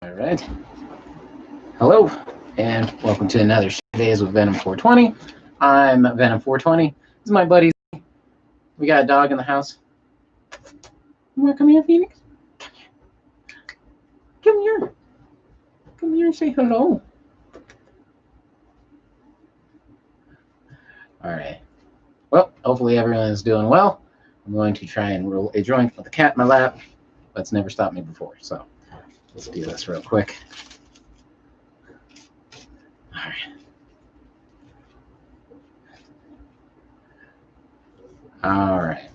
All right. Hello, and welcome to another Days with Venom 420. I'm Venom 420. This is my buddy. We got a dog in the house. You want to come here, Phoenix? Come here. Come here and say hello. All right. Well, hopefully everyone is doing well. I'm going to try and roll a joint with the cat in my lap. That's never stopped me before, so let's do this real quick. All right. All right.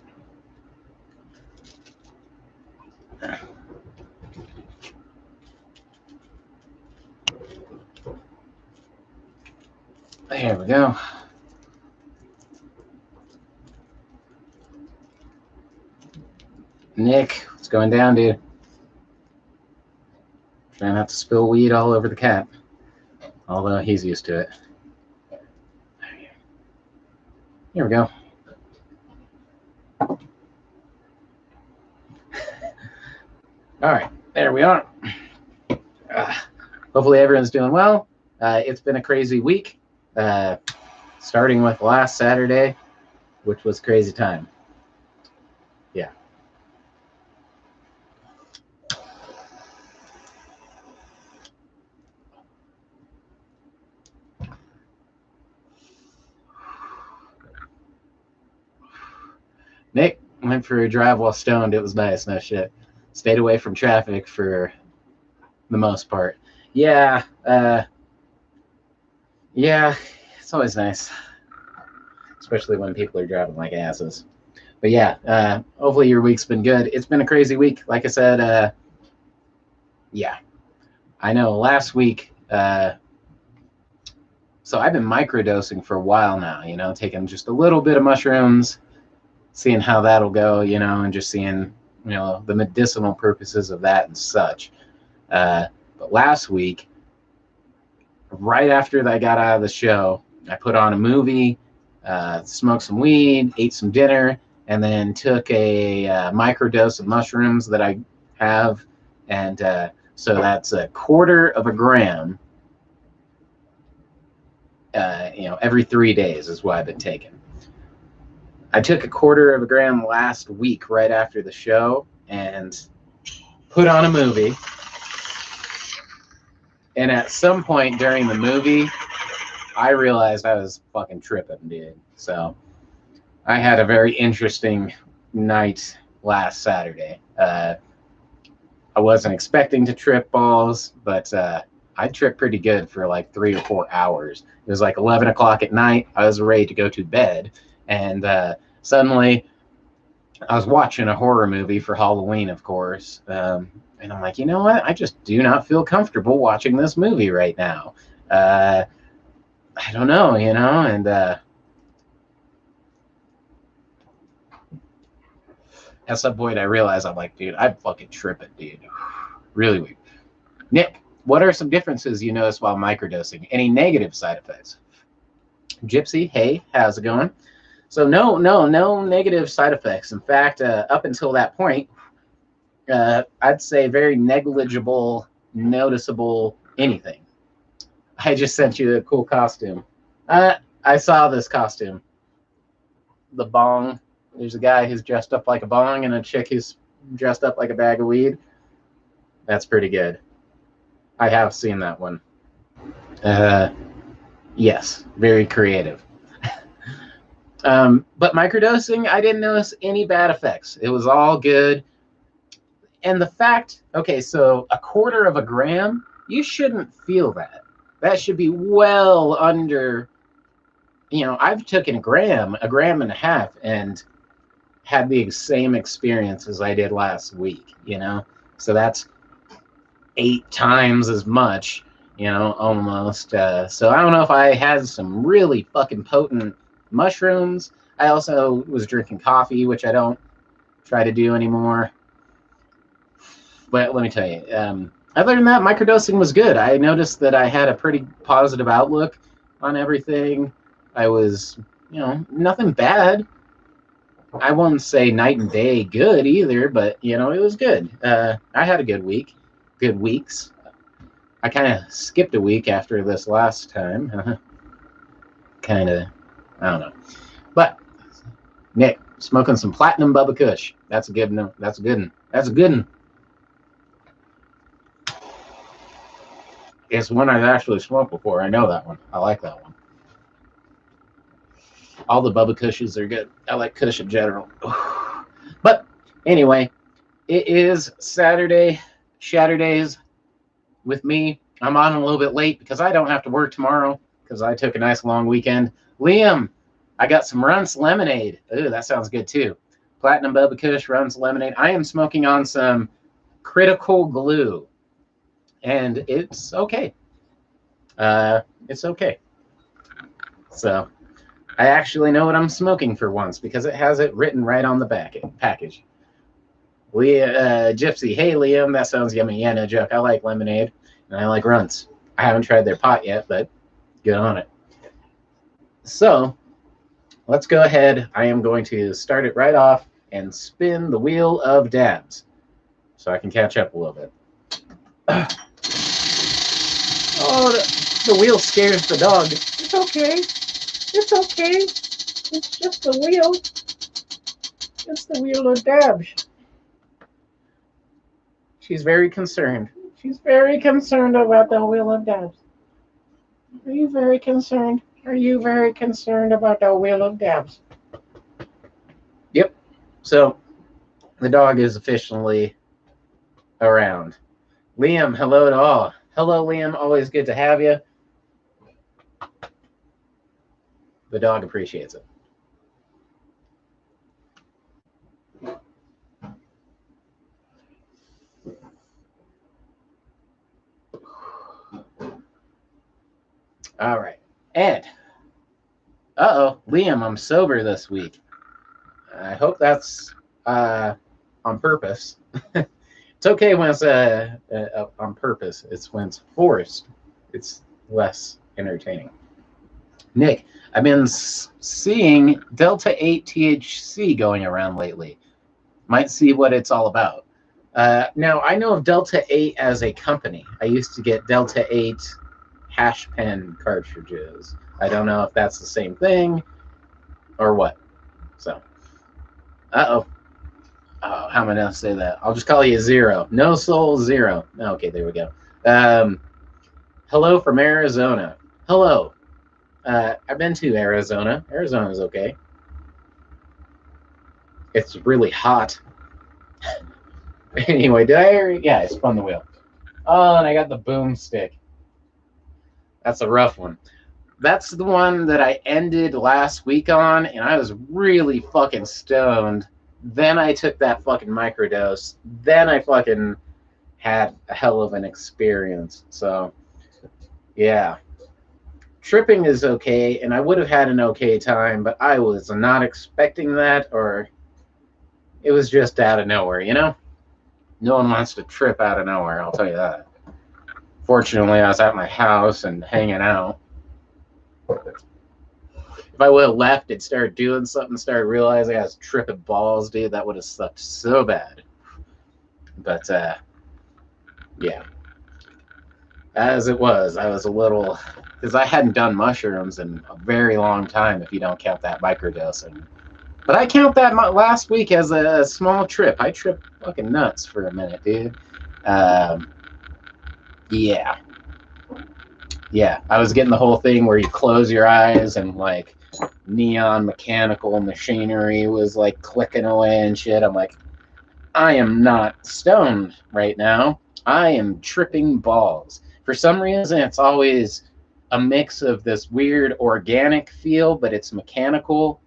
There we go. Nick, what's going down, dude? Trying not to spill weed all over the cat, although he's used to it. Here we go. All right, there we are. Hopefully everyone's doing well. It's been a crazy week, starting with last Saturday, which was crazy time. Yeah. Nick went for a drive while stoned. It was nice, no shit. Stayed away from traffic for the most part. Yeah, yeah, it's always nice, especially when people are driving like asses. But yeah, hopefully your week's been good. It's been a crazy week. Like I said, yeah, I know last week, so I've been microdosing for a while now, taking just a little bit of mushrooms, seeing how that'll go, and just seeing, the medicinal purposes of that and such. But last week, right after I got out of the show, I put on a movie, smoked some weed, ate some dinner, and then took a microdose of mushrooms that I have. And so that's a quarter of a gram, every 3 days is what I've been taking. I took a quarter of a gram last week right after the show and put on a movie. And at some point during the movie, I realized I was fucking tripping, dude. So I had a very interesting night last Saturday. I wasn't expecting to trip balls, but I tripped pretty good for like 3 or 4 hours. It was like 11 o'clock at night. I was ready to go to bed. And suddenly I was watching a horror movie for Halloween, of course. And I'm like, you know what? I just do not feel comfortable watching this movie right now. I don't know, and at some point I realized, I'm like, dude, I'm fucking tripping, dude. Really weird. Nick, what are some differences you notice while microdosing? Any negative side effects? Gypsy, hey, how's it going? So no negative side effects. In fact, up until that point, I'd say very negligible, noticeable anything. I just sent you a cool costume. I saw this costume. The bong. There's a guy who's dressed up like a bong and a chick who's dressed up like a bag of weed. That's pretty good. I have seen that one. Yes, very creative. But microdosing, I didn't notice any bad effects. It was all good. And the fact, okay, so a quarter of a gram, you shouldn't feel that. That should be well under, I've taken a gram and a half, and had the same experience as I did last week, So that's 8 times as much, almost. So I don't know if I had some really fucking potent mushrooms. I also was drinking coffee, which I don't try to do anymore. But let me tell you, other than that, microdosing was good. I noticed that I had a pretty positive outlook on everything. I was, nothing bad. I won't say night and day good either, but, it was good. I had a good week, good weeks. I kind of skipped a week after this last time. Kind of, I don't know. But Nick, smoking some Platinum Bubba Kush. That's a good one. That's a good one. That's a good one. It's one I've actually smoked before. I know that one. I like that one. All the Bubba Kushes are good. I like Kush in general. But anyway, it is Saturday, Shatterdaze with me. I'm on a little bit late because I don't have to work tomorrow because I took a nice long weekend. Liam, I got some Runts Lemonade. Ooh, that sounds good too. Platinum Bubba Kush, Runts Lemonade. I am smoking on some Critical Glue, and it's okay. It's okay. So I actually know what I'm smoking for once because it has it written right on the back package. Gypsy, hey Liam, that sounds yummy. Yeah, no joke. I like lemonade and I like Runts. I haven't tried their pot yet, but good on it. So let's go ahead. I am going to start it right off and spin the wheel of dabs so I can catch up a little bit. Oh, the wheel scares the dog. It's okay. It's okay. It's just the wheel. It's the wheel of dabs. She's very concerned. She's very concerned about the wheel of dabs. Are you very concerned? Are you very concerned about the wheel of dabs? Yep. So the dog is officially around. Liam, hello to all. Hello, Liam. Always good to have you. The dog appreciates it. All right. And, Liam, I'm sober this week. I hope that's on purpose. It's okay when it's on purpose. It's when it's forced. It's less entertaining. Nick, I've been seeing Delta 8 THC going around lately. Might see what it's all about. Now, I know of Delta 8 as a company. I used to get Delta 8 hash pen cartridges. I don't know if that's the same thing or what. So, oh, how am I going to say that? I'll just call you Zero. No Soul Zero. Okay, there we go. Hello from Arizona. Hello. I've been to Arizona. Arizona's okay. It's really hot. Anyway, yeah, I spun the wheel. Oh, and I got the boomstick. That's a rough one. That's the one that I ended last week on, and I was really fucking stoned. Then I took that fucking microdose. Then I fucking had a hell of an experience. So, yeah. Tripping is okay, and I would have had an okay time, but I was not expecting that, or it was just out of nowhere, you know? No one wants to trip out of nowhere, I'll tell you that. Fortunately, I was at my house and hanging out. If I would have left and started doing something, started realizing I was tripping balls, dude, that would have sucked so bad. But, yeah. As it was, I was a little... Because I hadn't done mushrooms in a very long time, if you don't count that microdosing. But I count that last week as a small trip. I tripped fucking nuts for a minute, dude. Yeah. Yeah, I was getting the whole thing where you close your eyes and, like, neon mechanical machinery was, like, clicking away and shit. I'm like, I am not stoned right now. I am tripping balls. For some reason, it's always a mix of this weird organic feel, but it's mechanical.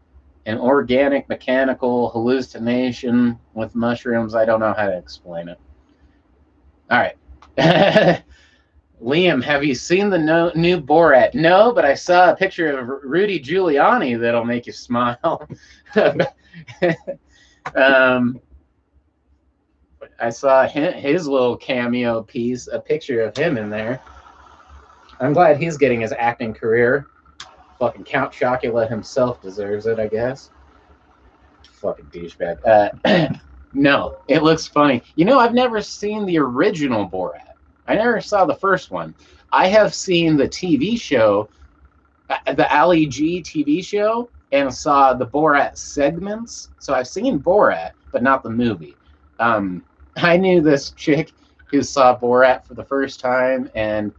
An organic, mechanical hallucination with mushrooms. I don't know how to explain it. All right. Liam, have you seen the new Borat? No, but I saw a picture of Rudy Giuliani that'll make you smile. I saw his little cameo piece, a picture of him in there. I'm glad he's getting his acting career. Fucking Count Chocula himself deserves it, I guess. Fucking douchebag. No, it looks funny. You know, I've never seen the original Borat. I never saw the first one. I have seen the TV show, the Ali G TV show, and saw the Borat segments. So I've seen Borat, but not the movie. I knew this chick who saw Borat for the first time, and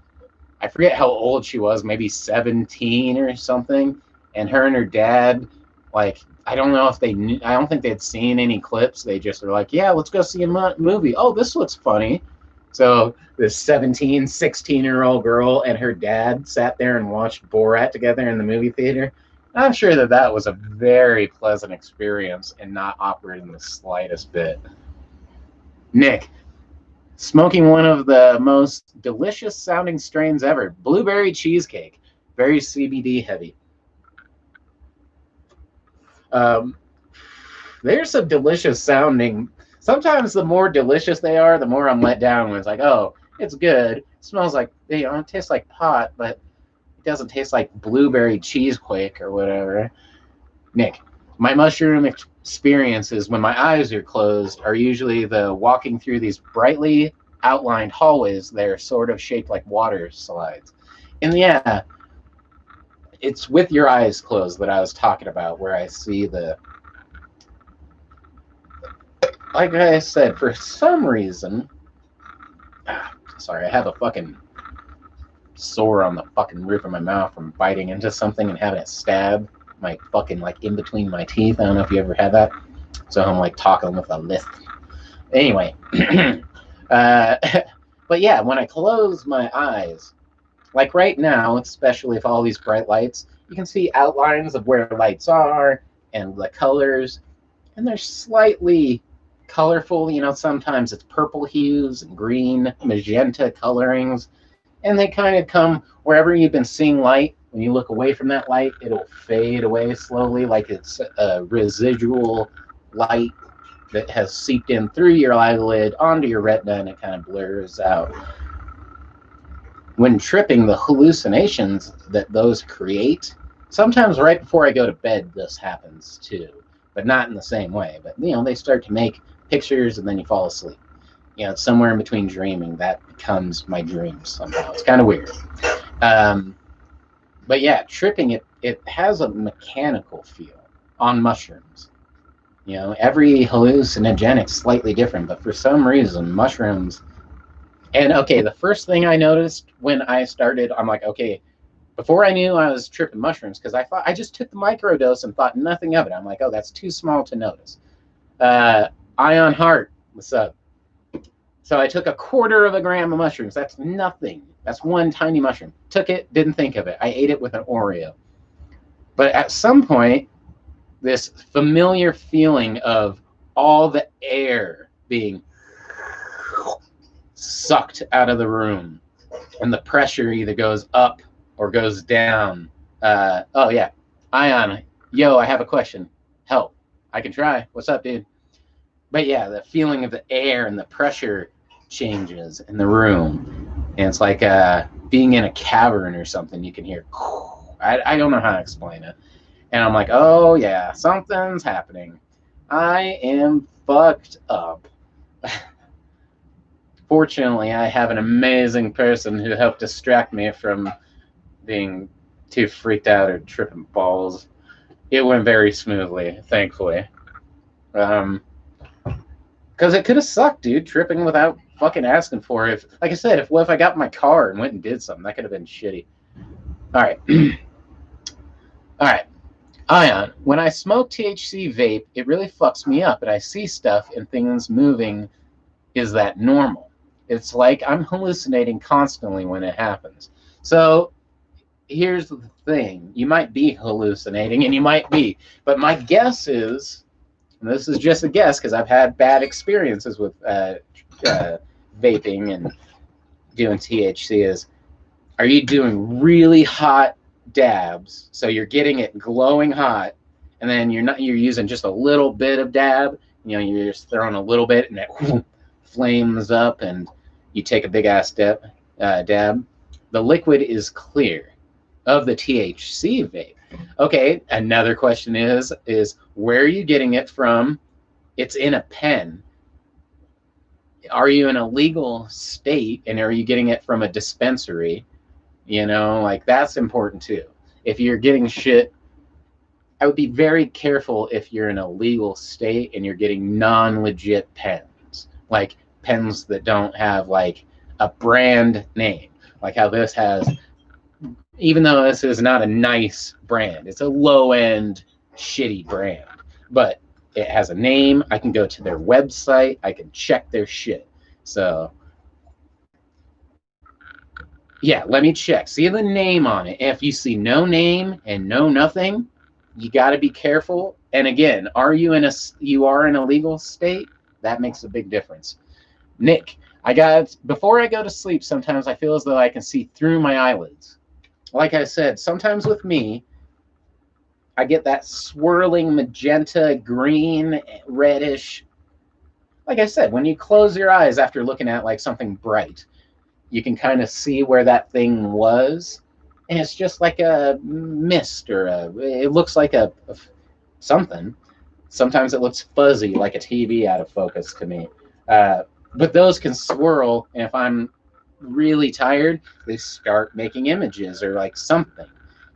I forget how old she was, maybe 17 or something. And her dad, like, I don't know if they knew, I don't think they'd seen any clips. They just were like, yeah, let's go see a movie. Oh, this looks funny. So this 17, 16-year-old girl and her dad sat there and watched Borat together in the movie theater. I'm sure that that was a very pleasant experience and not awkward in the slightest bit. Nick, smoking one of the most delicious sounding strains ever, blueberry cheesecake, very CBD heavy. There's some delicious sounding. Sometimes the more delicious they are, the more I'm let down when it's like, oh, it's good. It smells like, you know, it tastes like pot, but it doesn't taste like blueberry cheesecake or whatever. Nick, my mushroom experiences when my eyes are closed are usually the walking through these brightly outlined hallways that are sort of shaped like water slides. And yeah, it's with your eyes closed that I was talking about, where I see the, like I said, for some reason, sorry, I have a fucking sore on the fucking roof of my mouth from biting into something and having it stab my fucking, like, in between my teeth. I don't know if you ever had that. So I'm like talking with a lisp. Anyway, but yeah, when I close my eyes, like right now, especially with all these bright lights, you can see outlines of where lights are and the colors, and they're slightly colorful. You know, sometimes it's purple hues and green, magenta colorings, and they kind of come wherever you've been seeing light. When you look away from that light, it'll fade away slowly, like it's a residual light that has seeped in through your eyelid onto your retina, and it kind of blurs out. When tripping, the hallucinations that those create, sometimes right before I go to bed, this happens too, but not in the same way. But, you know, they start to make pictures and then you fall asleep. You know, it's somewhere in between dreaming that becomes my dreams somehow. It's kind of weird. But yeah, tripping, it has a mechanical feel on mushrooms. You know, every hallucinogenic's slightly different, but for some reason, mushrooms. And okay, the first thing I noticed when I started, I'm like, okay, before I knew I was tripping mushrooms, because I thought I just took the microdose and thought nothing of it. I'm like, oh, that's too small to notice. Ion Heart, what's up? So I took 1/4 gram of mushrooms. That's nothing. That's one tiny mushroom. Took it, didn't think of it. I ate it with an Oreo. But at some point, this familiar feeling of all the air being sucked out of the room, and the pressure either goes up or goes down. Oh yeah, Ion, yo, I have a question. Help. I can try. What's up, dude? But yeah, the feeling of the air and the pressure changes in the room, and it's like being in a cavern or something. You can hear. I don't know how to explain it. And I'm like, oh yeah, something's happening. I am fucked up. Fortunately, I have an amazing person who helped distract me from being too freaked out or tripping balls. It went very smoothly, thankfully. Because it could have sucked, dude, tripping without fucking asking for it. Like I said, what if I got in my car and went and did something? That could have been shitty. All right. All right. Ion, when I smoke THC vape, it really fucks me up, and I see stuff and things moving. Is that normal? It's like I'm hallucinating constantly when it happens. So here's the thing. You might be hallucinating, and you might be. But my guess is, and this is just a guess because I've had bad experiences with vaping and doing THC, is, are you doing really hot dabs, so you're getting it glowing hot, and then you're using just a little bit of dab, you know, you're just throwing a little bit and it flames up and you take a big ass dab. The liquid is clear of the THC vape. Okay, another question is where are you getting it from? It's in a pen. Are you in a legal state, and are you getting it from a dispensary? You know, like that's important too. If you're getting shit, I would be very careful if you're in a legal state and you're getting non-legit pens, like pens that don't have like a brand name, like how this has. Even though this is not a nice brand, it's a low-end shitty brand, but it has a name. I can go to their website, I can check their shit. So yeah, let me check. See the name on it. If you see no name and no nothing, you got to be careful. And again, you are in a legal state? That makes a big difference. Nick, before I go to sleep, sometimes I feel as though I can see through my eyelids. Like I said, sometimes with me, I get that swirling magenta, green, reddish. Like I said, when you close your eyes after looking at like something bright, you can kind of see where that thing was, and it's just like a mist it looks like a something. Sometimes it looks fuzzy like a TV out of focus to me, but those can swirl, and if I'm really tired, they start making images or like something,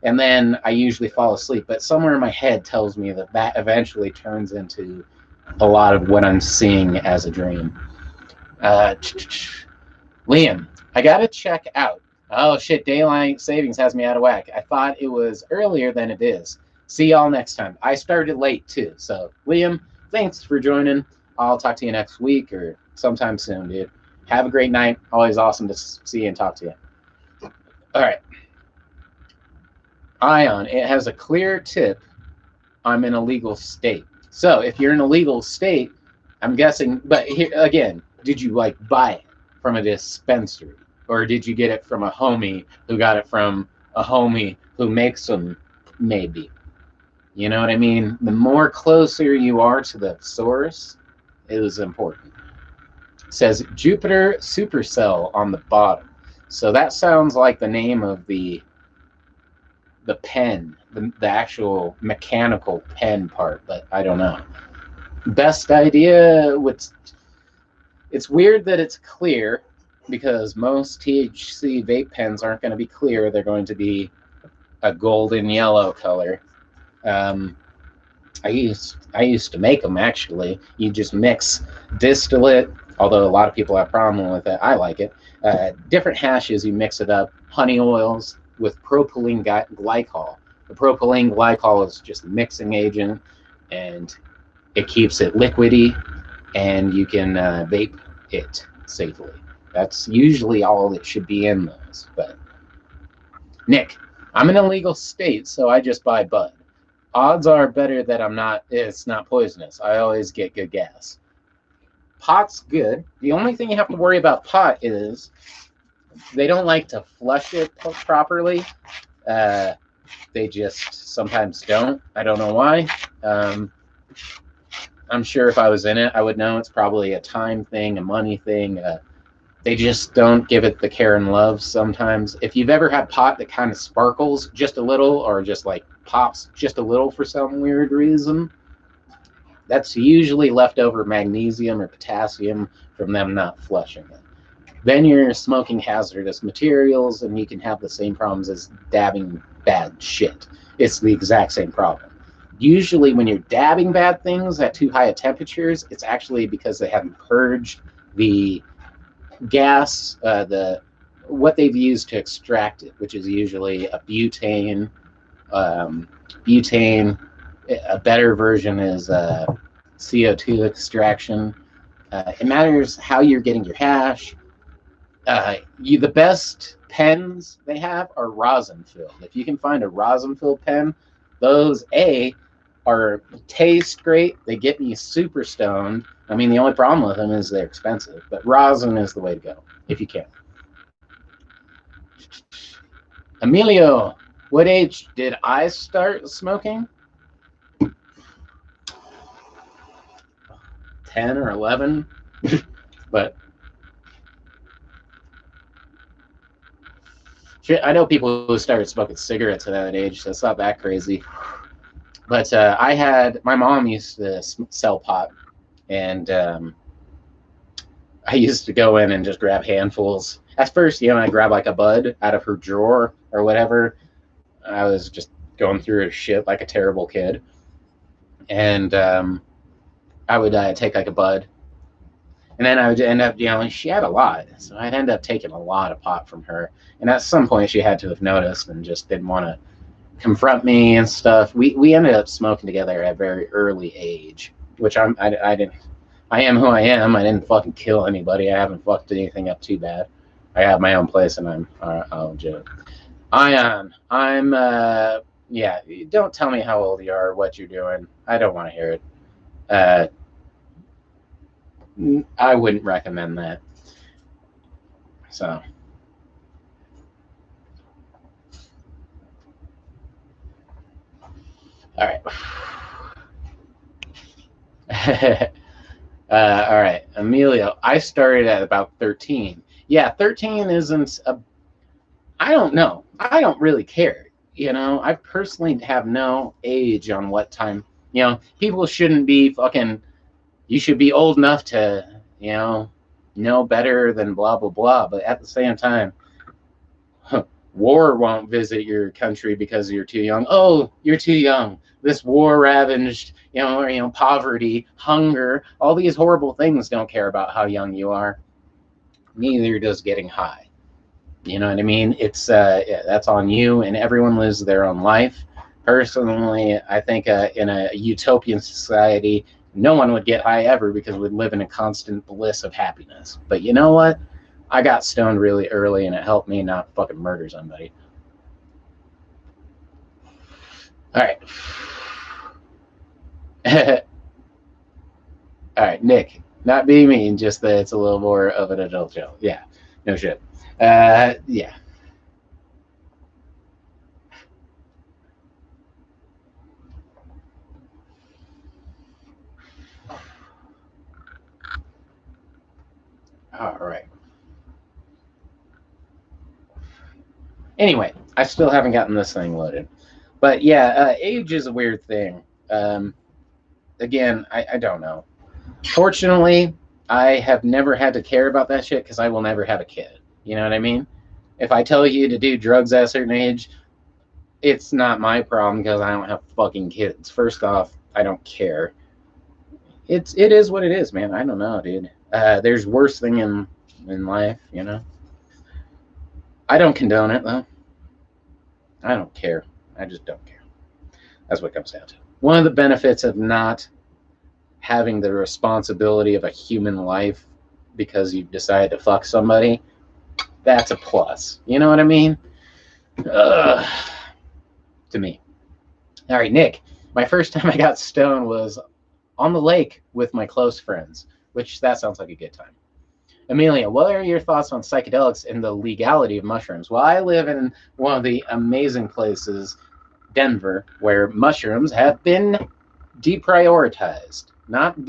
and then I usually fall asleep, but somewhere in my head tells me that eventually turns into a lot of what I'm seeing as a dream. uh, Liam, I gotta check out. Oh shit, daylight savings has me out of whack. I thought it was earlier than it is. See y'all next time. I started late too. So, Liam, thanks for joining. I'll talk to you next week or sometime soon, dude. Have a great night. Always awesome to see you and talk to you. All right. Ion, it has a clear tip. I'm in a legal state. So, if you're in a legal state, I'm guessing, but here again, did you like buy it from a dispensary? Or did you get it from a homie who got it from a homie who makes them, maybe? You know what I mean? The more closer you are to the source, it is important. It says Jupiter Supercell on the bottom. So that sounds like the name of the pen, the actual mechanical pen part, but I don't know. Best idea, it's weird that it's clear because most THC vape pens aren't going to be clear. They're going to be a golden yellow color. I used to make them actually. You just mix distillate, although a lot of people have a problem with it. I like it. Different hashes, you mix it up. Honey oils with propylene glycol. The propylene glycol is just a mixing agent, and it keeps it liquidy, and you can vape it safely. That's usually all that should be in those. But Nick, I'm in a legal state, so I just buy bud. Odds are better that it's not poisonous. I always get good gas. Pot's good. The only thing you have to worry about pot is they don't like to flush it properly. They just sometimes don't. I don't know why. I'm sure if I was in it, I would know. It's probably a time thing, a money thing. They just don't give it the care and love sometimes. If you've ever had pot that kind of sparkles just a little or just like pops just a little for some weird reason, that's usually leftover magnesium or potassium from them not flushing it. Then you're smoking hazardous materials, and you can have the same problems as dabbing bad shit. It's the exact same problem. Usually when you're dabbing bad things at too high of temperatures, it's actually because they haven't purged the gas, what they've used to extract it, which is usually a butane. Butane, a better version is CO2 extraction. It matters how you're getting your hash. The best pens they have are rosin filled. If you can find a rosin filled pen, those taste great. They get me super stoned. I mean, the only problem with them is they're expensive, but rosin is the way to go if you can. Emilio, what age did I start smoking? 10 or 11. But shit, I know people who started smoking cigarettes at that age, so it's not that crazy. But my mom used to sell pot, and I used to go in and just grab handfuls. At first, I grab like a bud out of her drawer or whatever. I was just going through her shit like a terrible kid. And I would take like a bud. And then I would end up, she had a lot. So I'd end up taking a lot of pot from her. And at some point, she had to have noticed and just didn't want to confront me and stuff. We ended up smoking together at a very early age, which I didn't. I am who I am. I didn't fucking kill anybody. I haven't fucked anything up too bad. I have my own place, and I'm legit. Ion, I'm yeah. Don't tell me how old you are or what you're doing. I don't want to hear it. I wouldn't recommend that. So. All right. All right, Emilio. I started at about 13. Yeah, 13 isn't a. I don't know. I don't really care. I personally have no age on what time. People shouldn't be fucking. You should be old enough to, know better than blah blah blah. But at the same time, war won't visit your country because you're too young. Oh, you're too young. This war ravaged, poverty, hunger, all these horrible things don't care about how young you are. Neither does getting high. You know what I mean? It's that's on you, and everyone lives their own life. Personally, I think in a utopian society, no one would get high ever because we'd live in a constant bliss of happiness. But you know what? I got stoned really early, and it helped me not fucking murder somebody. All right. All right, Nick. Not being mean, just that it's a little more of an adult joke. Yeah, no shit. Yeah. All right. Anyway, I still haven't gotten this thing loaded. But yeah, age is a weird thing. Again, I don't know. Fortunately, I have never had to care about that shit because I will never have a kid. You know what I mean? If I tell you to do drugs at a certain age, it's not my problem because I don't have fucking kids. First off, I don't care. It is what it is, man. I don't know, dude. There's worse thing in life, I don't condone it though. I don't care. I just don't care. That's what it comes down to. One of the benefits of not having the responsibility of a human life because you decided to fuck somebody, that's a plus. You know what I mean? To me. All right, Nick. My first time I got stoned was on the lake with my close friends, which that sounds like a good time. Amelia, what are your thoughts on psychedelics and the legality of mushrooms? Well, I live in one of the amazing places, Denver, where mushrooms have been deprioritized, not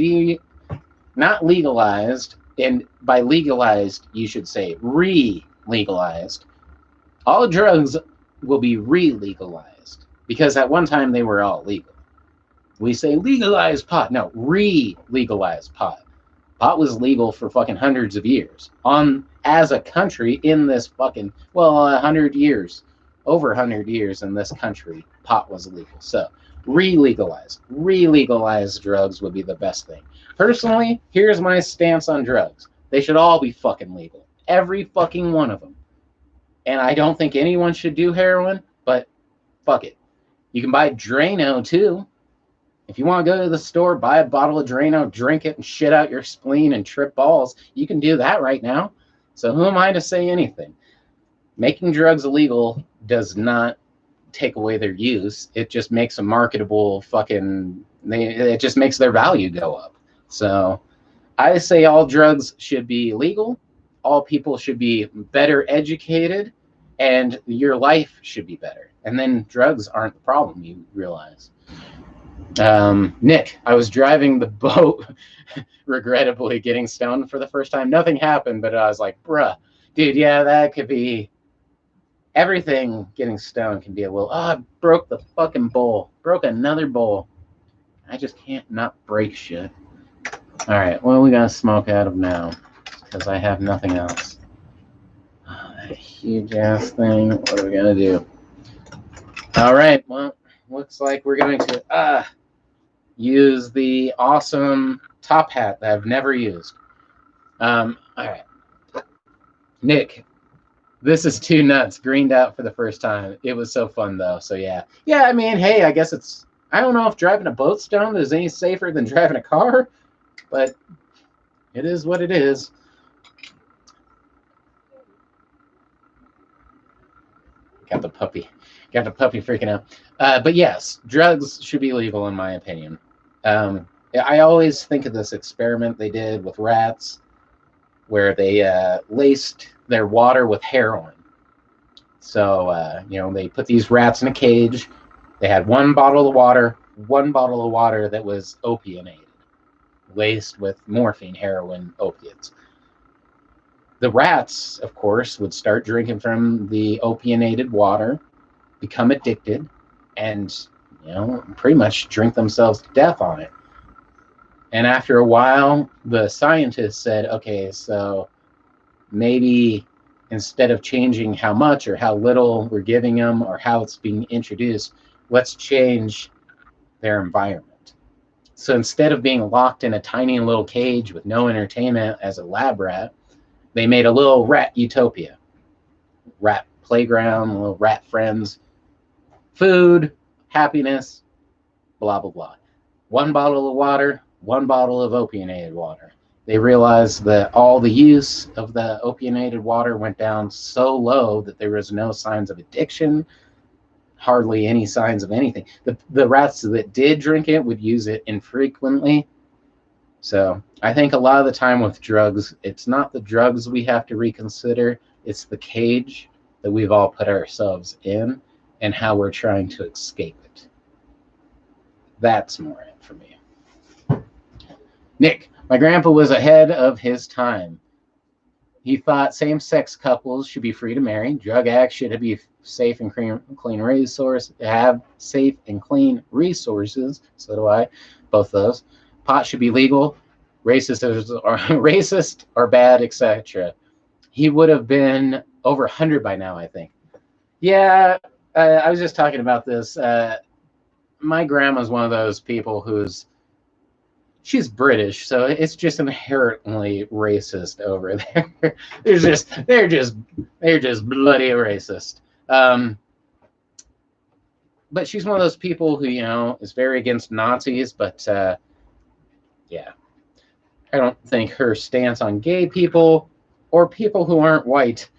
legalized, and by legalized, you should say re-legalized. All drugs will be re-legalized because at one time they were all legal. We say legalized pot. No, re-legalized pot. Pot was legal for fucking hundreds of years. As a country in this fucking 100 years, over 100 years in this country, pot was legal. So re-legalized drugs would be the best thing. Personally, here's my stance on drugs. They should all be fucking legal. Every fucking one of them. And I don't think anyone should do heroin, but fuck it. You can buy Drano too. If you want to go to the store, buy a bottle of Drano, drink it, and shit out your spleen and trip balls, you can do that right now. So who am I to say anything? Making drugs illegal does not take away their use. It just makes a marketable it just makes their value go up. So I say all drugs should be legal. All people should be better educated, and your life should be better. And then drugs aren't the problem, you realize. Nick, I was driving the boat, regrettably getting stoned for the first time. Nothing happened, but I was like, bruh, dude, yeah, that could be everything. Getting stoned can be a little, I broke the fucking bowl. Broke another bowl. I just can't not break shit. All right, well, we got to smoke out of now. because I have nothing else. Oh, that huge ass thing. What are we gonna do? All right. Well, looks like we're going to use the awesome top hat that I've never used. All right. Nick, this is too nuts. Greened out for the first time. It was so fun though. So yeah. Yeah, I mean, hey, I guess it's, I don't know if driving a boat stone is any safer than driving a car, but it is what it is. Got the puppy freaking out. But yes, drugs should be legal in my opinion. I always think of this experiment they did with rats where they laced their water with heroin. So, they put these rats in a cage. They had one bottle of water that was opiated, laced with morphine, heroin, opiates. The rats, of course, would start drinking from the opiated water, become addicted, and, pretty much drink themselves to death on it. And after a while, the scientists said, okay, so maybe instead of changing how much or how little we're giving them or how it's being introduced, let's change their environment. So instead of being locked in a tiny little cage with no entertainment as a lab rat, they made a little rat utopia. Rat playground, little rat friends, food, happiness, blah, blah, blah. One bottle of water, one bottle of opiated water. They realized that all the use of the opiated water went down so low that there was no signs of addiction, hardly any signs of anything. The rats that did drink it would use it infrequently. So I think a lot of the time with drugs, it's not the drugs we have to reconsider, it's the cage that we've all put ourselves in and how we're trying to escape it. That's more it for me. Nick, my grandpa was ahead of his time. He thought same-sex couples should be free to marry. Drug addicts should be safe and clean resources. Have safe and clean resources. So do I. Both those. Pot should be legal. Racist or bad, etc. He would have been over 100 by now, I think. Yeah, I was just talking about this. My grandma's one of those people she's British, so it's just inherently racist over there. they're just bloody racist. But she's one of those people who, is very against Nazis, but yeah. I don't think her stance on gay people or people who aren't white,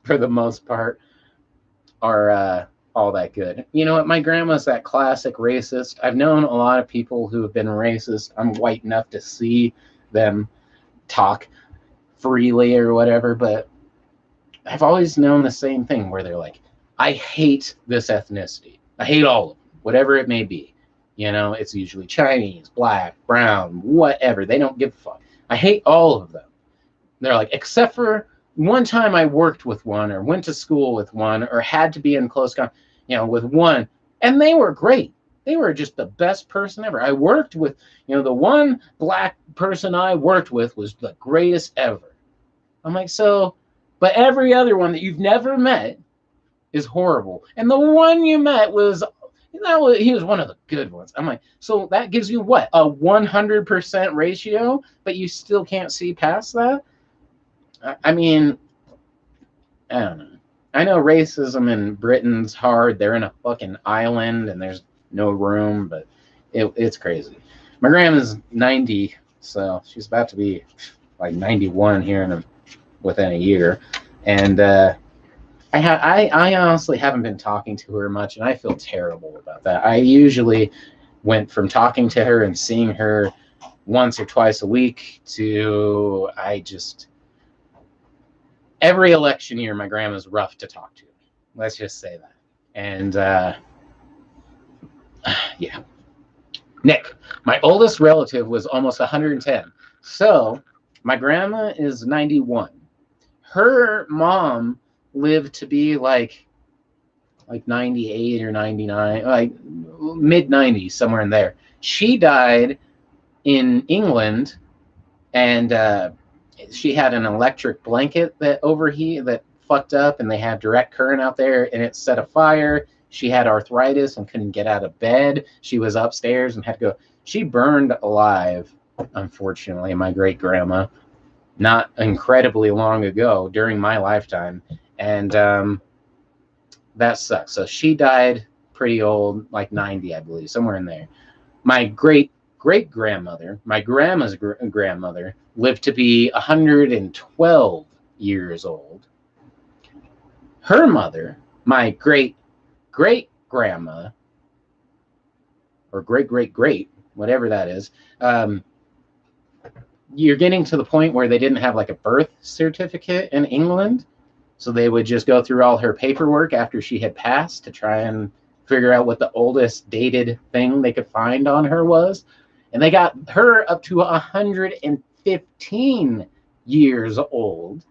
for the most part, are all that good. You know what? My grandma's that classic racist. I've known a lot of people who have been racist. I'm white enough to see them talk freely or whatever, but I've always known the same thing where they're like, I hate this ethnicity. I hate all of them, whatever it may be. It's usually Chinese, black, brown, whatever. They don't give a fuck. I hate all of them. They're like, except for one time I worked with one or went to school with one or had to be in close contact, with one, and they were great. They were just the best person ever. I worked with, the one black person I worked with was the greatest ever. I'm like, so, but every other one that you've never met is horrible. And the one you met he was one of the good ones. I'm like, so that gives you what? A 100% ratio, but you still can't see past that? I mean, I don't know. I know racism in Britain's hard. They're in a fucking island and there's no room, but it's crazy. My grandma's 90, so she's about to be like 91 here within a year. And I honestly haven't been talking to her much, and I feel terrible about that. I usually went from talking to her and seeing her once or twice a week to every election year, my grandma's rough to talk to. Let's just say that. And yeah. Nick, my oldest relative was almost 110. So my grandma is 91. Her mom lived to be like 98 or 99, like mid 90s, somewhere in there. She died in England, and she had an electric blanket that fucked up, and they had direct current out there, and it set a fire. She had arthritis and couldn't get out of bed. She was upstairs and had to go. She burned alive, unfortunately, my great grandma, not incredibly long ago during my lifetime. And that sucks. So she died pretty old, like 90, I believe, somewhere in there. My great grandmother, my grandma's grandmother, lived to be 112 years old. Her mother, my great grandma, or great, whatever that is, you're getting to the point where they didn't have like a birth certificate in England. So they would just go through all her paperwork after she had passed to try and figure out what the oldest dated thing they could find on her was. And they got her up to 115 years old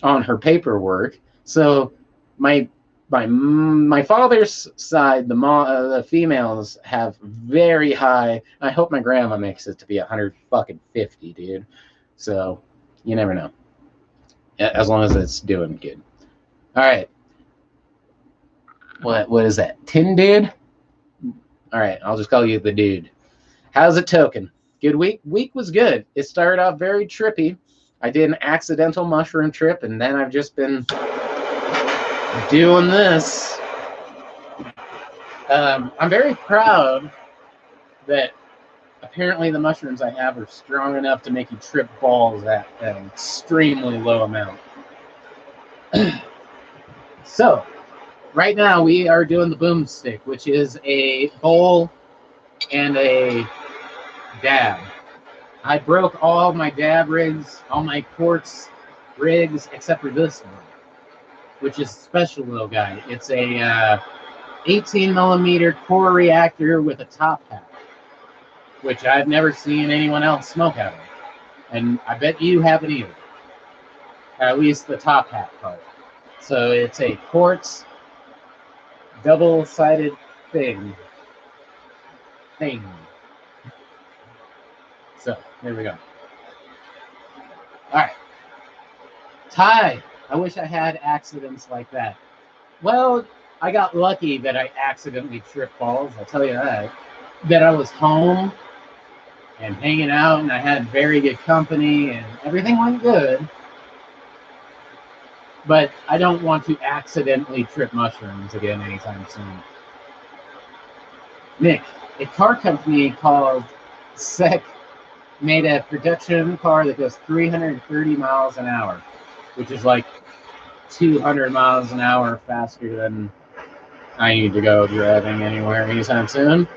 on her paperwork. So my father's side, the females have very high. I hope my grandma makes it to be 150, dude. So you never know. As long as it's doing good. All right. What is that? Tin Dude? All right, I'll just call you the dude. How's it token? Good week? Week was good. It started off very trippy. I did an accidental mushroom trip, and then I've just been doing this. I'm very proud that apparently the mushrooms I have are strong enough to make you trip balls at an extremely low amount. So, right now we are doing the boomstick, which is a bowl and a dab. I broke all my dab rigs, all my quartz rigs, except for this one, which is a special little guy. It's a 18 millimeter core reactor with a top hat, which I've never seen anyone else smoke out of. And I bet you haven't either. At least the top hat part. So it's a quartz double-sided thing. So, there we go. All right. Ty, I wish I had accidents like that. Well, I got lucky that I accidentally tripped balls, I'll tell you that. That I was home and hanging out, and I had very good company, and everything went good. But I don't want to accidentally trip mushrooms again anytime soon. Nick, a car company called SEC made a production car that goes 330 miles an hour, which is like 200 miles an hour faster than I need to go driving anywhere anytime soon.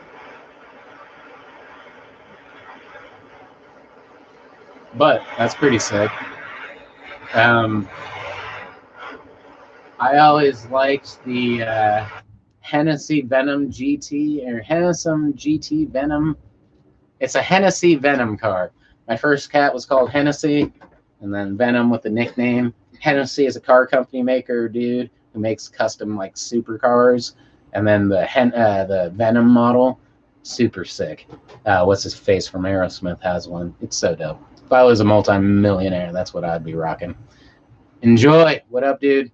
But that's pretty sick. I always liked the Hennessy Venom GT or Hennessy GT Venom. It's a Hennessy Venom car. My first cat was called Hennessy, and then Venom with the nickname. Hennessy is a car company maker, dude, who makes custom like supercars. And then the Venom model, super sick. What's his face from Aerosmith has one. It's so dope. If I was a multi-millionaire, that's what I'd be rocking. Enjoy. What up, dude?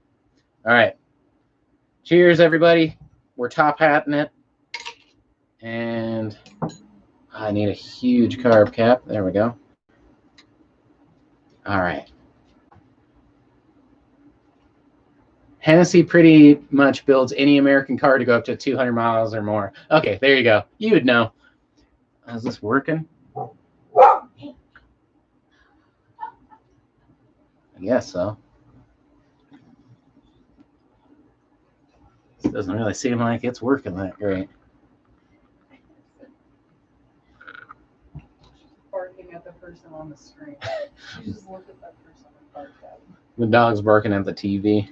All right. Cheers, everybody. We're top hatting it. And I need a huge carb cap. There we go. All right. Hennessy pretty much builds any American car to go up to 200 miles or more. Okay, there you go. You would know. Is this working? I guess so. It doesn't really seem like it's working that great. Barking at the person on the screen. You just look at that person and bark at them. The dog's barking at the TV.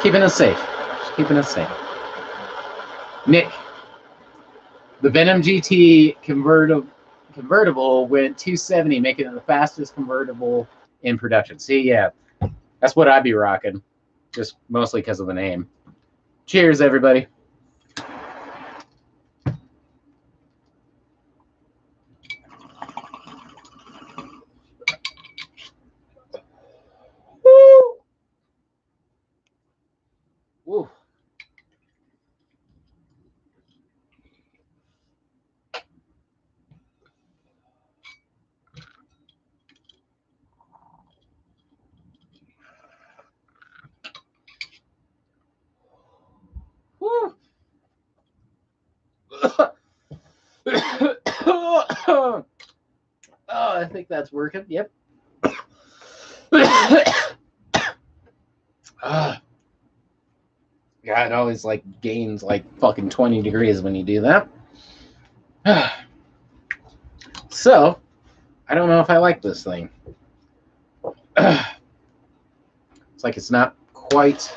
Keeping us safe. Just keeping us safe. Nick, the Venom GT convertible went 270, making it the fastest convertible in production. See, yeah, that's what I'd be rocking, just mostly because of the name. Cheers, everybody. Oh, I think that's working. Yep. God, it always like gains like fucking 20 degrees when you do that. So, I don't know if I like this thing. It's like it's not quite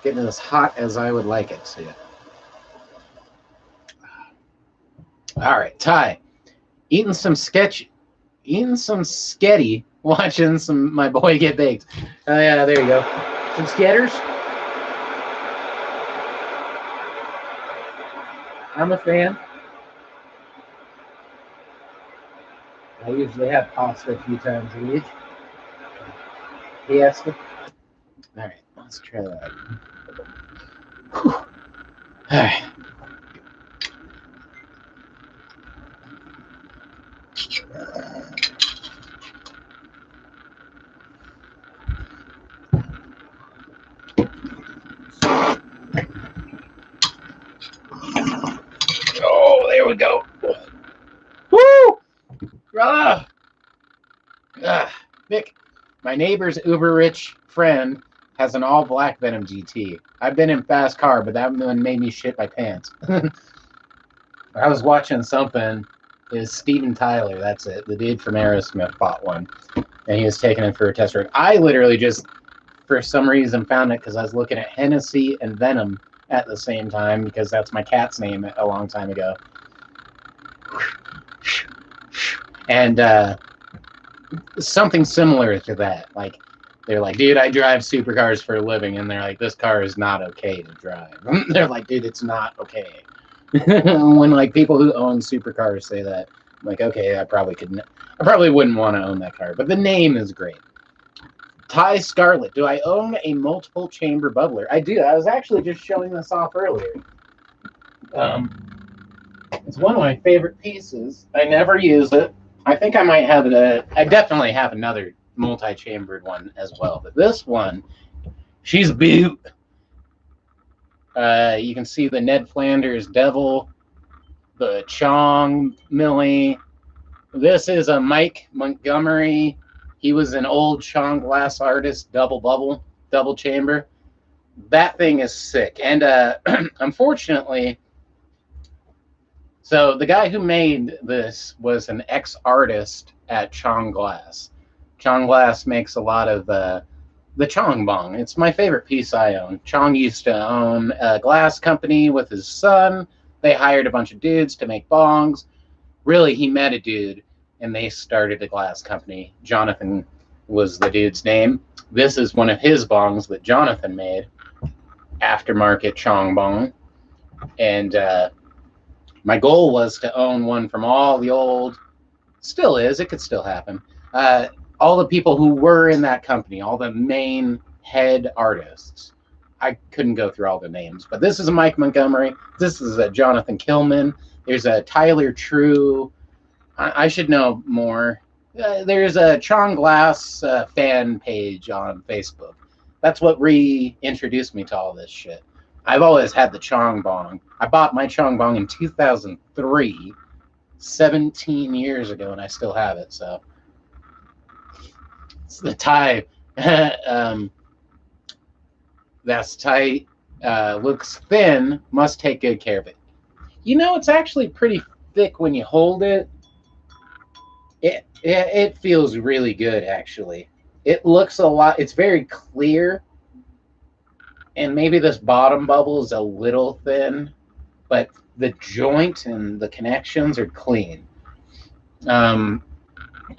getting as hot as I would like it to. All right, Ty. Eating some sketty, watching my boy get baked. Oh yeah, there you go. Some sketters. I'm a fan. I usually have pasta a few times a week. Yes. All right, let's try that. Whew. All right. Oh, there we go. Woo! Nick, my neighbor's uber rich friend has an all black Venom GT. I've been in fast car, but that one made me shit my pants. I was watching something. Is Steven Tyler? That's it. The dude from Aerosmith bought one, and he was taking it for a test ride. I literally just, for some reason, found it because I was looking at Hennessy and Venom at the same time because that's my cat's name a long time ago. And something similar to that. Like, they're like, dude, I drive supercars for a living. And they're like, this car is not okay to drive. They're like, dude, it's not okay. When like people who own supercars say that, I'm like, okay, I probably wouldn't want to own that car. But the name is great. Ty Scarlet. Do I own a multiple chamber bubbler? I do. I was actually just showing this off earlier. It's one of my favorite pieces. I never use it. I think I might have I definitely have another multi-chambered one as well. But this one, she's beaut. You can see the Ned Flanders Devil, the Chong Millie. This is a Mike Montgomery. He was an old Chong glass artist, double chamber. That thing is sick. And unfortunately, so the guy who made this was an ex-artist at Chong Glass. Chong Glass makes a lot of the Chong Bong. It's my favorite piece I own. Chong used to own a glass company with his son. They hired a bunch of dudes to make bongs. Really, he met a dude, and they started a glass company. Jonathan was the dude's name. This is one of his bongs that Jonathan made, aftermarket Chong Bong. And my goal was to own one from all the old, still is, it could still happen, all the people who were in that company, all the main head artists. I couldn't go through all the names, but this is a Mike Montgomery. This is a Jonathan Killman. There's a Tyler True. I should know more. There's a Chong Glass fan page on Facebook. That's what reintroduced me to all this shit. I've always had the Chong Bong. I bought my Chong Bong in 2003, 17 years ago, and I still have it. So it's the Thai. That's tight. Looks thin. Must take good care of it. You know, it's actually pretty thick when you hold it. It feels really good, actually. It looks a lot. It's very clear. And maybe this bottom bubble is a little thin, but the joint and the connections are clean.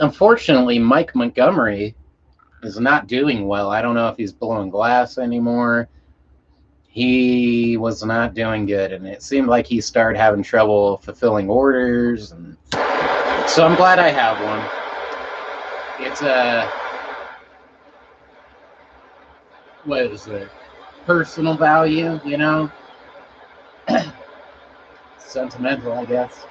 Unfortunately, Mike Montgomery is not doing well. I don't know if he's blowing glass anymore. He was not doing good, and it seemed like he started having trouble fulfilling orders. And so I'm glad I have one. It's what is it? Personal value, you know? Sentimental, I guess.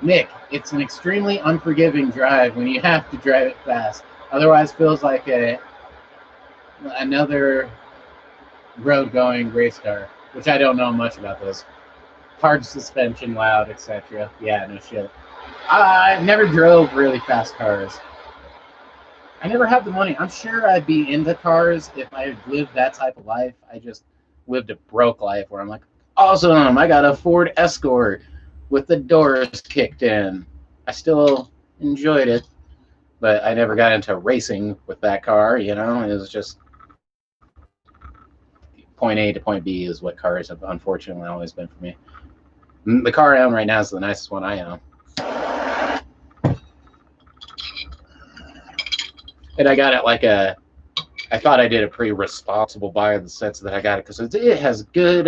Nick, it's an extremely unforgiving drive when you have to drive it fast. Otherwise, feels like another road-going race car, which I don't know much about this. Hard suspension, loud, etc. Yeah, no shit. I never drove really fast cars. I never had the money. I'm sure I'd be into cars if I had lived that type of life. I just lived a broke life where I'm like, awesome, I got a Ford Escort with the doors kicked in. I still enjoyed it, but I never got into racing with that car. It was just point A to point B is what cars have unfortunately always been for me. The car I own right now is the nicest one I own. And I got it I thought I did a pretty responsible buy in the sense that I got it because it has good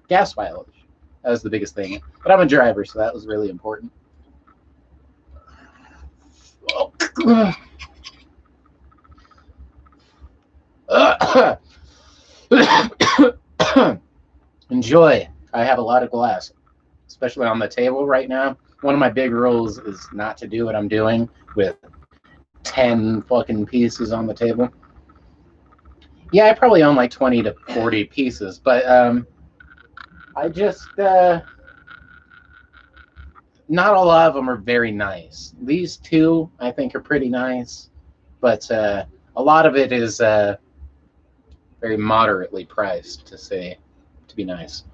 gas mileage. That was the biggest thing. But I'm a driver, so that was really important. Enjoy. I have a lot of glass, especially on the table right now. One of my big rules is not to do what I'm doing with 10 fucking pieces on the table. Yeah, I probably own like 20 to 40 pieces, but I just not a lot of them are very nice. These two I think are pretty nice, but a lot of it is very moderately priced to be nice.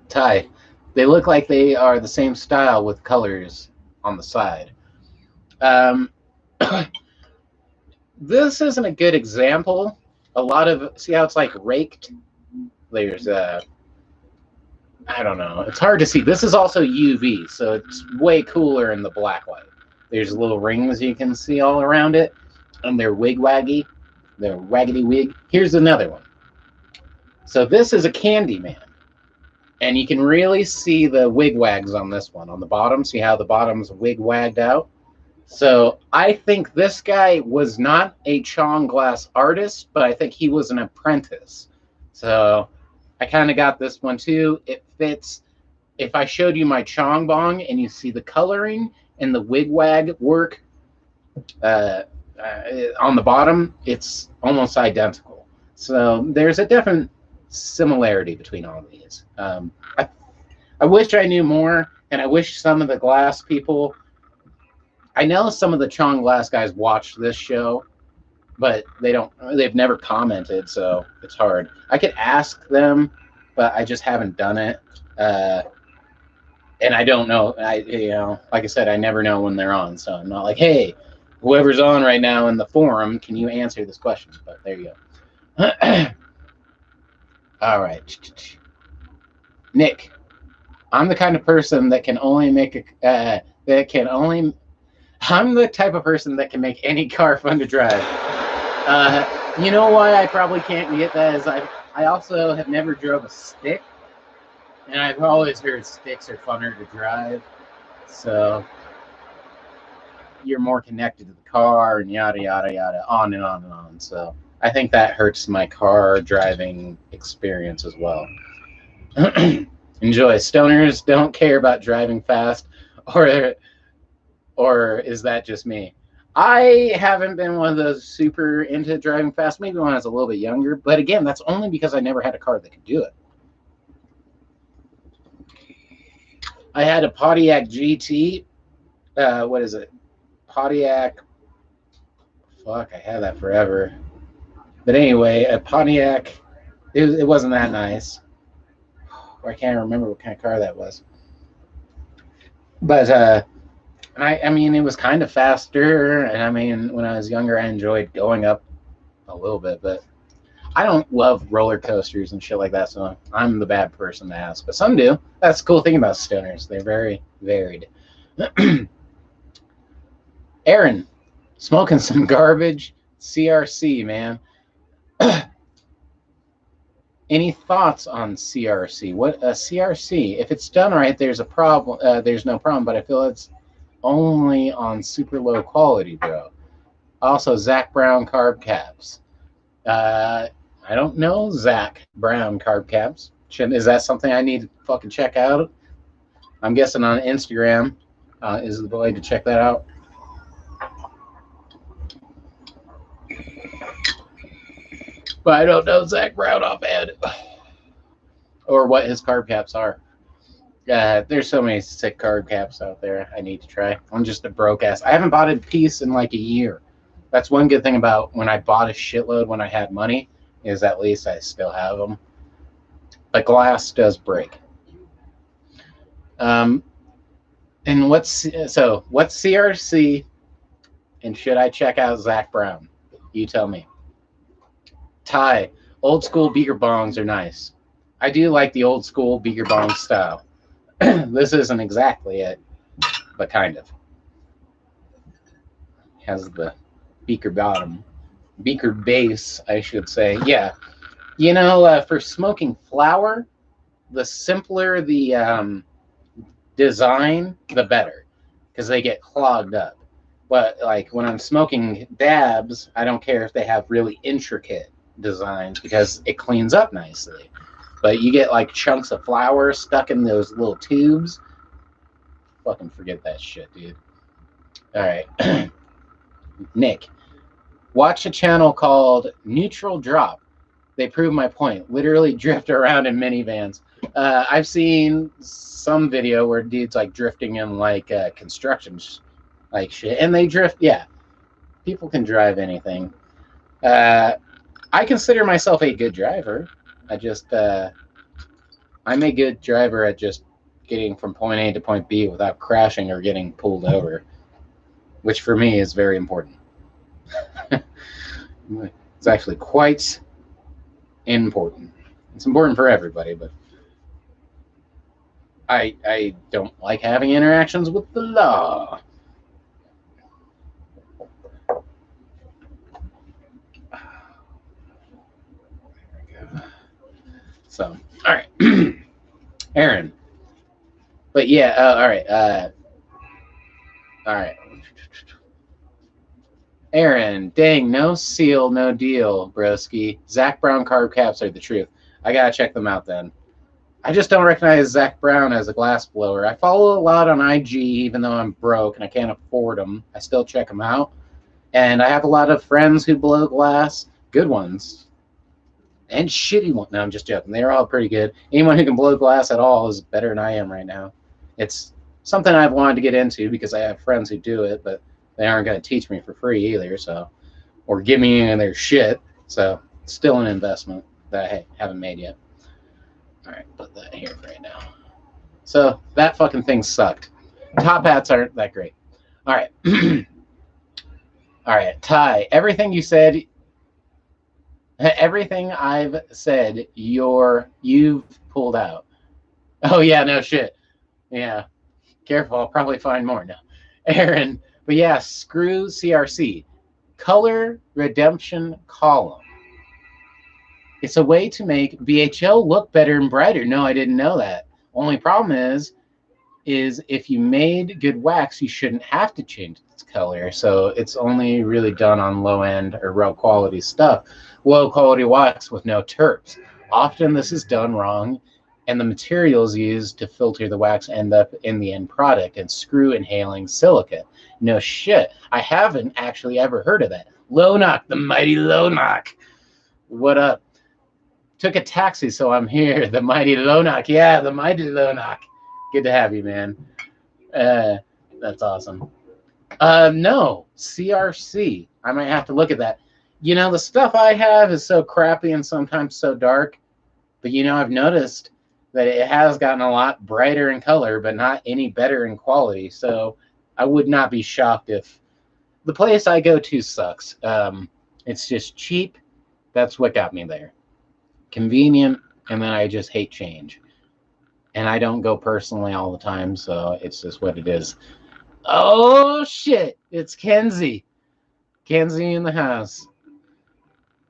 Ty, they look like they are the same style with colors on the side. Um, this isn't a good example. A lot of see how it's like raked. There's I don't know. It's hard to see. This is also UV, so it's way cooler in the black light. There's little rings you can see all around it, and they're wig-waggy. They're waggity wig. Here's another one. So this is a candy man, and you can really see the wig-wags on this one. On the bottom, see how the bottom's wig-wagged out? So I think this guy was not a Chong glass artist, but I think he was an apprentice. So I kind of got this one too. It fits. If I showed you my Chong bong and you see the coloring and the wig-wag work on the bottom, it's almost identical. So there's a definite similarity between all of these. I wish I knew more, and I wish some of the glass people. I know some of the Chong glass guys watch this show, but they don't. They've never commented, so it's hard. I could ask them, but I just haven't done it. And I don't know. Like I said, I never know when they're on, so I'm not like, hey, whoever's on right now in the forum, can you answer this question? But there you go. All right, Nick. I'm the kind of person that can only make a that can only. I'm the type of person that can make any car fun to drive. You know why I probably can't get that is I also have never drove a stick, and I've always heard sticks are funner to drive. So you're more connected to the car and yada yada yada, on and on and on. So I think that hurts my car driving experience as well. Enjoy. Stoners don't care about driving fast, or is that just me? I haven't been one of those super into driving fast. Maybe when I was a little bit younger, but again, that's only because I never had a car that could do it. I had a Pontiac GT. What is it? Pontiac. Fuck, I had that forever. But anyway, a Pontiac. It wasn't that nice. I can't remember what kind of car that was. But I mean, it was kind of faster. And I mean, when I was younger, I enjoyed going up a little bit. But I don't love roller coasters and shit like that. So I'm the bad person to ask. But some do. That's the cool thing about stoners. They're very varied. Aaron, smoking some garbage. CRC, man. Any thoughts on CRC? What a CRC? If it's done right, there's a problem. There's no problem. But I feel it's only on super low quality, bro. Also, Zach Brown carb caps. I don't know Zach Brown carb caps. Is that something I need to fucking check out? I'm guessing on Instagram is the way to check that out. But I don't know Zach Brown offhand or what his carb caps are. There's so many sick card caps out there I need to try. I'm just a broke ass. I haven't bought a piece in like a year. That's one good thing about when I bought a shitload when I had money, is at least I still have them. But glass does break. Um, and what's CRC, and should I check out Zach Brown? You tell me. Ty, old school beaker bongs are nice. I do like the old school beaker bong style. This isn't exactly it, but kind of. Has the beaker bottom, beaker base, I should say. Yeah. For smoking flower, the simpler the design, the better, because they get clogged up. But like when I'm smoking dabs, I don't care if they have really intricate designs because it cleans up nicely. But you get like chunks of flour stuck in those little tubes. Fucking forget that shit, dude. All right. Nick, watch a channel called Neutral Drop. They prove my point. Literally drift around in minivans. I've seen some video where dudes like drifting in like construction like shit, and they drift. Yeah, people can drive anything. I consider myself a good driver. I'm a good driver at just getting from point A to point B without crashing or getting pulled over, which for me is very important. It's actually quite important. It's important for everybody, but I don't like having interactions with the law. So, all right, Aaron. But yeah, all right. Aaron, dang, no seal, no deal, broski. Zach Brown carb caps are the truth. I gotta check them out then. I just don't recognize Zach Brown as a glass blower. I follow a lot on IG, even though I'm broke and I can't afford them. I still check them out. And I have a lot of friends who blow glass, good ones, and shitty ones. No, I'm just joking. They're all pretty good. Anyone who can blow glass at all is better than I am right now. It's something I've wanted to get into because I have friends who do it, but they aren't going to teach me for free either. So, or give me their shit. So, it's still an investment that I haven't made yet. All right, put that here right now. So that fucking thing sucked. Top hats aren't that great. All right. All right, Ty. Everything I've said, you've pulled out. Oh yeah, no shit. Yeah, careful. I'll probably find more now. Aaron, but yeah, screw CRC. Color redemption column. It's a way to make BHL look better and brighter. No, I didn't know that. Only problem is if you made good wax, you shouldn't have to change its color. So it's only really done on low end or low quality stuff. Low quality wax with no terps. Often this is done wrong, and the materials used to filter the wax end up in the end product and screw inhaling silicate. No shit. I haven't actually ever heard of that. Lonock, the mighty Lonock. What up? Took a taxi, so I'm here. The mighty Lonock. Yeah, the mighty Lonock. Good to have you, man. That's awesome. No, CRC. I might have to look at that. The stuff I have is so crappy and sometimes so dark. But, I've noticed that it has gotten a lot brighter in color, but not any better in quality. So I would not be shocked if the place I go to sucks. It's just cheap. That's what got me there. Convenient, and then I just hate change. And I don't go personally all the time, so it's just what it is. Oh shit! It's Kenzie. Kenzie in the house.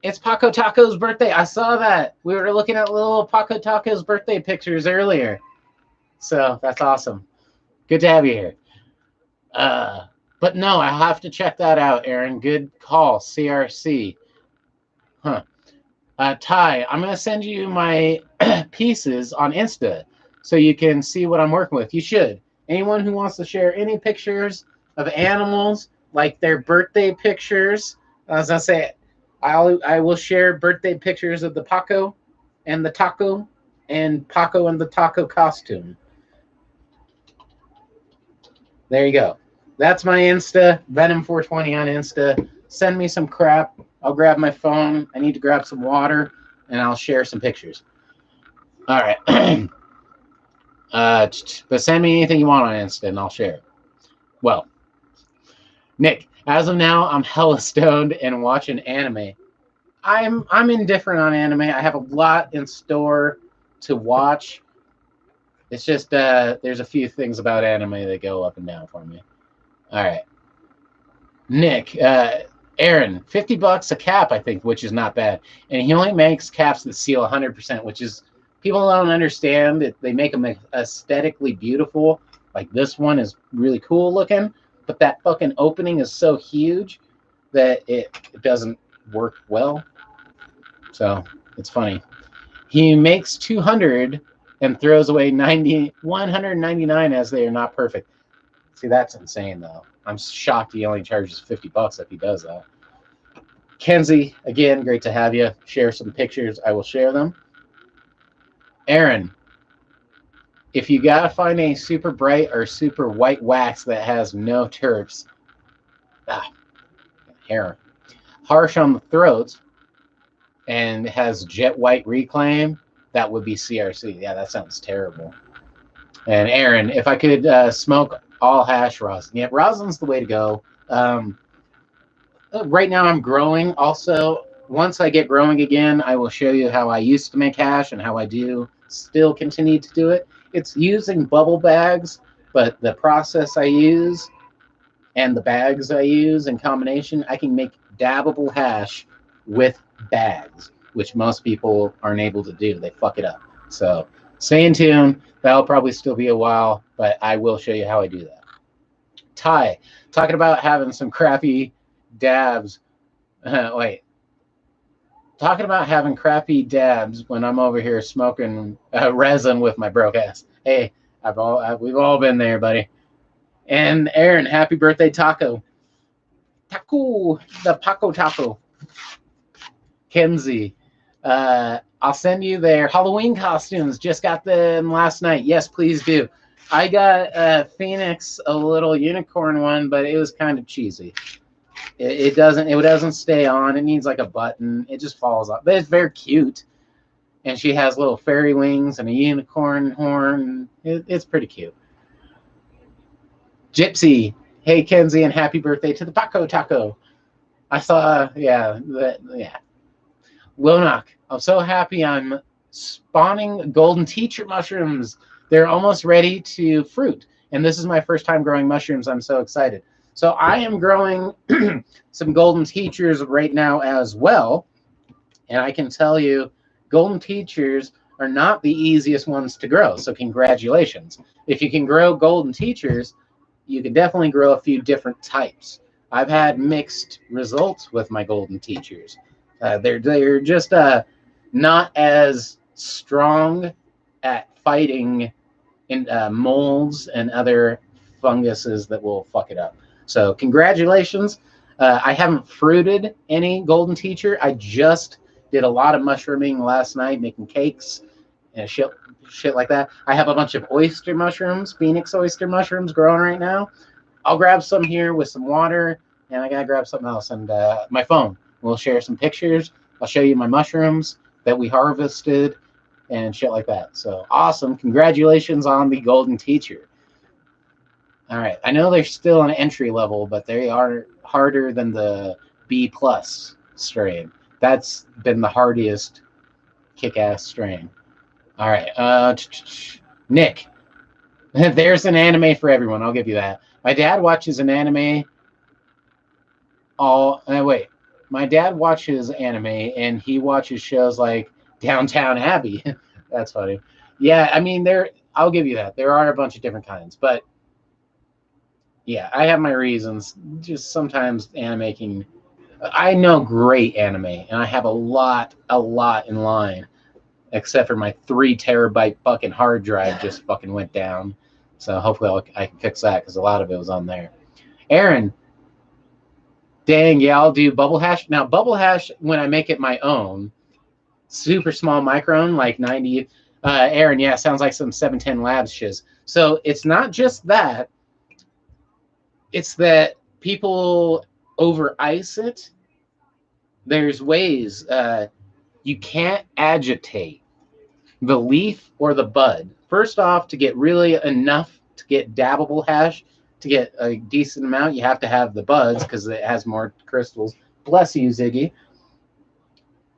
It's Paco Taco's birthday. I saw that. We were looking at little Paco Taco's birthday pictures earlier. So that's awesome. Good to have you here. But no, I have to check that out, Aaron. Good call, CRC. Huh. Ty, I'm going to send you my pieces on Insta so you can see what I'm working with. You should. Anyone who wants to share any pictures of animals, like their birthday pictures, as I say, I will share birthday pictures of the Paco and the taco and Paco and the taco costume. There you go. That's my Insta, Venom420 on Insta. Send me some crap. I'll grab my phone. I need to grab some water, and I'll share some pictures. All right. But send me anything you want on Insta, and I'll share it. Well, Nick, as of now, I'm hella stoned and watching anime. I'm indifferent on anime. I have a lot in store to watch. It's just there's a few things about anime that go up and down for me. All right, Nick, Aaron, $50 a cap, I think, which is not bad. And he only makes caps that seal 100%, which is people don't understand that they make them aesthetically beautiful. Like this one is really cool looking, but that fucking opening is so huge that it doesn't work well. So it's funny. He makes 200 and throws away 199 as they are not perfect. See, that's insane, though. I'm shocked he only charges $50 if he does that. Kenzie, again, great to have you. Share some pictures. I will share them. Aaron, if you gotta find a super bright or super white wax that has no terps, hair, harsh on the throat, and has jet white reclaim, that would be CRC. Yeah, that sounds terrible. And Aaron, if I could smoke all hash rosin, yeah, rosin's the way to go. Right now I'm growing. Also, once I get growing again, I will show you how I used to make hash and how I do still continue to do it. It's using bubble bags, but the process I use and the bags I use in combination, I can make dabbable hash with bags, which most people aren't able to do. They fuck it up. So stay in tune. That'll probably still be a while, but I will show you how I do that. Ty, talking about having some crappy dabs. Talking about having crappy dabs when I'm over here smoking resin with my broke ass. Hey, we've all been there, buddy. And Aaron, happy birthday, Taco. Taco, the Paco Taco. Kenzie, I'll send you their Halloween costumes. Just got them last night. Yes, please do. I got Phoenix, a little unicorn one, but it was kind of cheesy. It doesn't stay on. It needs like a button. It just falls off. But it's very cute. And she has little fairy wings and a unicorn horn. It's pretty cute. Gypsy, hey Kenzie, and happy birthday to the Paco Taco. I saw, yeah. Lonok, I'm so happy I'm spawning golden teacher mushrooms. They're almost ready to fruit. And this is my first time growing mushrooms. I'm so excited. So I am growing some golden teachers right now as well. And I can tell you, golden teachers are not the easiest ones to grow. So congratulations. If you can grow golden teachers, you can definitely grow a few different types. I've had mixed results with my golden teachers. They're just not as strong at fighting in molds and other funguses that will fuck it up. So congratulations. I haven't fruited any golden teacher. I just did a lot of mushrooming last night, making cakes and shit like that. I have a bunch of oyster mushrooms, Phoenix oyster mushrooms growing right now. I'll grab some here with some water, and I gotta grab something else and my phone. We'll share some pictures. I'll show you my mushrooms that we harvested and shit like that. So awesome. Congratulations on the golden teacher. All right. I know they're still an entry level, but they are harder than the B plus strain. That's been the hardiest kick-ass strain. All right. Nick, there's an anime for everyone. I'll give you that. My dad watches an anime my dad watches anime and he watches shows like Downtown Abbey. That's funny. Yeah, I mean I'll give you that. There are a bunch of different kinds, but yeah, I have my reasons. Just sometimes anime I know great anime and I have a lot in line, except for my 3 terabyte fucking hard drive just fucking went down. So hopefully I can fix that because a lot of it was on there. Aaron, dang, yeah, I'll do bubble hash. Now, bubble hash, when I make it my own, super small micron, like 90. Aaron, yeah, sounds like some 710 Labs shiz. So it's not just that. It's that people over ice it. There's ways. You can't agitate the leaf or the bud. First off, to get really enough to get dabbable hash, to get a decent amount, you have to have the buds because it has more crystals. Bless you, Ziggy.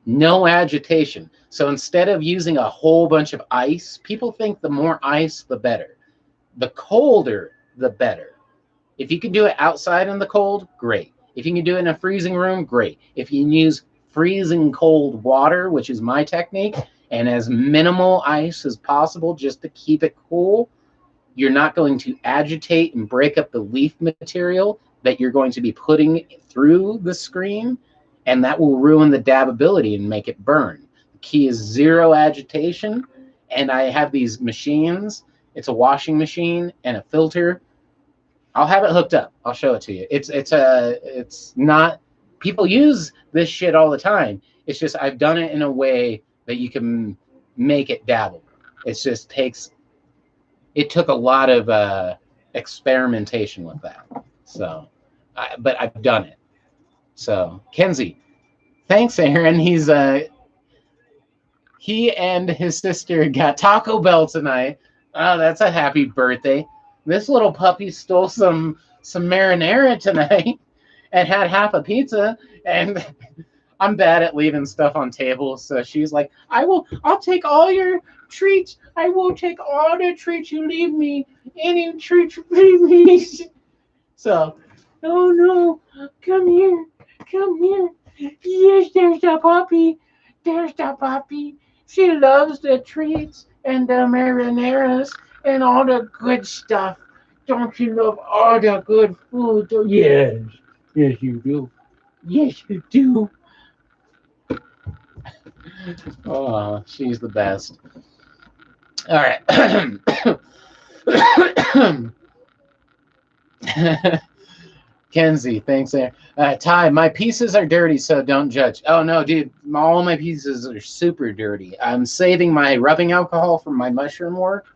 No agitation. So instead of using a whole bunch of ice, people think the more ice, the better. The colder, the better. If you can do it outside in the cold, great. If you can do it in a freezing room, great. If you can use freezing cold water, which is my technique, and as minimal ice as possible just to keep it cool, you're not going to agitate and break up the leaf material that you're going to be putting through the screen, and that will ruin the dabbability and make it burn. The key is zero agitation, and I have these machines. It's a washing machine and a filter. I'll have it hooked up. I'll show it to you. It's not, people use this shit all the time. It's just I've done it in a way that you can make it dabble. It took a lot of experimentation with that. So, but I've done it. So, Kenzie, thanks, Aaron. He and his sister got Taco Bell tonight. Oh, that's a happy birthday. This little puppy stole some marinara tonight and had half a pizza. And I'm bad at leaving stuff on tables, so she's like, I'll take all your treats. I will take all the treats you leave me. Any treats you leave me. So, oh no, come here, come here. Yes, there's the puppy. There's the puppy. She loves the treats and the marinaras and all the good stuff. Don't you love all the good food? Yes, yes you do. Yes you do. Oh, she's the best. All right. Kenzie, thanks. Ty, my pieces are dirty, so don't judge. Oh no, dude, all my pieces are super dirty. I'm saving my rubbing alcohol from my mushroom work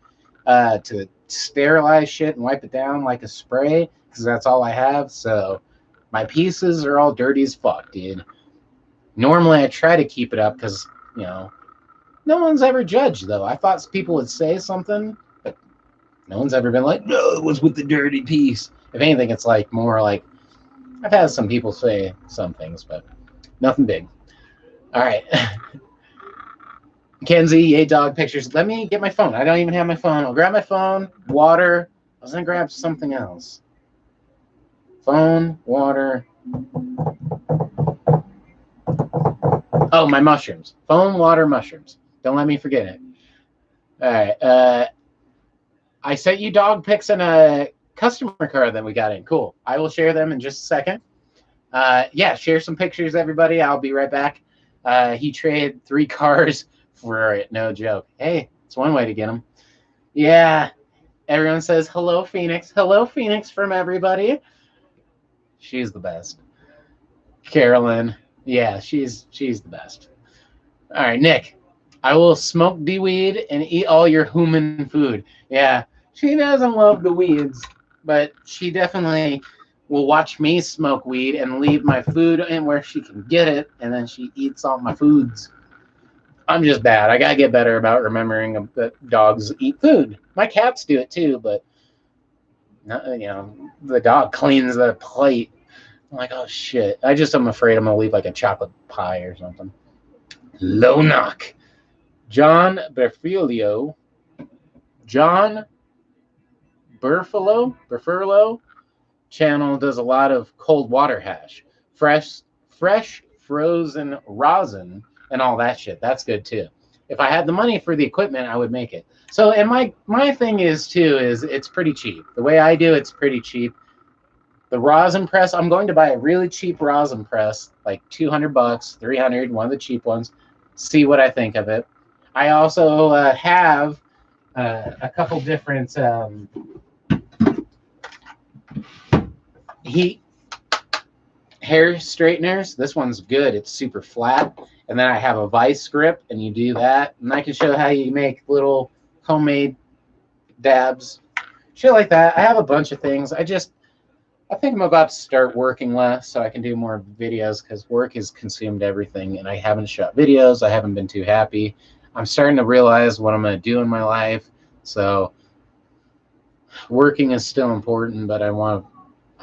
to sterilize shit and wipe it down like a spray because that's all I have. So my pieces are all dirty as fuck, dude. Normally, I try to keep it up because no one's ever judged though. I thought people would say something, but no one's ever been like, "No, it was with the dirty piece." If anything, it's like more like I've had some people say some things, but nothing big. All right. Kenzie, yay dog pictures. Let me get my phone. I don't even have my phone. I'll grab my phone, water. I was going to grab something else. Phone, water. Oh, my mushrooms. Phone, water, mushrooms. Don't let me forget it. All right. I sent you dog pics and a customer card that we got in. Cool. I will share them in just a second. Yeah, share some pictures, everybody. I'll be right back. He traded 3 cars for it. No joke. Hey, it's one way to get them. Yeah. Everyone says, hello, Phoenix. Hello, Phoenix from everybody. She's the best. Carolyn. Yeah, she's the best. All right, Nick. I will smoke the weed and eat all your human food. Yeah, she doesn't love the weeds, but she definitely will watch me smoke weed and leave my food in where she can get it, and then she eats all my foods. I'm just bad. I gotta get better about remembering that dogs eat food. My cats do it too, but the dog cleans the plate. I'm like, oh shit. I'm afraid I'm gonna leave like a chocolate pie or something. Low knock. John Berfilio channel does a lot of cold water hash, fresh frozen rosin, and all that shit. That's good too. If I had the money for the equipment, I would make it. So, and my thing is it's pretty cheap. The way I do it's pretty cheap. The rosin press, I'm going to buy a really cheap rosin press, like $200, $300, one of the cheap ones. See what I think of it. I also have a couple different heat hair straighteners. This one's good. It's super flat. And then I have a vice grip, and you do that. And I can show how you make little homemade dabs. Shit like that. I have a bunch of things. I think I'm about to start working less so I can do more videos because work has consumed everything and I haven't shot videos. I haven't been too happy. I'm starting to realize what I'm going to do in my life. So working is still important, but I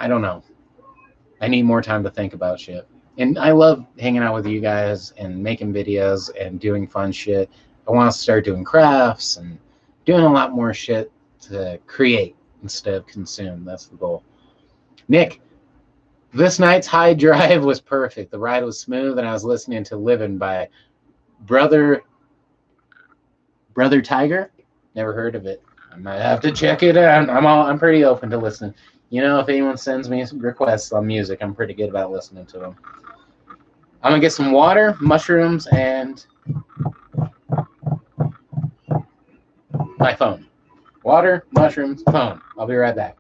don't know. I need more time to think about shit. And I love hanging out with you guys and making videos and doing fun shit. I want to start doing crafts and doing a lot more shit to create instead of consume. That's the goal. Nick, this night's high drive was perfect. The ride was smooth, and I was listening to "Livin'" by Brother Tiger. Never heard of it. I might have to check it out. I'm pretty open to listening. You know, if anyone sends me requests on music, I'm pretty good about listening to them. I'm gonna get some water, mushrooms, and my phone. Water, mushrooms, phone. I'll be right back.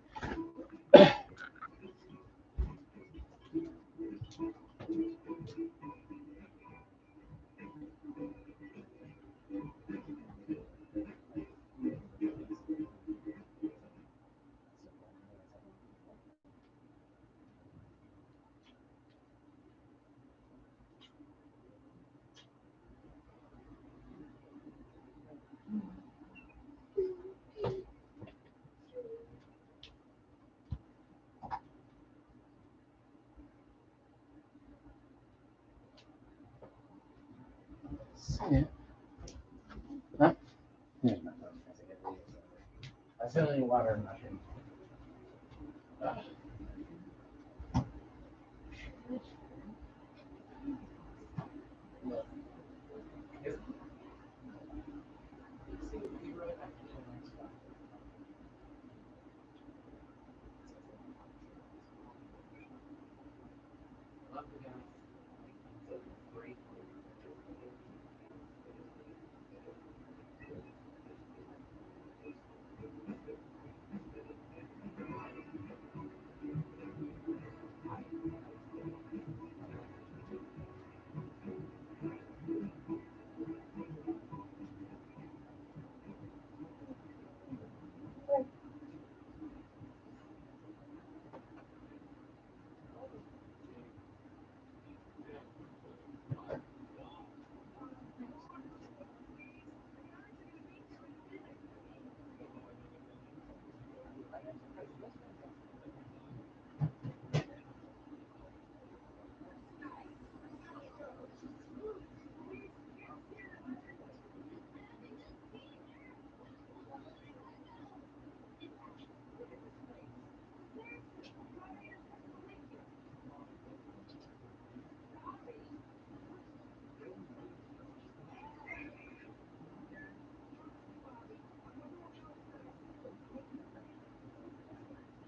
Huh? Here's my phone. I still need water and mushrooms.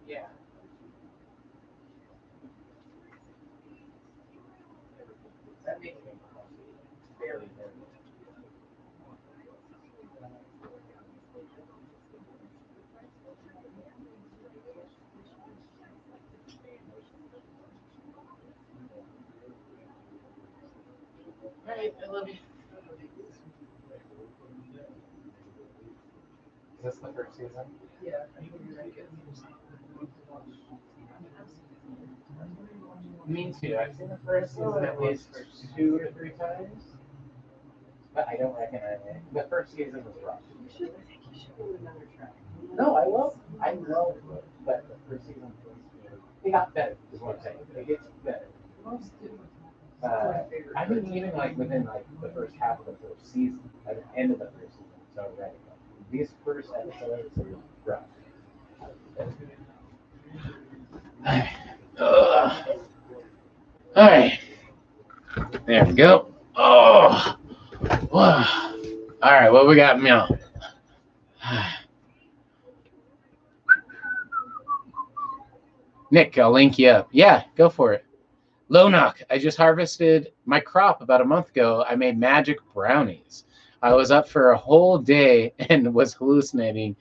Yeah. That makes me very, very. All right, I love you. Is this the first season? Yeah, I think you're right. Me too. I've seen the first season at least 2 or 3 times, but I don't recognize it. The first season was rough. You should do another try. No, I love it, but the first season was it got better. Is what I'm saying. It gets better. Most do. I mean, even like within like the first half of the first season, by the end of the first season, it's already like, these first episodes are rough. Ugh. All right, there we go. Oh, wow. All right, what we got now? Nick, I'll link you up. Yeah, go for it. Lonoc, I just harvested my crop about a month ago. I made magic brownies. I was up for a whole day and was hallucinating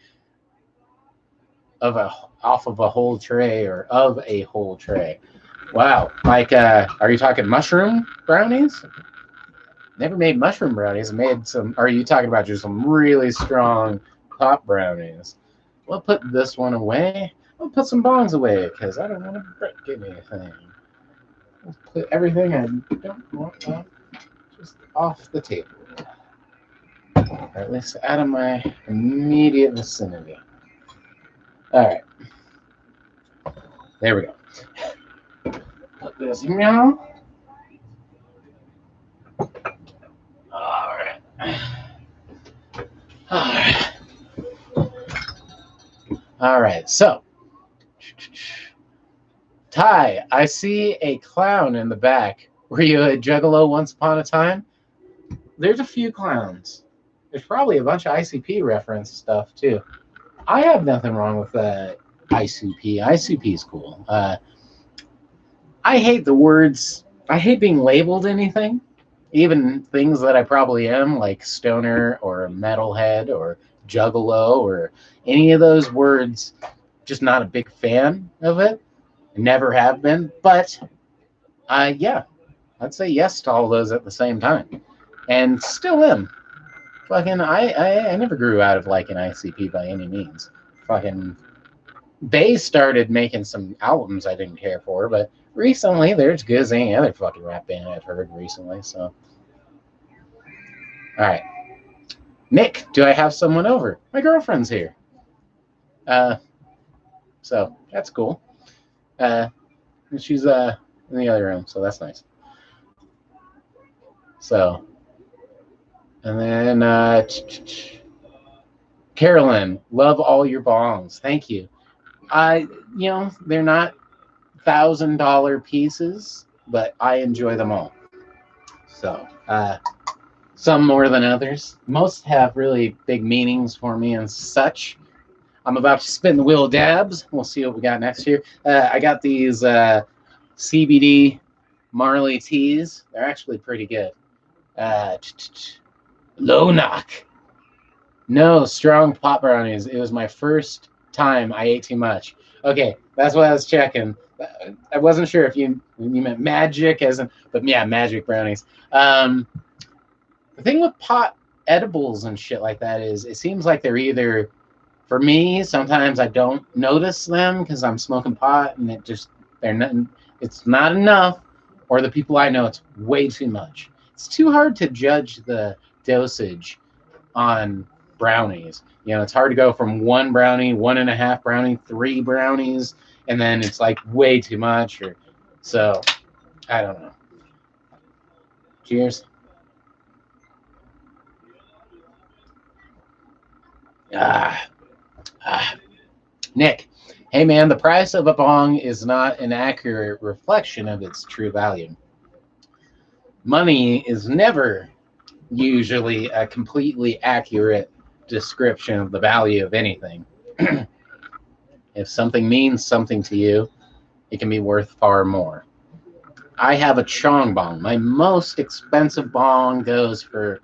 off of a whole tray or of a whole tray. Wow. Like, are you talking mushroom brownies? Never made mushroom brownies. I made some. Are you talking about just some really strong pop brownies? We'll put this one away. I'll put some bongs away because I don't want to break anything. I'll put everything I don't want just off the table. Or at least out of my immediate vicinity. Alright. There we go. Put this now. Alright. Alright. Alright, so. Ty, I see a clown in the back. Were you a juggalo once upon a time? There's a few clowns. There's probably a bunch of ICP reference stuff, too. I have nothing wrong with ICP. ICP is cool. I hate the words. I hate being labeled anything. Even things that I probably am, like stoner or metalhead or juggalo or any of those words. Just not a big fan of it. Never have been. But, yeah, I'd say yes to all those at the same time. And still am. Fucking, I never grew out of liking ICP by any means. Fucking, they started making some albums I didn't care for, but recently they're as good as any other fucking rap band I've heard recently, so. Alright. Nick, do I have someone over? My girlfriend's here. So, that's cool. She's in the other room, so that's nice. So, and then Carolyn, love all your bongs. Thank you. They're not $1,000 pieces, but I enjoy them all. So, some more than others. Most have really big meanings for me and such. I'm about to spin the wheel of dabs. We'll see what we got next year. I got these CBD Marley teas. They're actually pretty good. Low knock. No, strong pot brownies. It was my first time I ate too much. Okay, that's what I was checking. I wasn't sure if you meant magic but yeah, magic brownies. The thing with pot edibles and shit like that is it seems like they're either, for me, sometimes I don't notice them because I'm smoking pot and it's not enough, or the people I know, it's way too much. It's too hard to judge the dosage on brownies. It's hard to go from 1 brownie, 1.5 brownie, 3 brownies, and then it's like way too much. So I don't know. Cheers. Nick, hey man, the price of a bong is not an accurate reflection of its true value. Money is never usually a completely accurate description of the value of anything. If something means something to you, it can be worth far more. I have a Chong bong. My most expensive bong goes for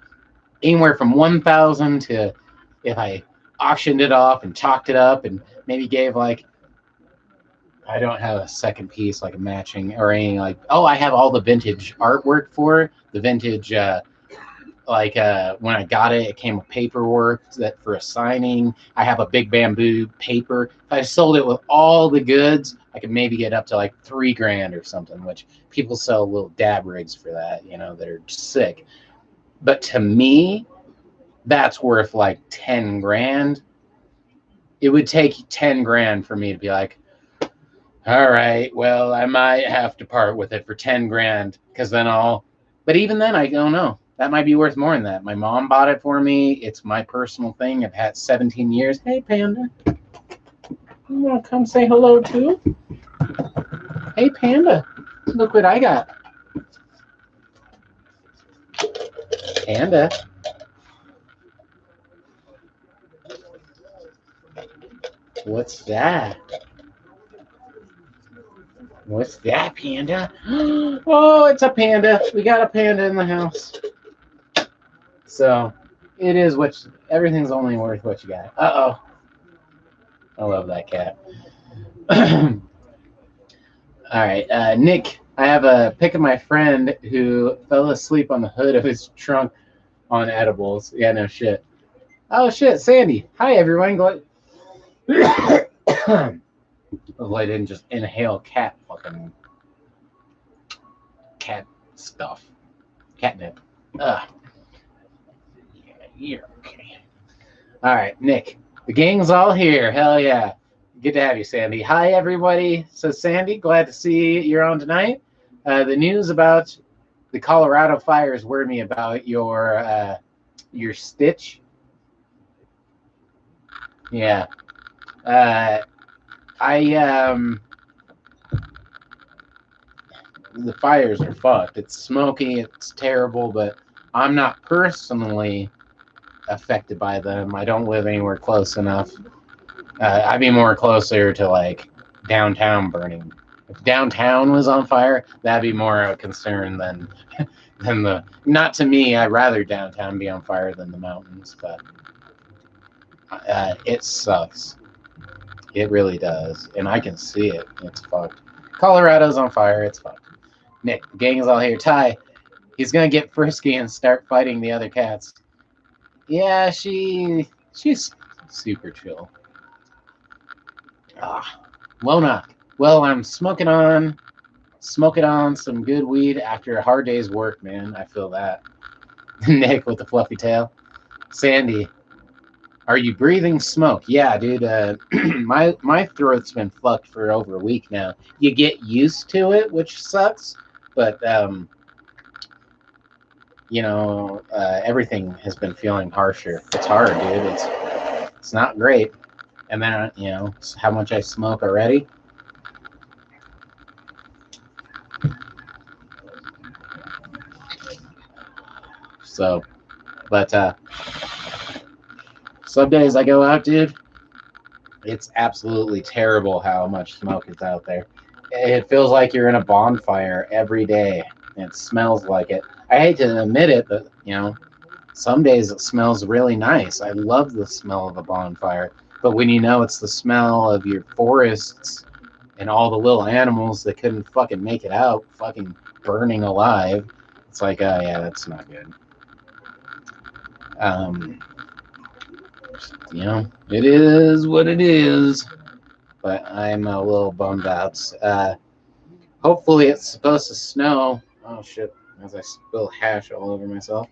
anywhere from 1,000 to, if I auctioned it off and chalked it up and maybe gave I don't have a second piece like a matching or anything I have all the vintage artwork for it. The vintage when I got it came with paperwork for a signing. I have a big bamboo paper. If I sold it with all the goods, I could maybe get up to $3,000 or something, which people sell little dab rigs for that, that are sick. But to me, that's worth $10,000. It would take $10,000 for me to be like, all right, well, I might have to part with it for $10,000 because then but even then, I don't know. That might be worth more than that. My mom bought it for me. It's my personal thing. I've had 17 years. Hey, Panda. You want to come say hello, too? Hey, Panda. Look what I got. Panda. What's that? What's that, Panda? Oh, it's a panda. We got a panda in the house. So, it is everything's only worth what you got. Uh-oh. I love that cat. All right, Nick, I have a pic of my friend who fell asleep on the hood of his trunk on edibles. Yeah, no shit. Oh, shit, Sandy. Hi, everyone. I didn't just inhale cat stuff. Catnip. Ugh. Yeah, you're okay. All right, Nick. The gang's all here. Hell yeah. Good to have you, Sandy. Hi, everybody. So, Sandy, glad to see you're on tonight. The news about the Colorado fires worried me about your stitch. Yeah. I the fires are fucked. It's smoky. It's terrible, but I'm not personally affected by them. I don't live anywhere close enough. I'd be more closer to like downtown burning. If downtown was on fire, that'd be more of a concern than the. Not to me. I'd rather downtown be on fire than the mountains, but it sucks. It really does, and I can see it. It's fucked. Colorado's on fire. It's fucked. Nick, the gang is all here. Ty, he's gonna get frisky and start fighting the other cats. Yeah, she's super chill. Ah, Lona. Well, I'm smoking on some good weed after a hard day's work, man. I feel that. Nick with the fluffy tail. Sandy, are you breathing smoke? Yeah, dude. My throat's been fucked for over a week now. You get used to it, which sucks, but everything has been feeling harsher. It's hard, dude. It's not great. And then how much I smoke already. So, but some days I go out, dude. It's absolutely terrible how much smoke is out there. It feels like you're in a bonfire every day. It smells like it. I hate to admit it, but some days it smells really nice. I love the smell of a bonfire. But when you know it's the smell of your forests and all the little animals that couldn't fucking make it out, fucking burning alive, it's like, oh yeah, that's not good. It is what it is. But I'm a little bummed out. Hopefully it's supposed to snow. Oh shit! As I spill hash all over myself.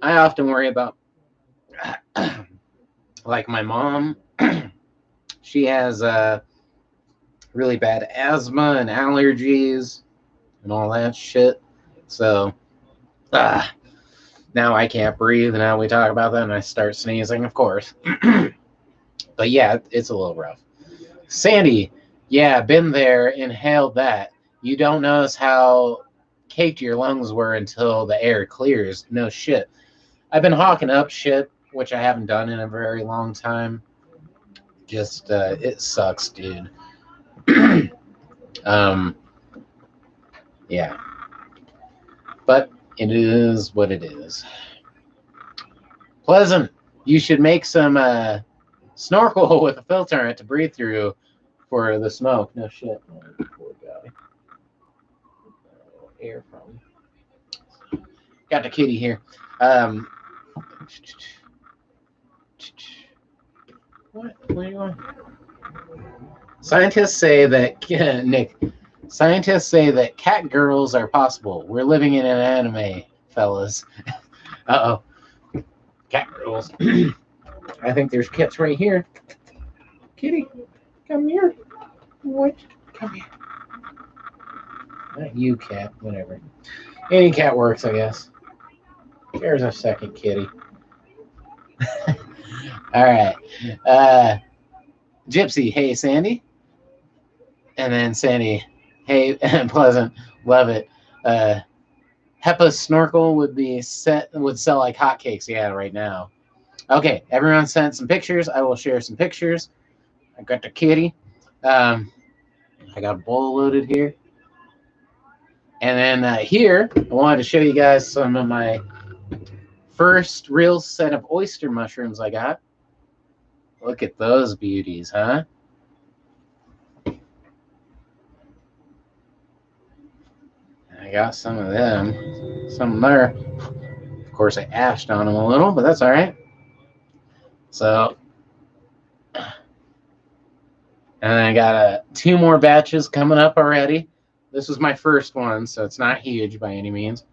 I often worry about, like my mom. She has really bad asthma and allergies and all that shit. So now I can't breathe. Now we talk about that, and I start sneezing, of course. But yeah, it's a little rough. Sandy, yeah, been there, inhaled that. You don't notice how caked your lungs were until the air clears. No shit. I've been hawking up shit, which I haven't done in a very long time. Just, it sucks, dude. um, yeah. But it is what it is. Pleasant, you should make some snorkel with a filter on it to breathe through for the smoke. No shit. Poor guy. Air from. Got the kitty here. What do you want? Scientists say that Nick. Scientists say that cat girls are possible. We're living in an anime, fellas. Uh oh, cat girls. I think there's kits right here. Kitty, come here. What? Come here. Not you, cat. Whatever. Any cat works, I guess. There's a second kitty. All right. Gypsy, hey, Sandy. And then Sandy, hey, Pleasant, love it. HEPA snorkel would sell like hotcakes. Yeah, right now. Okay, everyone sent some pictures. I will share some pictures. I got the kitty. I got a bowl loaded here. And then here, I wanted to show you guys some of my first real set of oyster mushrooms I got. Look at those beauties, huh? I got some of them. Some there. Of course, I ashed on them a little, but that's all right. So, and then I got two more batches coming up already. This was my first one, so it's not huge by any means.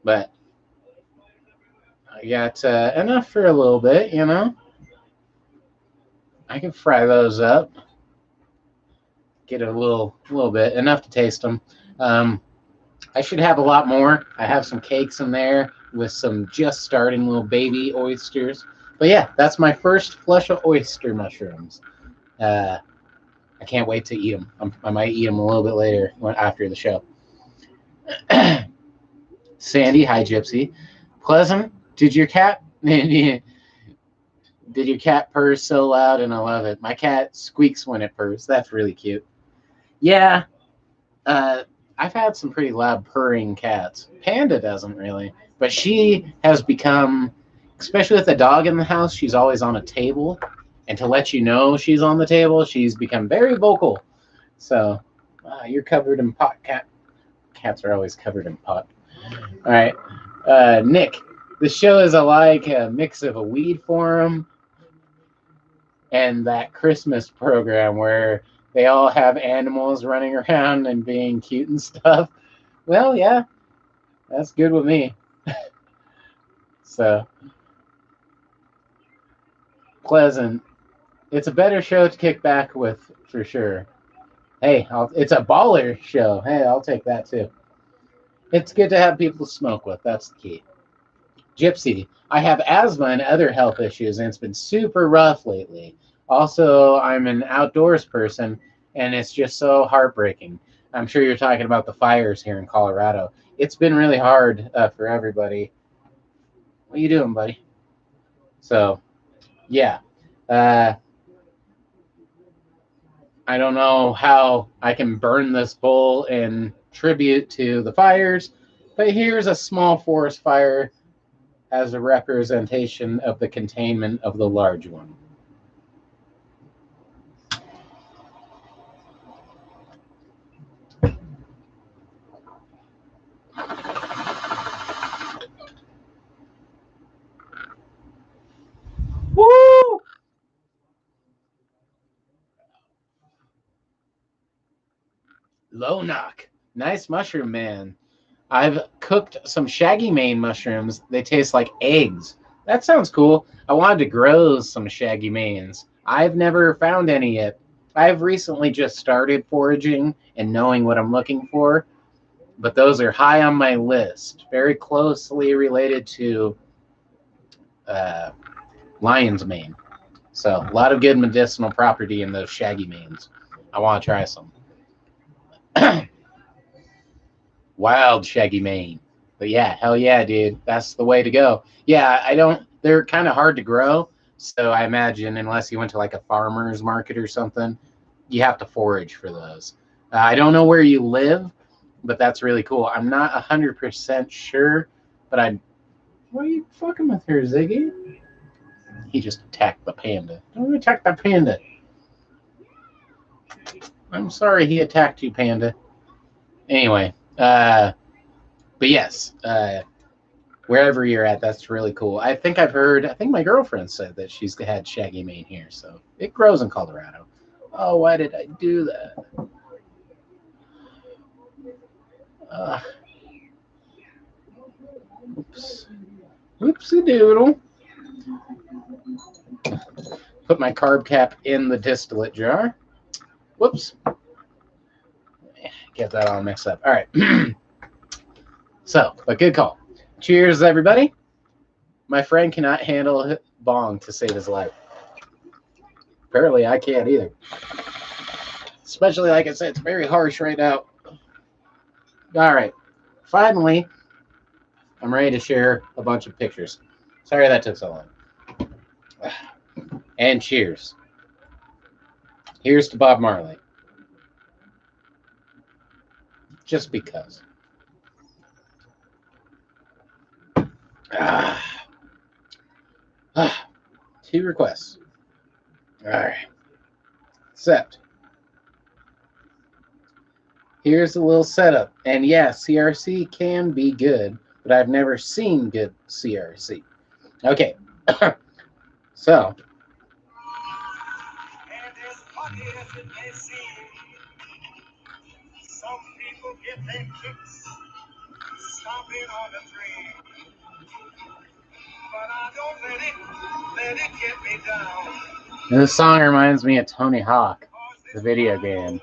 But I got enough for a little bit, you know. I can fry those up. Get a little bit, enough to taste them. I should have a lot more. I have some cakes in there with some just starting little baby oysters. But yeah, that's my first flush of oyster mushrooms. I can't wait to eat them. I might eat them a little bit later after the show. Sandy, hi Gypsy. Pleasant, did your cat did your cat purr so loud? And I love it. My cat squeaks when it purrs. That's really cute. Yeah, I've had some pretty loud purring cats. Panda doesn't really, but she has become, especially with the dog in the house, she's always on a table. And to let you know she's on the table, she's become very vocal. So, you're covered in pot. Cats are always covered in pot. All right. Nick, the show is like a mix of a weed forum and that Christmas program where they all have animals running around and being cute and stuff. Well, yeah, that's good with me. So, Pleasant. It's a better show to kick back with for sure. Hey, it's a baller show. Hey, I'll take that too. It's good to have people to smoke with. That's the key. Gypsy, I have asthma and other health issues, and it's been super rough lately. Also, I'm an outdoors person, and it's just so heartbreaking. I'm sure you're talking about the fires here in Colorado. It's been really hard for everybody. What are you doing, buddy? So, yeah. Uh, I don't know how I can burn this bowl in tribute to the fires, but here's a small forest fire as a representation of the containment of the large one. Woo! Low knock. Nice mushroom, man. I've cooked some shaggy mane mushrooms. They taste like eggs. That sounds cool. I wanted to grow some shaggy manes. I've never found any yet. I've recently just started foraging and knowing what I'm looking for, but those are high on my list. Very closely related to uh, lion's mane. So a lot of good medicinal property in those shaggy manes. I want to try some. Wild shaggy mane. But yeah, hell yeah, dude. That's the way to go. Yeah, they're kind of hard to grow. So I imagine unless you went to like a farmer's market or something, you have to forage for those. I don't know where you live, but that's really cool. I'm not 100% sure, but what are you fucking with here, Ziggy? He just attacked the panda. Don't attack the panda. I'm sorry he attacked you, panda. Anyway, but yes, wherever you're at, that's really cool. I think my girlfriend said that she's had shaggy mane here, so it grows in Colorado. Oh, why did I do that? Oops. Oopsie doodle. Put my carb cap in the distillate jar. Whoops. Get that all mixed up. All right. So, but good call. Cheers, everybody. My friend cannot handle bong to save his life. Apparently, I can't either. Especially, like I said, it's very harsh right now. All right. Finally, I'm ready to share a bunch of pictures. Sorry that took so long. And cheers. Here's to Bob Marley. Just because. Two requests. All right. Except, here's a little setup. And yeah, CRC can be good, but I've never seen good CRC. Okay, so. And as funny as it may seem, some people get their kicks stomping on a dream. But I don't let it get me down. And this song reminds me of Tony Hawk, the video game.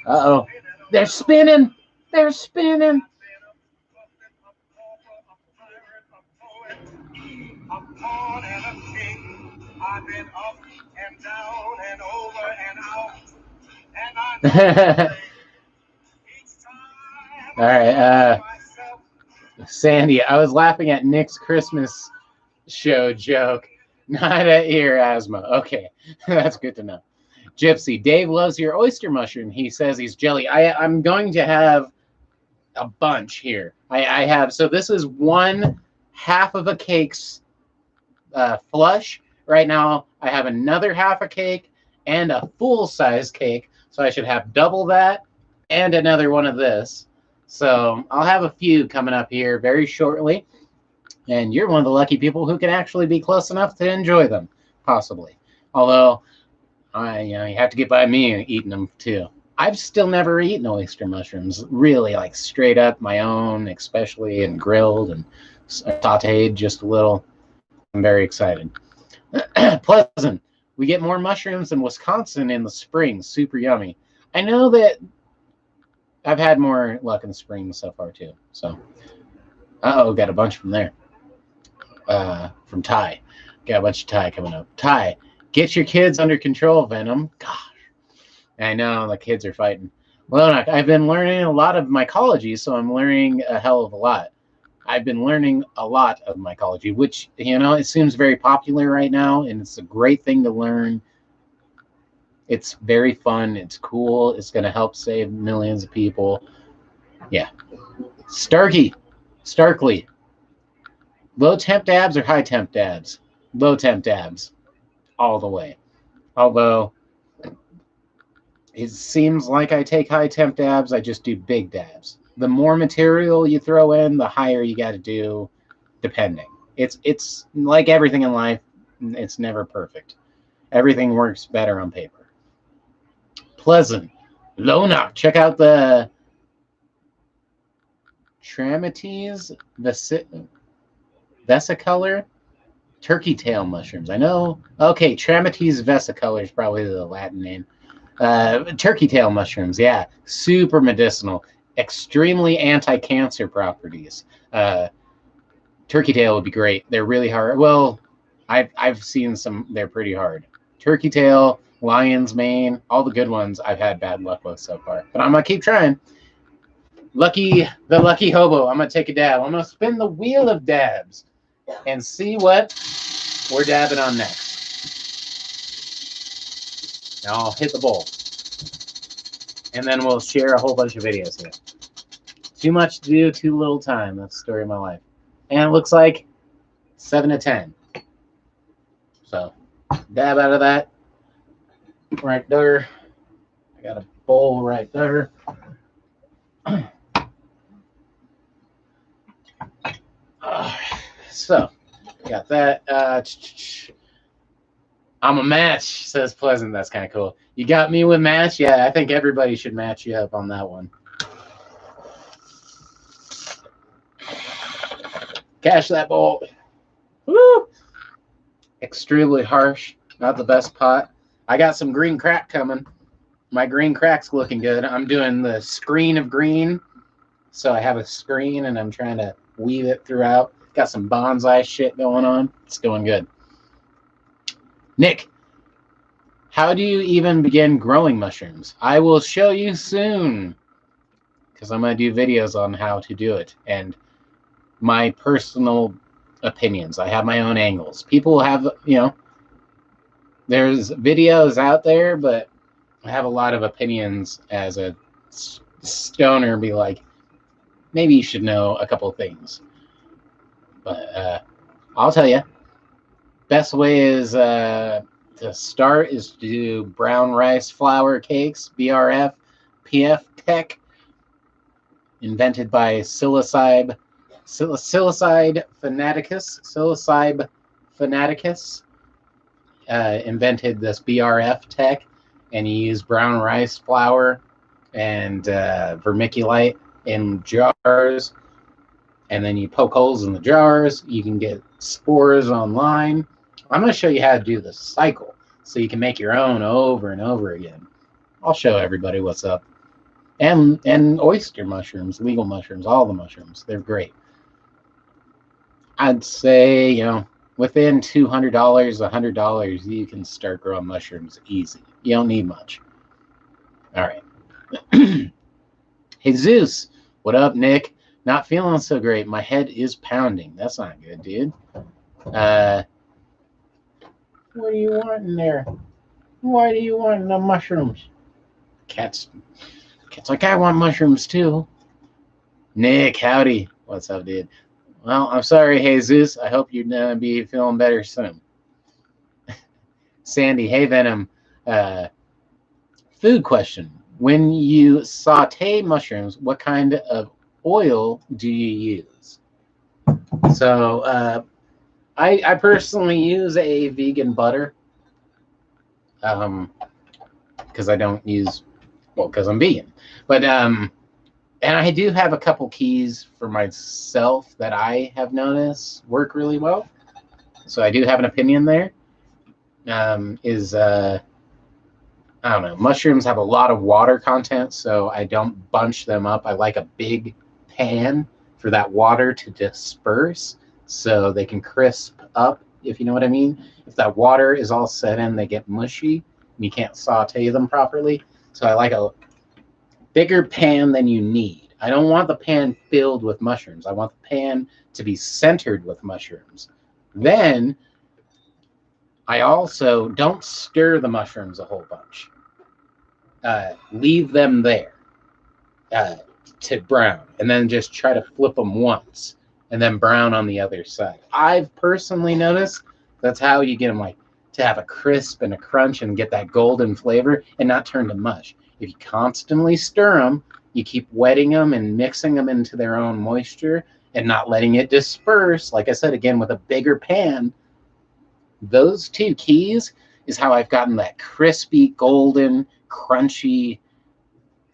Uh-oh. They're spinning! They're spinning! A pawn and a king. I've been up and down and over and out. And I know each time All right, Sandy, I was laughing at Nick's Christmas show joke, not at ear asthma. Okay, that's good to know. Gypsy, Dave loves your oyster mushroom. He says he's jelly. I'm going to have a bunch here. I have, so this is 1/2 of a cake's flush. Right now, I have another half a cake and a full-size cake, so I should have double that and another one of this. So I'll have a few coming up here very shortly, and you're one of the lucky people who can actually be close enough to enjoy them, possibly. Although, you have to get by me eating them too. I've still never eaten oyster mushrooms, really, like straight up my own, especially, and grilled and sauteed just a little. I'm very excited. Pleasant. We get more mushrooms in Wisconsin in the spring. Super yummy. I know that I've had more luck in the spring so far too. So, got a bunch from there. From Ty. Got a bunch of Ty coming up. Ty, get your kids under control, Venom. Gosh. I know the kids are fighting. Well, I've been learning a lot of mycology, so I'm learning a hell of a lot. I've been learning a lot of mycology, which, it seems very popular right now, and it's a great thing to learn. It's very fun. It's cool. It's going to help save millions of people. Yeah. Starkey. Starkly. Low temp dabs or high temp dabs? Low temp dabs. All the way. Although, it seems like I take high temp dabs. I just do big dabs. The more material you throw in, the higher you got to do, depending. It's like everything in life. It's never perfect. Everything works better on paper. Pleasant. Lona. Check out the Tramates vesicolor turkey tail mushrooms. I know. Okay, Tramates vesicolor is probably the Latin name. Turkey tail mushrooms. Yeah, super medicinal. Extremely anti-cancer properties. Turkey tail would be great. They're really hard. Well, I've seen some. They're pretty hard. Turkey tail, lion's mane, all the good ones I've had bad luck with so far. But I'm gonna keep trying. The lucky hobo. I'm gonna take a dab. I'm gonna spin the wheel of dabs and see what we're dabbing on next. Now I'll hit the bowl. And then we'll share a whole bunch of videos here. Too much to do, too little time. That's the story of my life. And it looks like 7 to 10. So, dab out of that. Right there. I got a bowl right there. So, got that. I'm a match, says Pleasant. That's kind of cool. You got me with match? Yeah, I think everybody should match you up on that one. Cash that bowl. Woo! Extremely harsh. Not the best pot. I got some green crack coming. My green crack's looking good. I'm doing the screen of green. So I have a screen and I'm trying to weave it throughout. Got some bonsai shit going on. It's going good. Nick, how do you even begin growing mushrooms? I will show you soon because I'm going to do videos on how to do it and my personal opinions. I have my own angles. People have, there's videos out there, but I have a lot of opinions as a stoner. Be like, maybe you should know a couple of things. But I'll tell you, best way is to start is to do brown rice flour cakes, BRF, SPF tech, invented by psilocybe fanaticus, invented this BRF tech, and you use brown rice flour and vermiculite in jars, and then you poke holes in the jars. You can get spores online. I'm going to show you how to do the cycle so you can make your own over and over again. I'll show everybody what's up. And oyster mushrooms, legal mushrooms, all the mushrooms, they're great. I'd say, you know, within $200, $100, you can start growing mushrooms easy. You don't need much. All right. Jesus, what up, Nick? Not feeling so great. My head is pounding. That's not good, dude. What do you want in there? Why do you want the mushrooms? Cat's like, I want mushrooms too. Nick, howdy. What's up, dude? Well, I'm sorry, Jesus. I hope you're going to be feeling better soon. Sandy, hey, Venom. Food question. When you saute mushrooms, what kind of oil do you use? So I personally use a vegan butter because I don't use, well, because I'm vegan. But and I do have a couple keys for myself that I have noticed work really well. So I do have an opinion there. I don't know. Mushrooms have a lot of water content, so I don't bunch them up. I like a big pan for that water to disperse so they can crisp up, if you know what I mean. If that water is all set in, they get mushy and you can't saute them properly. So I like a bigger pan than you need. I don't want the pan filled with mushrooms. I want the pan to be centered with mushrooms. Then I also don't stir the mushrooms a whole bunch. Leave them there to brown, and then just try to flip them once and then brown on the other side. I've personally noticed that's how you get them like to have a crisp and a crunch and get that golden flavor and not turn to mush. If you constantly stir them, you keep wetting them and mixing them into their own moisture and not letting it disperse. Like I said, again, with a bigger pan, those two keys is how I've gotten that crispy, golden, crunchy,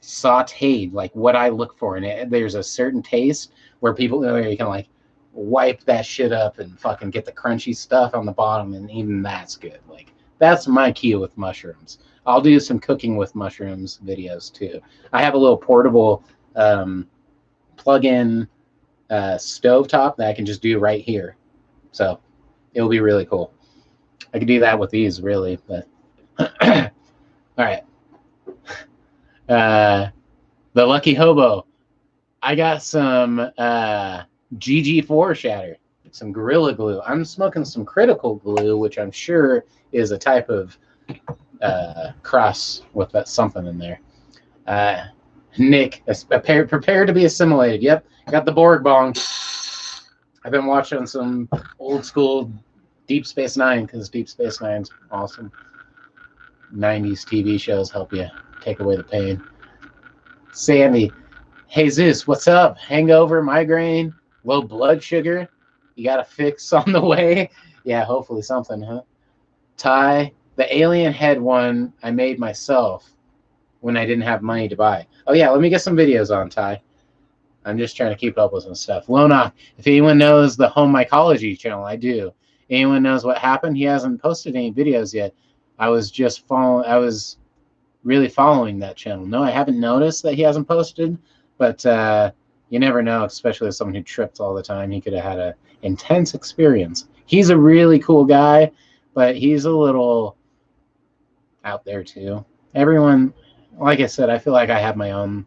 sauteed, like what I look for. And there's a certain taste where you can like wipe that shit up and fucking get the crunchy stuff on the bottom, and even that's good. Like, that's my key with mushrooms. I'll do some cooking with mushrooms videos too. I have a little portable plug-in stovetop that I can just do right here. So it'll be really cool. I could do that with these, really, but all right. The Lucky Hobo. I got some GG4 shatter, some Gorilla Glue. I'm smoking some Critical Glue, which I'm sure is a type of cross with that something in there. Nick, prepare to be assimilated. Yep, got the Borg bong. I've been watching some old school Deep Space Nine because Deep Space Nine's awesome. 90s TV shows help you take away the pain. Sandy, Jesus, what's up? Hangover, migraine, low blood sugar. You got a fix on the way? Yeah, hopefully something, huh? Ty, the alien head one I made myself when I didn't have money to buy. Oh yeah, let me get some videos on, Ty. I'm just trying to keep up with some stuff. Lona, if anyone knows the home mycology channel, I do. Anyone knows what happened? He hasn't posted any videos yet. I was really following that channel. No, I haven't noticed that he hasn't posted, but you never know, especially as someone who trips all the time. He could have had an intense experience. He's a really cool guy, but he's a little out there too. Everyone, like I said, I feel like I have my own.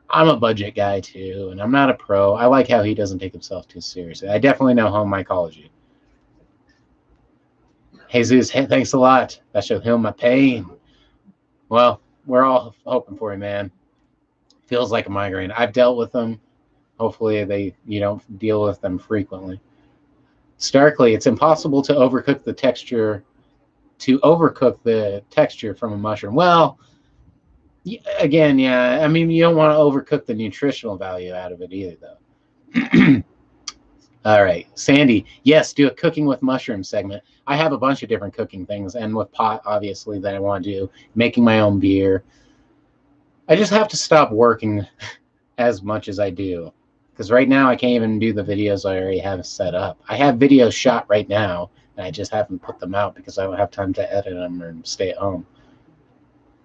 I'm a budget guy too, and I'm not a pro. I like how he doesn't take himself too seriously. I definitely know home mycology. Jesus, hey, thanks a lot. That should heal my pain. Well, we're all hoping for you, man. Feels like a migraine. I've dealt with them. Hopefully you don't deal with them frequently. Starkly, it's impossible to overcook the texture from a mushroom. Well, Again, yeah. I mean, you don't want to overcook the nutritional value out of it either, though. All right, Sandy. Yes, do a cooking with mushrooms segment. I have a bunch of different cooking things, and with pot, obviously, that I want to do. Making my own beer. I just have to stop working as much as I do, because right now I can't even do the videos I already have set up. I have videos shot right now, and I just haven't put them out because I don't have time to edit them or stay at home.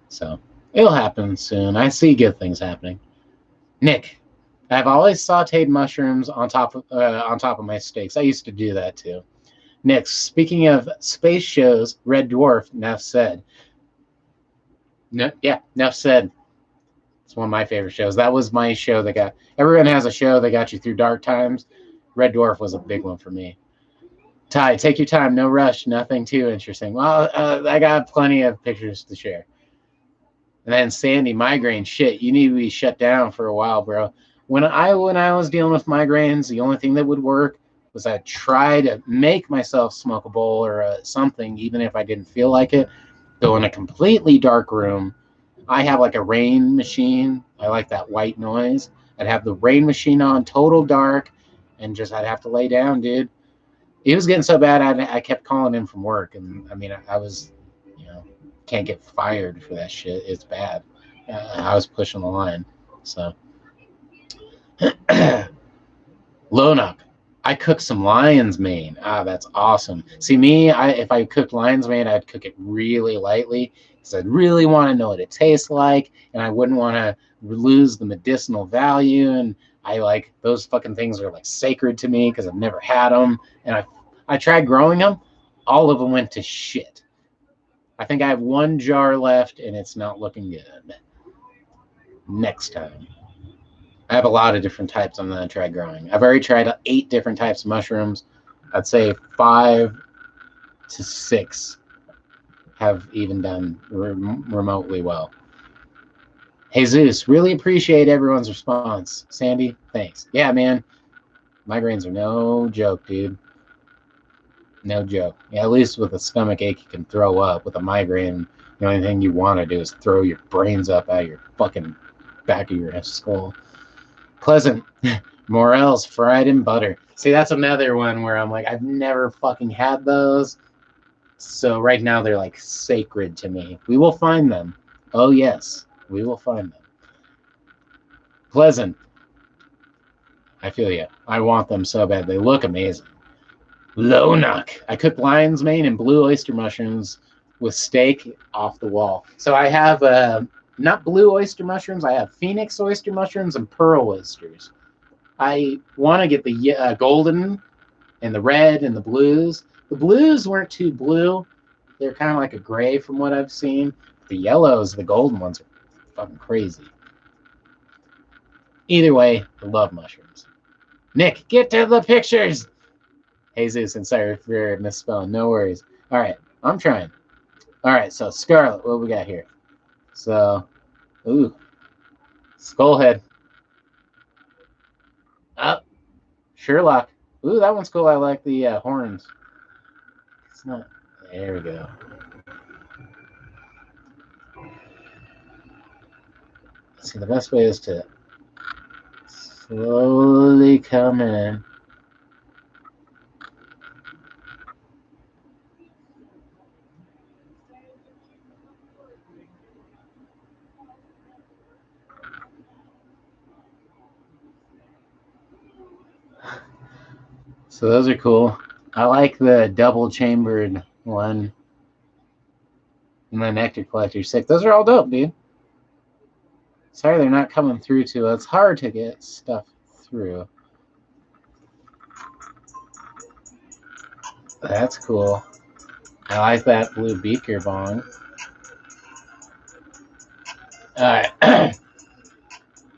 So it'll happen soon. I see good things happening. Nick, I've always sautéed mushrooms on top of my steaks. I used to do that too. Nick, speaking of space shows, Red Dwarf, Neff said. No, yeah, Neff said. It's one of my favorite shows. That was my show that got. Everyone has a show that got you through dark times. Red Dwarf was a big one for me. Ty, take your time, no rush, nothing too interesting. Well, I got plenty of pictures to share. And then Sandy, migraine, shit, you need to be shut down for a while, bro. When I was dealing with migraines, the only thing that would work was I'd try to make myself smoke a bowl or something, even if I didn't feel like it. Go in a completely dark room. I have like a rain machine. I like that white noise. I'd have the rain machine on, total dark, and just I'd have to lay down, dude. It was getting so bad, I kept calling in from work, and I mean, I was, you know, can't get fired for that shit. It's bad. I was pushing the line. So, Lonock, I cooked some lion's mane. Ah, that's awesome. See, me, if I cooked lion's mane, I'd cook it really lightly because I'd really want to know what it tastes like, and I wouldn't want to lose the medicinal value. And I like those fucking things are like sacred to me because I've never had them, and I tried growing them. All of them went to shit. I think I have one jar left, and it's not looking good. Next time. I have a lot of different types I'm going to try growing. I've already tried 8 different types of mushrooms. I'd say 5 to 6 have even done remotely well. Jesus, really appreciate everyone's response. Sandy, thanks. Yeah, man. Migraines are no joke, dude. No joke. Yeah, at least with a stomach ache, you can throw up. With a migraine, the only thing you want to do is throw your brains up out of your fucking back of your skull. Pleasant. Morels fried in butter. See, that's another one where I'm like, I've never fucking had those. So right now they're like sacred to me. We will find them. Oh, yes. We will find them. Pleasant. I feel you. I want them so bad. They look amazing. Lonock. I cook lion's mane and blue oyster mushrooms with steak off the wall. So I have not blue oyster mushrooms. I have phoenix oyster mushrooms and pearl oysters. I want to get the golden and the red and the blues. The blues weren't too blue. They're kind of like a gray from what I've seen. The yellows, the golden ones are fucking crazy. Either way, I love mushrooms. Nick, get to the pictures. Jesus, and sorry for misspelling. No worries. All right, I'm trying. All right, so Scarlet, what we got here? So, ooh, Skullhead. Up. Sherlock. Ooh, that one's cool. I like the horns. It's not. There we go. See, the best way is to slowly come in. So those are cool. I like the double chambered one. And the Nectar Collector 6. Those are all dope, dude. Sorry they're not coming through too. It's hard to get stuff through. That's cool. I like that blue beaker bong. Alright.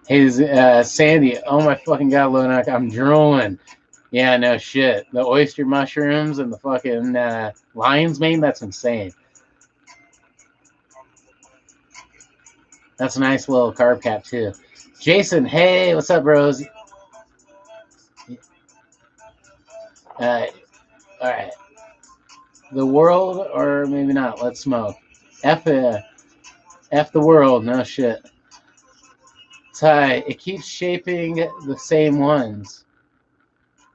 Hey, Sandy. Oh my fucking god, Lonock. I'm drooling. Yeah, no shit. The oyster mushrooms and the fucking lion's mane, that's insane. That's a nice little carb cap, too. Jason, hey, what's up, bros? All right. The world, or maybe not. Let's smoke. F the world, no shit. Ty, it keeps shaping the same ones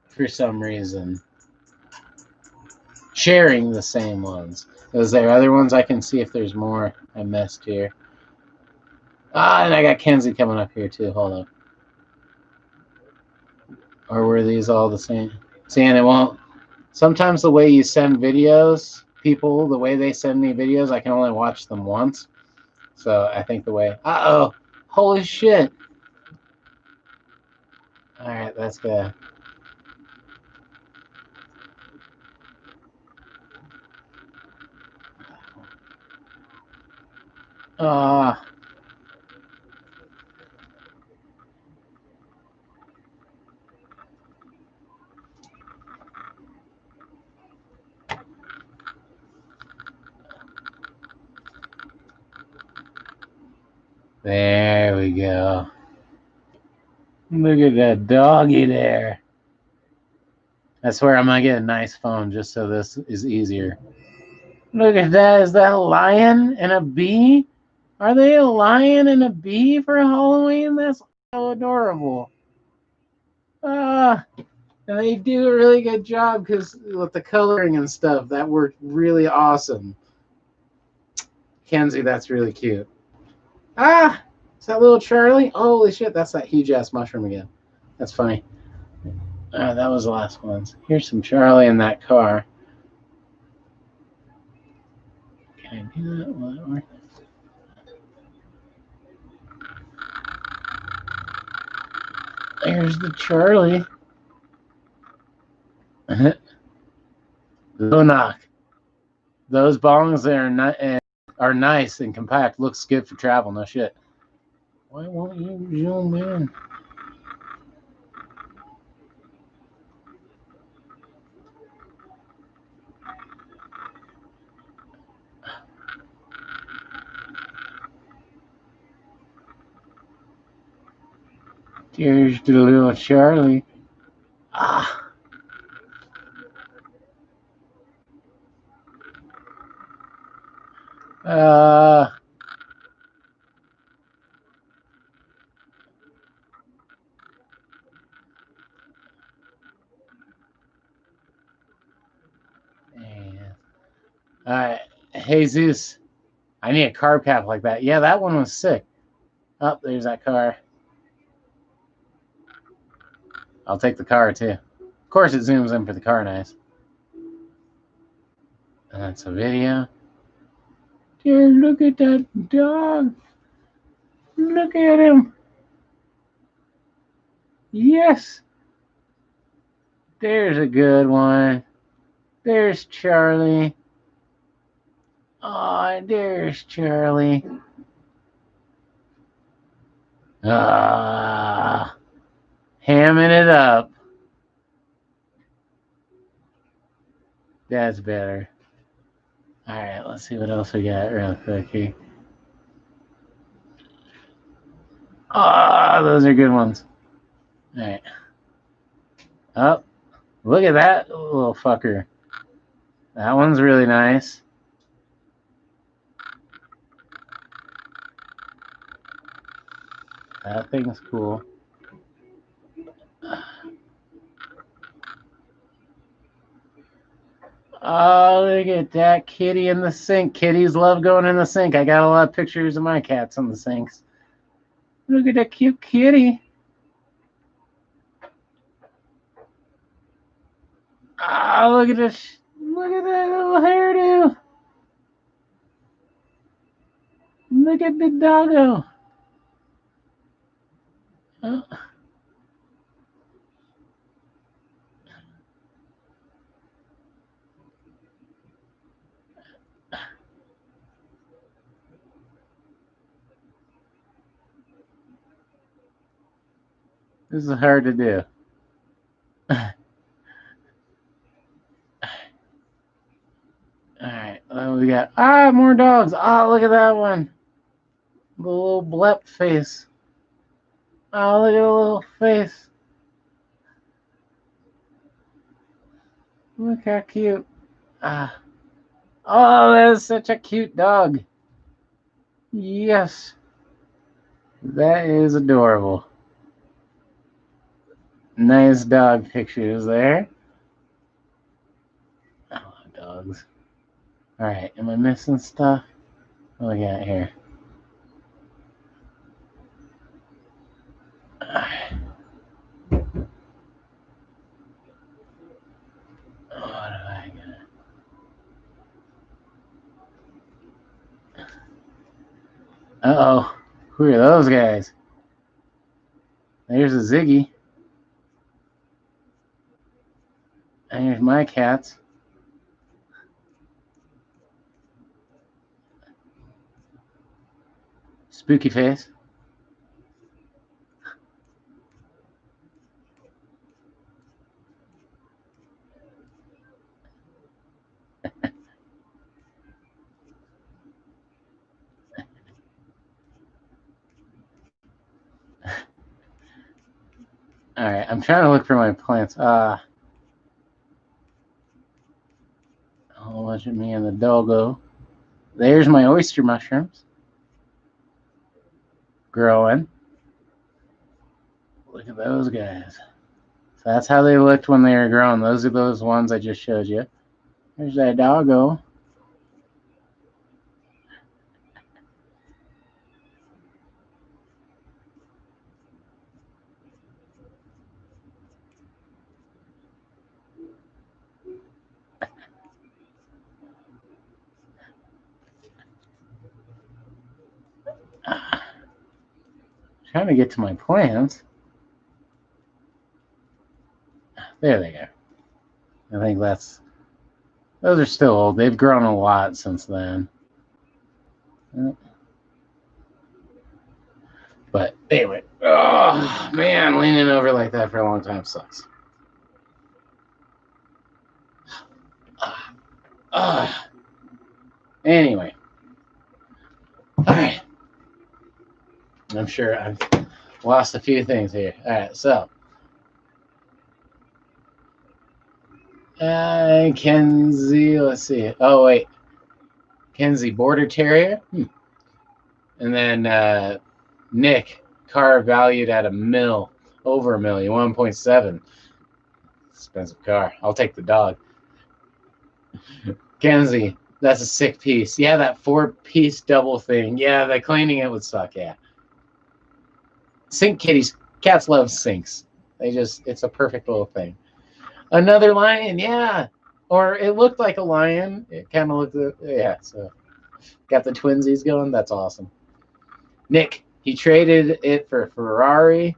for some reason. Sharing the same ones. Is there other ones? I can see if there's more I missed here. Ah, and I got Kenzie coming up here too. Hold on. Or were these all the same? See, and it won't. Sometimes the way you send videos, people, the way they send me videos, I can only watch them once. So I think the way. Uh-oh. Holy shit. All right, that's good. Ah. There we go. Look at that doggy there. I swear I'm gonna get a nice phone just so this is easier. Look at that. Is that a lion and a bee? Are they a lion and a bee for Halloween? That's so adorable. And they do a really good job because with the coloring and stuff, that worked really awesome. Kenzie, that's really cute. Is that little Charlie? Holy shit, that's that huge ass mushroom again. That's funny. That was the last one. Here's some Charlie in that car. Can I do that? Will that work? There's the Charlie. Lonak. Those bongs are nice and compact. Looks good for travel. No shit. Why won't you zoom in? There's the little Charlie. Ah. Yeah. All right, Jesus. I need a carb cap like that. Yeah, that one was sick. Oh, there's that car. I'll take the car too. Of course, it zooms in for the car, nice. And that's a video. Dude, look at that dog. Look at him. Yes. There's a good one. There's Charlie. Oh, there's Charlie. Hamming it up. That's better. All right, let's see what else we got real quick here. Oh, those are good ones. All right. Oh, look at that little fucker. That one's really nice. That thing's cool. Oh, look at that kitty in the sink. Kitties love going in the sink. I got a lot of pictures of my cats in the sinks. Look at that cute kitty. Oh, look at this. Look at that little hairdo. Look at the doggo. Oh. This is hard to do. Alright, we got more dogs. Look at that one. The little blep face. Oh, look at the little face. Look how cute. Oh, that is such a cute dog. Yes. That is adorable. Nice dog pictures there. I love dogs. Alright, am I missing stuff? What do we got here? Alright. What do I got? Uh-oh. Who are those guys? There's a Ziggy. And here's my cats. Spooky face. Alright, I'm trying to look for my plants. Oh, watch at me and the doggo. There's my oyster mushrooms. Growing. Look at those guys. So that's how they looked when they were growing. Those are those ones I just showed you. There's that doggo. Trying to get to my plants. There they go. I think those are still old. They've grown a lot since then. But anyway, oh man, leaning over like that for a long time sucks. Anyway, all right. I'm sure I've lost a few things here. All right, so Kenzie, let's see. Oh wait, Kenzie Border Terrier, and then Nick, car valued at over $1 million, 1.7. Expensive car. I'll take the dog. Kenzie, that's a sick piece. Yeah, that 4-piece double thing. Yeah, the cleaning it would suck. Yeah. Sink kitties. Cats love sinks. It's a perfect little thing. Another lion, yeah. Or it looked like a lion. It kind of looked, yeah. So got the twinsies going. That's awesome. Nick, he traded it for a Ferrari,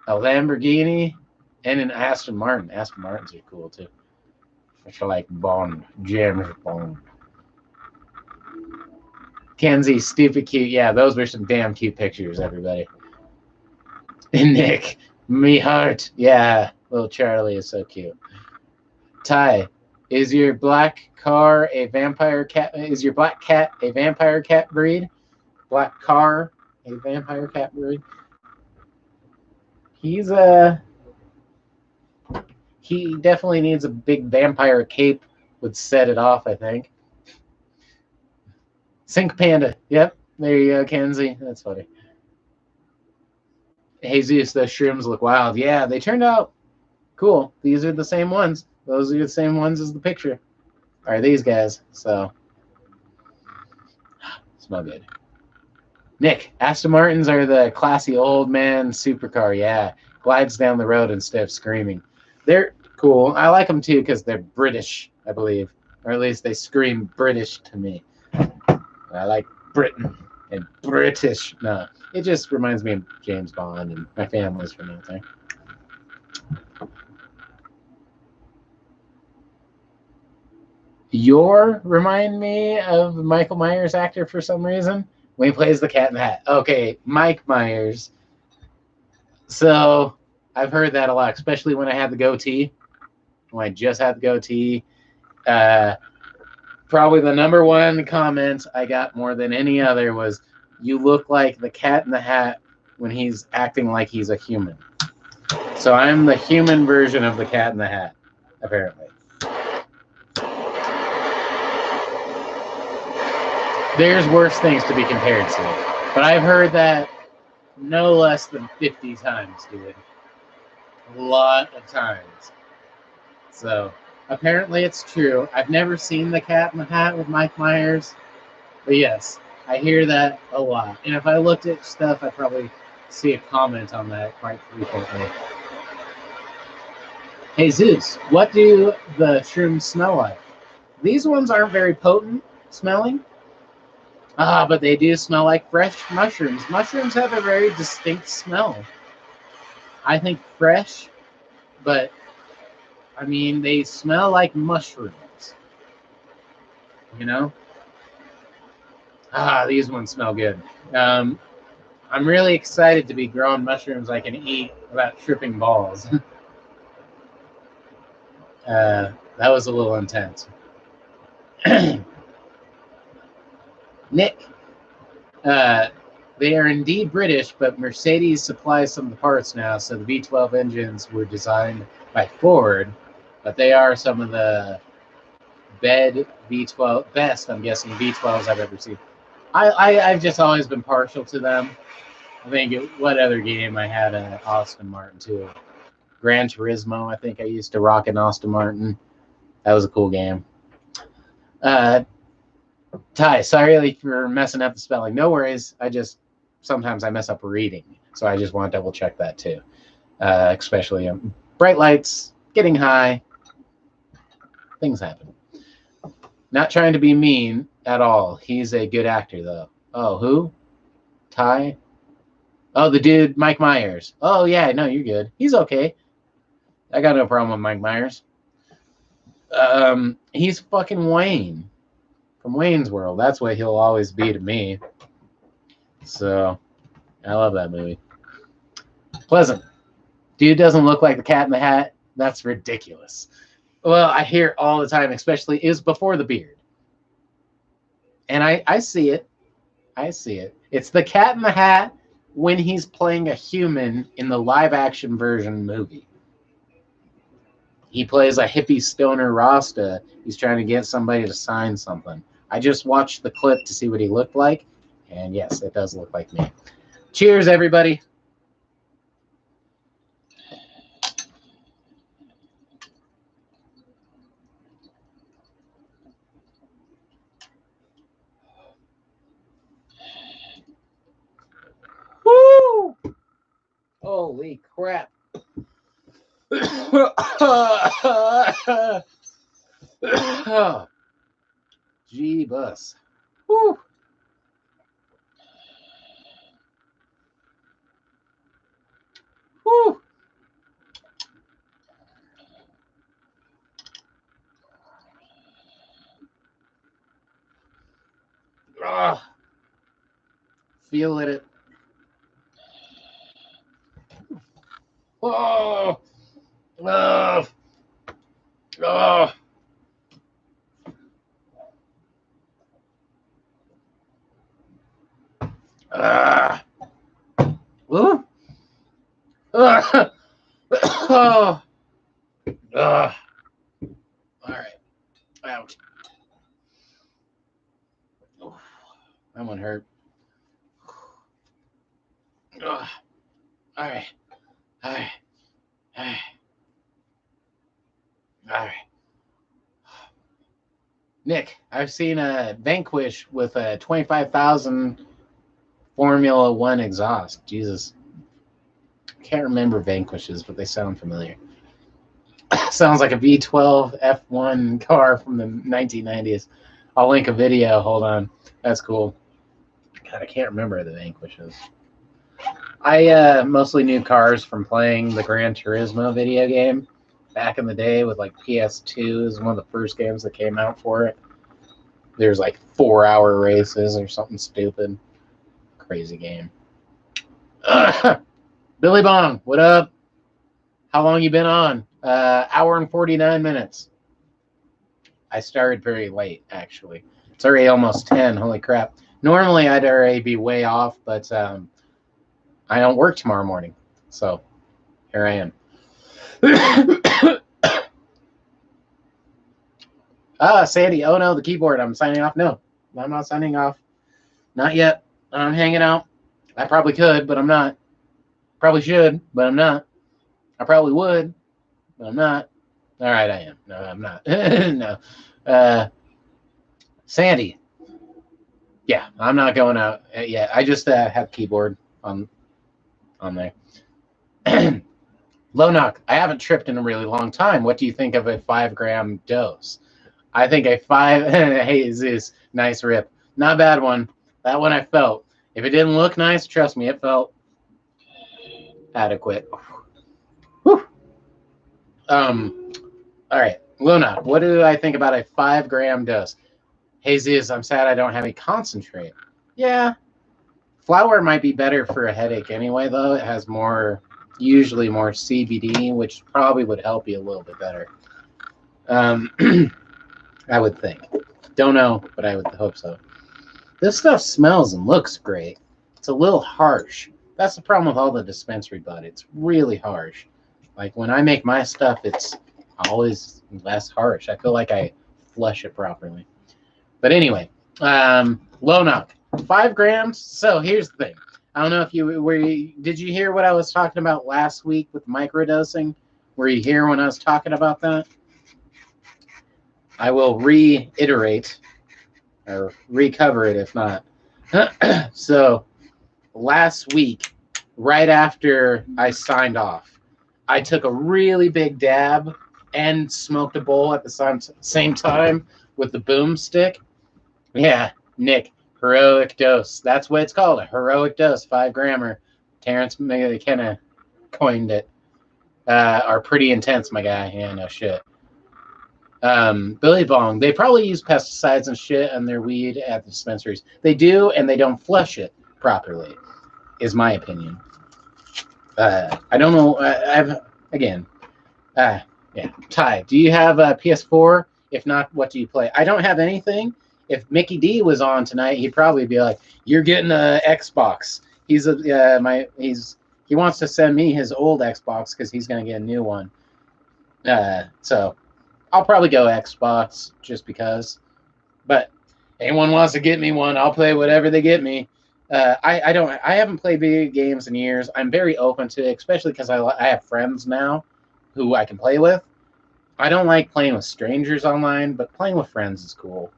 a Lamborghini, and an Aston Martin. Aston Martins are cool too. Which are like Bond, James Bond. Kenzie, stupid cute. Yeah, those were some damn cute pictures, everybody. And Nick, me heart. Yeah, little Charlie is so cute. Ty, is your black car a vampire cat? Is your black cat a vampire cat breed? Black car, a vampire cat breed? He definitely needs a big vampire cape. Would set it off, I think. Sink Panda. Yep, there you go, Kenzie. That's funny. Jesus, those shrooms look wild. Yeah, they turned out cool. These are the same ones. Those are the same ones as the picture. Are these guys? So, smell good. Nick, Aston Martins are the classy old man supercar. Yeah, glides down the road instead of screaming. They're cool. I like them too because they're British, I believe, or at least they scream British to me. I like Britain and British. No, it just reminds me of James Bond, and my family's from out there. Remind me of Michael Myers actor for some reason when he plays the Cat in the Hat. Okay, Mike Myers. So I've heard that a lot, especially when I had the goatee. When I just had the goatee. Probably the number one comment I got more than any other was, "You look like the Cat in the Hat when he's acting like he's a human." So I'm the human version of the Cat in the Hat, apparently. There's worse things to be compared to. But I've heard that no less than 50 times, dude. A lot of times. So, apparently it's true. I've never seen The Cat in the Hat with Mike Myers. But yes, I hear that a lot. And if I looked at stuff, I'd probably see a comment on that quite frequently. Hey Zeus, what do the shrooms smell like? These ones aren't very potent smelling. But they do smell like fresh mushrooms. Mushrooms have a very distinct smell. I think fresh, but I mean, they smell like mushrooms. You know? These ones smell good. I'm really excited to be growing mushrooms I can eat without tripping balls. That was a little intense. Nick, they are indeed British, but Mercedes supplies some of the parts now, so the V12 engines were designed by Ford, but they are some of the best, I'm guessing, V12s I've ever seen. I've just always been partial to them. I think what other game I had an Aston Martin too. Gran Turismo, I think I used to rock an Aston Martin. That was a cool game. Ty, sorry for messing up the spelling. No worries. Sometimes I mess up reading, so I just want to double check that too. Especially bright lights, getting high. Things happen. Not trying to be mean at all. He's a good actor, though. Oh, who? Ty? Oh, the dude, Mike Myers. Oh, yeah, no, you're good. He's okay. I got no problem with Mike Myers. He's fucking Wayne from Wayne's World. That's what he'll always be to me. So, I love that movie. Pleasant. Dude doesn't look like the Cat in the Hat. That's ridiculous. Well, I hear it all the time, especially is before the beard. And I see it. I see it. It's the Cat in the Hat when he's playing a human in the live-action version movie. He plays a hippie stoner Rasta. He's trying to get somebody to sign something. I just watched the clip to see what he looked like, and yes, it does look like me. Cheers, everybody. Woo! Holy crap. Gee-bus. Woo! Woo! Feel it. Oh! Oh! Oh! Ooh. Oh! All right. Ouch. Oh, that one hurt. All right. All right. All right. All right. Nick, I've seen a Vanquish with a 25,000 Formula One exhaust. Jesus. Can't remember Vanquishes, but they sound familiar. Sounds like a V12 F1 car from the 1990s. I'll link a video. Hold on. That's cool. God, I can't remember the Vanquishes. I mostly knew cars from playing the Gran Turismo video game back in the day with like PS2 is one of the first games that came out for it. There's like 4-hour races or something stupid. Crazy game. Billy Bong, what up? How long you been on? Hour and 49 minutes. I started very late, actually. It's already almost 10. Holy crap. Normally, I'd already be way off, but I don't work tomorrow morning. So, here I am. Sandy. Oh, no, the keyboard. I'm signing off. No, I'm not signing off. Not yet. I'm hanging out. I probably could, but I'm not. Probably should, but I'm not. I probably would, but I'm not. All right, I am. No, I'm not. No. Sandy. Yeah, I'm not going out yet. I just have keyboard on there. Low knock. I haven't tripped in a really long time. What do you think of a 5-gram dose? I think a 5. Hey, Zeus, nice rip. Not a bad one. That one I felt. If it didn't look nice, trust me, it felt adequate. Whew. All right, Luna, what do I think about a 5-gram dose? Hey, Zeus, I'm sad I don't have any concentrate. Yeah, flour might be better for a headache anyway, though. It has usually more CBD, which probably would help you a little bit better. I would think. Don't know, but I would hope so. This stuff smells and looks great. It's a little harsh. That's the problem with all the dispensary bud. It's really harsh. Like when I make my stuff, it's always less harsh. I feel like I flush it properly. But anyway, low knock, 5 grams. So here's the thing. I don't know if did you hear what I was talking about last week with microdosing? Were you here when I was talking about that? I will reiterate or recover it if not. So last week, right after I signed off, I took a really big dab and smoked a bowl at the same time with the boomstick. Yeah, Nick, heroic dose. That's what it's called, a heroic dose, 5-grammer. Terrence McKenna coined it. Are pretty intense, my guy. Yeah, no shit. Billy Bong, they probably use pesticides and shit on their weed at the dispensaries. They do, and they don't flush it properly, is my opinion. I don't know. Yeah. Ty, do you have a PS4? If not, what do you play? I don't have anything. If Mickey D was on tonight, he'd probably be like, "You're getting a Xbox." He wants to send me his old Xbox because he's gonna get a new one. So I'll probably go Xbox just because. But anyone wants to get me one, I'll play whatever they get me. I haven't played video games in years. I'm very open to it, especially because I have friends now who I can play with. I don't like playing with strangers online, but playing with friends is cool.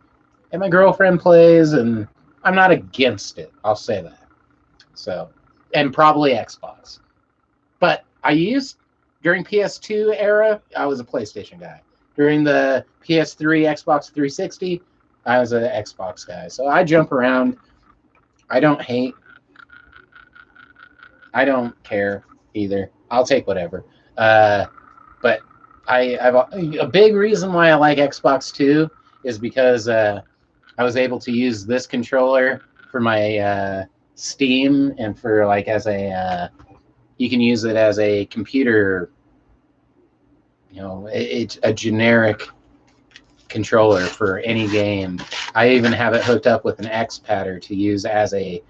And my girlfriend plays, and I'm not against it. I'll say that. So, and probably Xbox. But during PS2 era, I was a PlayStation guy. During the PS3, Xbox 360, I was an Xbox guy. So I jump around. I don't hate. I don't care either. I'll take whatever. But I've a big reason why I like Xbox 2 is because I was able to use this controller for my Steam and for like you can use it as a computer. It's a generic controller for any game. I even have it hooked up with an X-Padder to use as a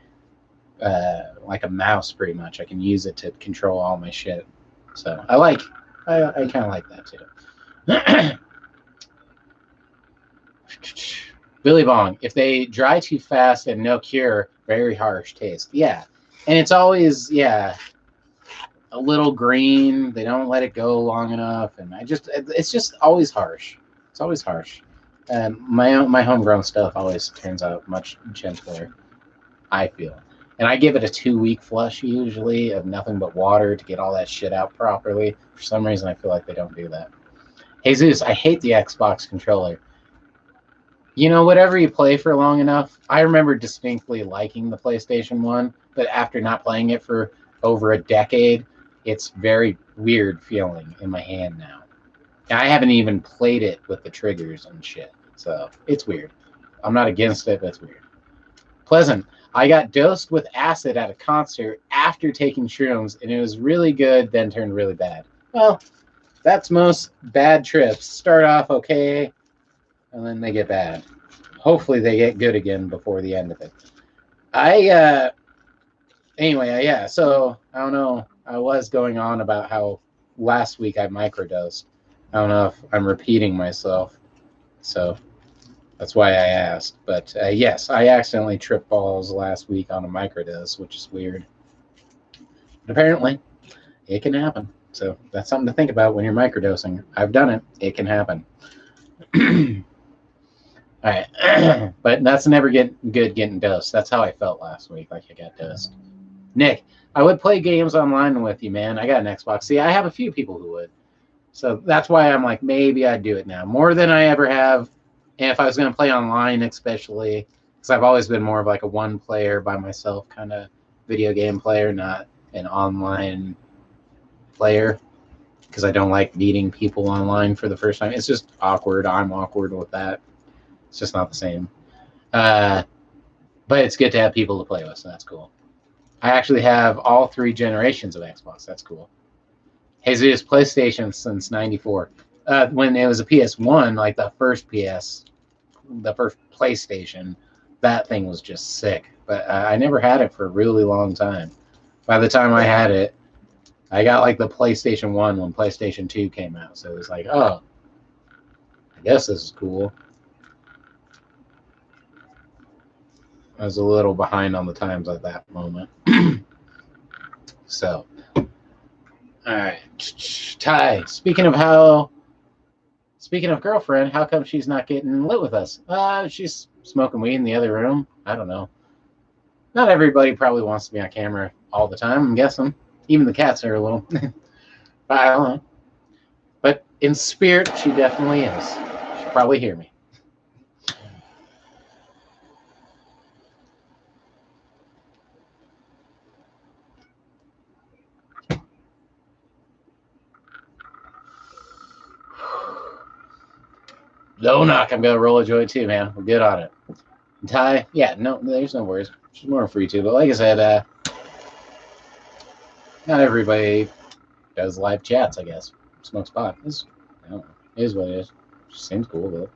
like a mouse pretty much. I can use it to control all my shit. So I kind of like that too. Billy Bong, if they dry too fast and no cure, very harsh taste. Yeah. And it's always, a little green. They don't let it go long enough. And it's just always harsh. It's always harsh. My homegrown stuff always turns out much gentler, I feel. And I give it a 2-week flush usually of nothing but water to get all that shit out properly. For some reason, I feel like they don't do that. Jesus, I hate the Xbox controller. Whatever you play for long enough, I remember distinctly liking the PlayStation 1, but after not playing it for over a decade, it's very weird feeling in my hand now. I haven't even played it with the triggers and shit, so it's weird. I'm not against it, but it's weird. Pleasant. I got dosed with acid at a concert after taking shrooms, and it was really good, then turned really bad. Well, that's most bad trips. Start off okay, and then they get bad. Hopefully they get good again before the end of it. Anyway, so I don't know. I was going on about how last week I microdosed. I don't know if I'm repeating myself. So, That's why I asked. But yes, I accidentally tripped balls last week on a microdose, which is weird. But apparently, it can happen. So that's something to think about when you're microdosing. I've done it. It can happen. All right. But that's never good getting dosed. That's how I felt last week, like I got dosed. Nick, I would play games online with you, man. I got an Xbox. See, I have a few people who would. So that's why I'm like, maybe I'd do it now. More than I ever have. And if I was going to play online, especially, because I've always been more of like a one player by myself kind of video game player, not an online player, because I don't like meeting people online for the first time. It's just awkward. I'm awkward with that. It's just not the same. But it's good to have people to play with, so that's cool. I actually have all 3 generations of Xbox. That's cool. Jesus, PlayStation since '94. When it was a PS1, like the first PlayStation, that thing was just sick. But I never had it for a really long time. By the time I had it, I got like the PlayStation 1 when PlayStation 2 came out. So it was like, oh, I guess this is cool. I was a little behind on the times at that moment. So, all right. Ty, speaking of girlfriend, how come she's not getting lit with us? She's smoking weed in the other room. I don't know. Not everybody probably wants to be on camera all the time, I'm guessing. Even the cats are a little. I don't know. But in spirit, she definitely is. She'll probably hear me. Low knock, I'm going to roll a joint too, man. We're good on it. Ty, yeah, no, there's no worries. She's more free too. But like I said, not everybody does live chats, I guess. Smokes pot. I don't know. It is what it is. Seems cool, though.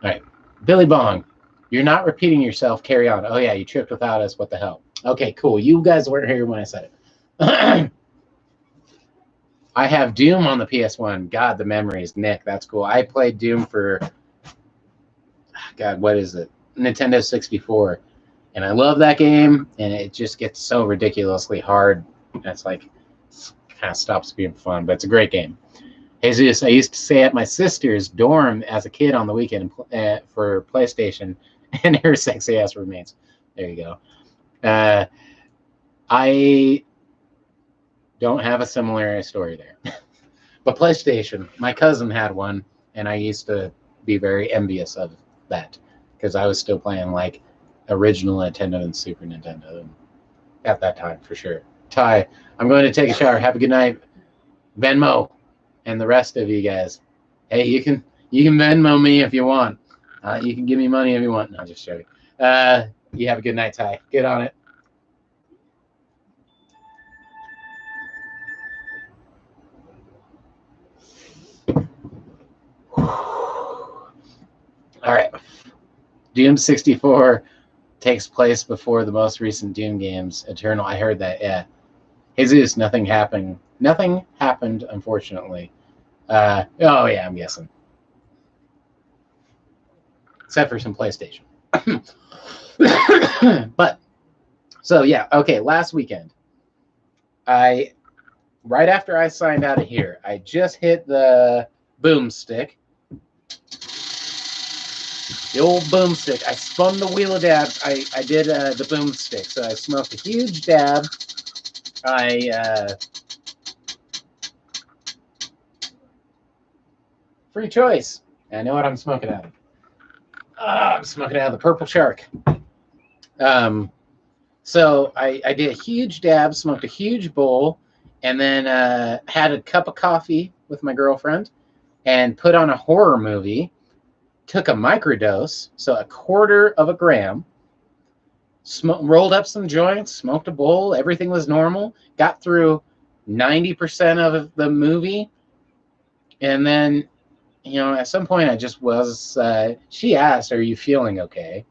All right. Billy Bong, you're not repeating yourself. Carry on. Oh, yeah, you tripped without us. What the hell? Okay, cool. You guys weren't here when I said it. I have Doom on the PS1. God, the memories. Nick, that's cool. I played Doom for, God, what is it? Nintendo 64. And I love that game, and it just gets so ridiculously hard. And it's like, it kind of stops being fun, but it's a great game. Jesus, I used to stay at my sister's dorm as a kid on the weekend for PlayStation, and her sexy ass roommates. There you go. I don't have a similar story there. But PlayStation, my cousin had one, and I used to be very envious of that because I was still playing like original Nintendo and Super Nintendo at that time for sure. Ty, I'm going to take a shower. Have a good night. Venmo and the rest of you guys. Hey, you can Venmo me if you want. You can give me money if you want. No, just joking. You have a good night, Ty. Get on it. All right. Doom 64 takes place before the most recent Doom games. Eternal. I heard that. Yeah. Jesus, nothing happened. Nothing happened, unfortunately. Oh yeah, I'm guessing. Except for some PlayStation. But so yeah, okay. Last weekend, right after I signed out of here, I just hit the boomstick. The old boomstick. I spun the wheel of dab. I did the boomstick. So I smoked a huge dab. Free choice. I know what I'm smoking out of. I'm smoking out of the Purple Shark. So I did a huge dab, smoked a huge bowl, and then had a cup of coffee with my girlfriend and put on a horror movie. Took a microdose, so 1/4 of a gram, rolled up some joints, smoked a bowl, everything was normal, got through 90% of the movie, and then, at some point I just was, she asked, are you feeling okay?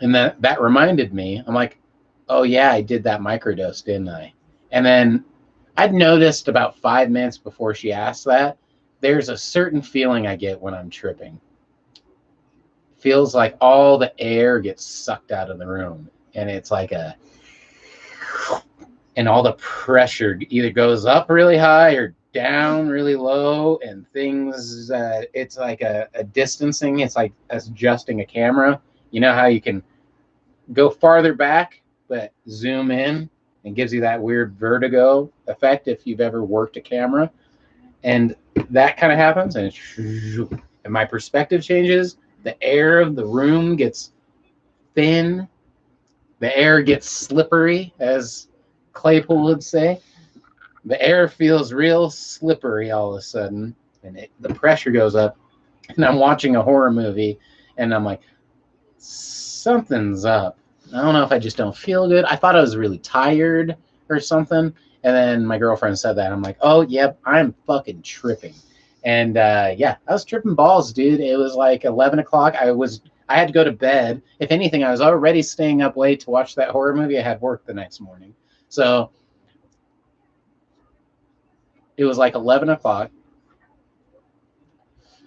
And that reminded me, I'm like, oh yeah, I did that microdose, didn't I? And then I'd noticed about 5 minutes before she asked that, there's a certain feeling I get when I'm tripping. feels like all the air gets sucked out of the room, and it's like and all the pressure either goes up really high or down really low, and things, it's like a distancing. It's like adjusting a camera. You know how you can go farther back but zoom in, and gives you that weird vertigo effect if you've ever worked a camera. And that kind of happens, and my perspective changes. The air of the room gets thin. The air gets slippery, as Claypool would say. The air feels real slippery all of a sudden, and the pressure goes up. And I'm watching a horror movie, and I'm like, something's up. I don't know if I just don't feel good. I thought I was really tired or something. And then my girlfriend said that. I'm like, oh, yep, I'm fucking tripping. And yeah, I was tripping balls, dude. It was like 11 o'clock. I had to go to bed. If anything, I was already staying up late to watch that horror movie. I had work the next morning. So it was like 11 o'clock.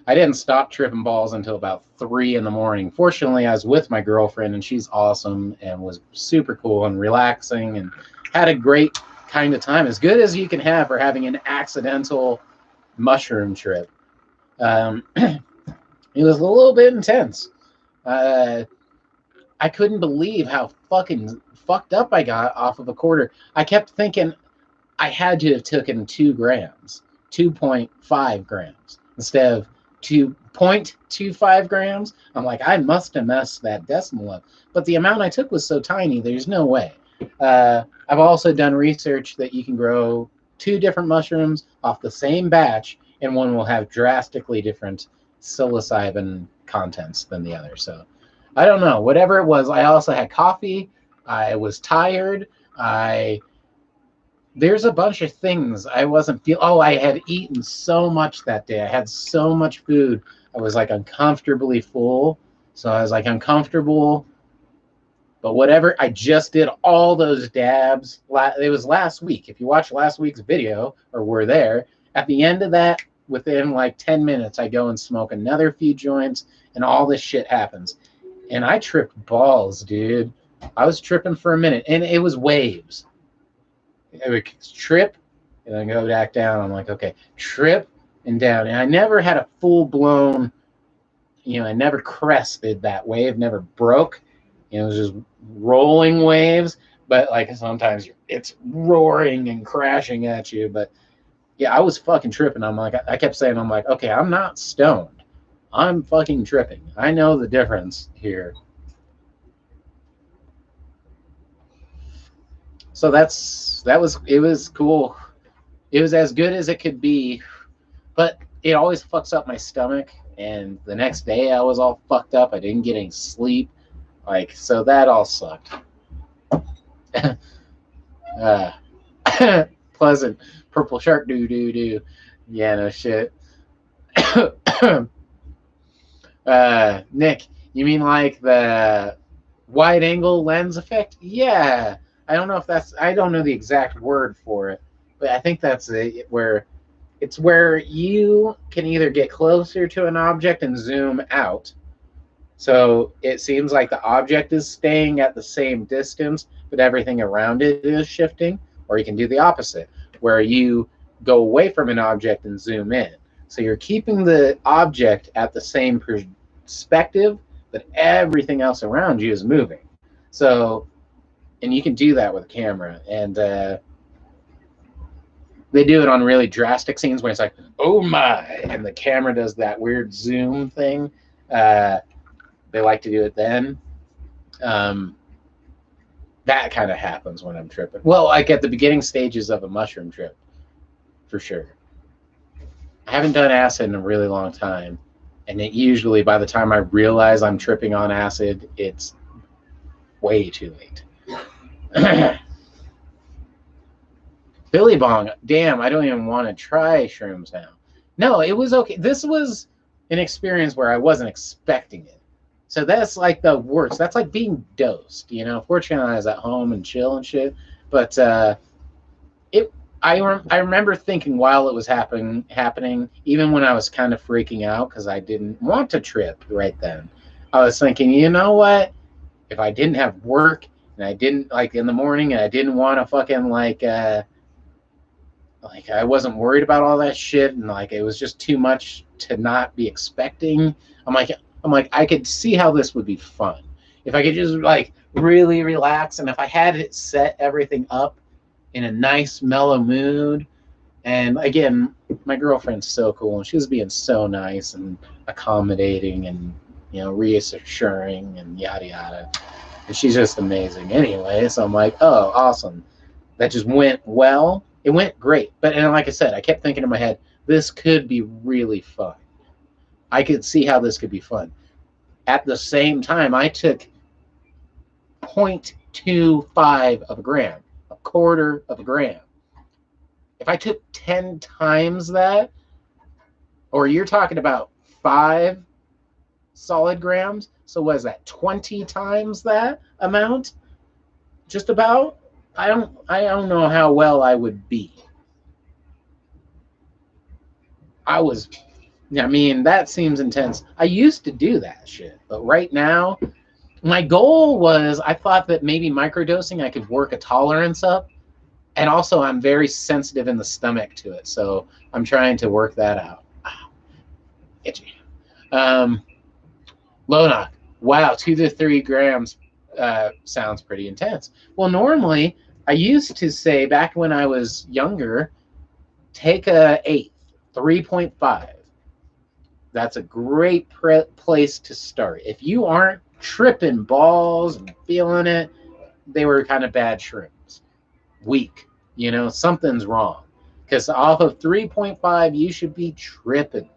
I didn't stop tripping balls until about 3 in the morning. Fortunately, I was with my girlfriend, and she's awesome and was super cool and relaxing and had a great kind of time, as good as you can have for having an accidental mushroom trip. It was a little bit intense. I couldn't believe how fucking fucked up I got off of a quarter. I kept thinking I had to have taken 2 grams, 2.5 grams, instead of 2.25 grams. I'm like, I must have messed that decimal up. But the amount I took was so tiny, there's no way. I've also done research that you can grow 2 different mushrooms off the same batch, and one will have drastically different psilocybin contents than the other. So I don't know. Whatever it was, I also had coffee. I was tired. There's a bunch of things I wasn't feel. Oh, I had eaten so much that day. I had so much food. I was like uncomfortably full. So I was like uncomfortable. But whatever, I just did all those dabs. It was last week. If you watch last week's video or were there, at the end of that, within like 10 minutes, I go and smoke another few joints, and all this shit happens. And I tripped balls, dude. I was tripping for a minute, and it was waves. I would trip and then go back down. I'm like, okay, trip and down. And I never had a full-blown, I never crested that wave, never broke. It was just rolling waves, but like sometimes it's roaring and crashing at you. But yeah, I was fucking tripping. I kept saying, I'm like, okay, I'm not stoned. I'm fucking tripping. I know the difference here. So it was cool. It was as good as it could be, but it always fucks up my stomach. And the next day I was all fucked up. I didn't get any sleep. So that all sucked. Pleasant purple shark doo. Yeah, no shit. Nick, you mean like the wide angle lens effect? Yeah. I don't know the exact word for it, but I think that's where you can either get closer to an object and zoom out. So it seems like the object is staying at the same distance, but everything around it is shifting. Or you can do the opposite, where you go away from an object and zoom in. So you're keeping the object at the same perspective, but everything else around you is moving. So, and you can do that with a camera. And they do it on really drastic scenes where it's like, oh my, and the camera does that weird zoom thing. They like to do it then. That kind of happens when I'm tripping. Well, like at the beginning stages of a mushroom trip, for sure. I haven't done acid in a really long time. And it usually, by the time I realize I'm tripping on acid, it's way too late. Billy Bong, damn, I don't even want to try shrooms now. No, it was okay. This was an experience where I wasn't expecting it. So that's like the worst. That's like being dosed, Fortunately, I was at home and chill and shit. But I remember thinking while it was happening, even when I was kind of freaking out because I didn't want to trip right then, I was thinking, you know what? If I didn't have work and I didn't like in the morning and I didn't want to fucking like I wasn't worried about all that shit and like it was just too much to not be expecting. I'm like I'm like I could see how this would be fun if I could just like really relax and if I had it set everything up in a nice mellow mood. And again, my girlfriend's so cool and she was being so nice and accommodating and reassuring and yada yada. And she's just amazing anyway. So I'm like, oh, awesome. That just went well. It went great. But and like I said, I kept thinking in my head, this could be really fun. I could see how this could be fun. At the same time, I took 0.25 of a gram, a quarter of a gram. If I took 10 times that, or you're talking about 5 solid grams, so what is that, 20 times that amount? Just about? I don't know how well I would be. That seems intense. I used to do that shit, but right now, my goal was I thought that maybe microdosing I could work a tolerance up, and also I'm very sensitive in the stomach to it, so I'm trying to work that out. Ow, itchy. Low knock. Wow, 2 to 3 grams sounds pretty intense. Well, normally I used to say back when I was younger, take a eighth, 3.5. That's a great place to start. If you aren't tripping balls and feeling it, they were kind of bad shrooms. Weak. Something's wrong. Because off of 3.5, you should be tripping.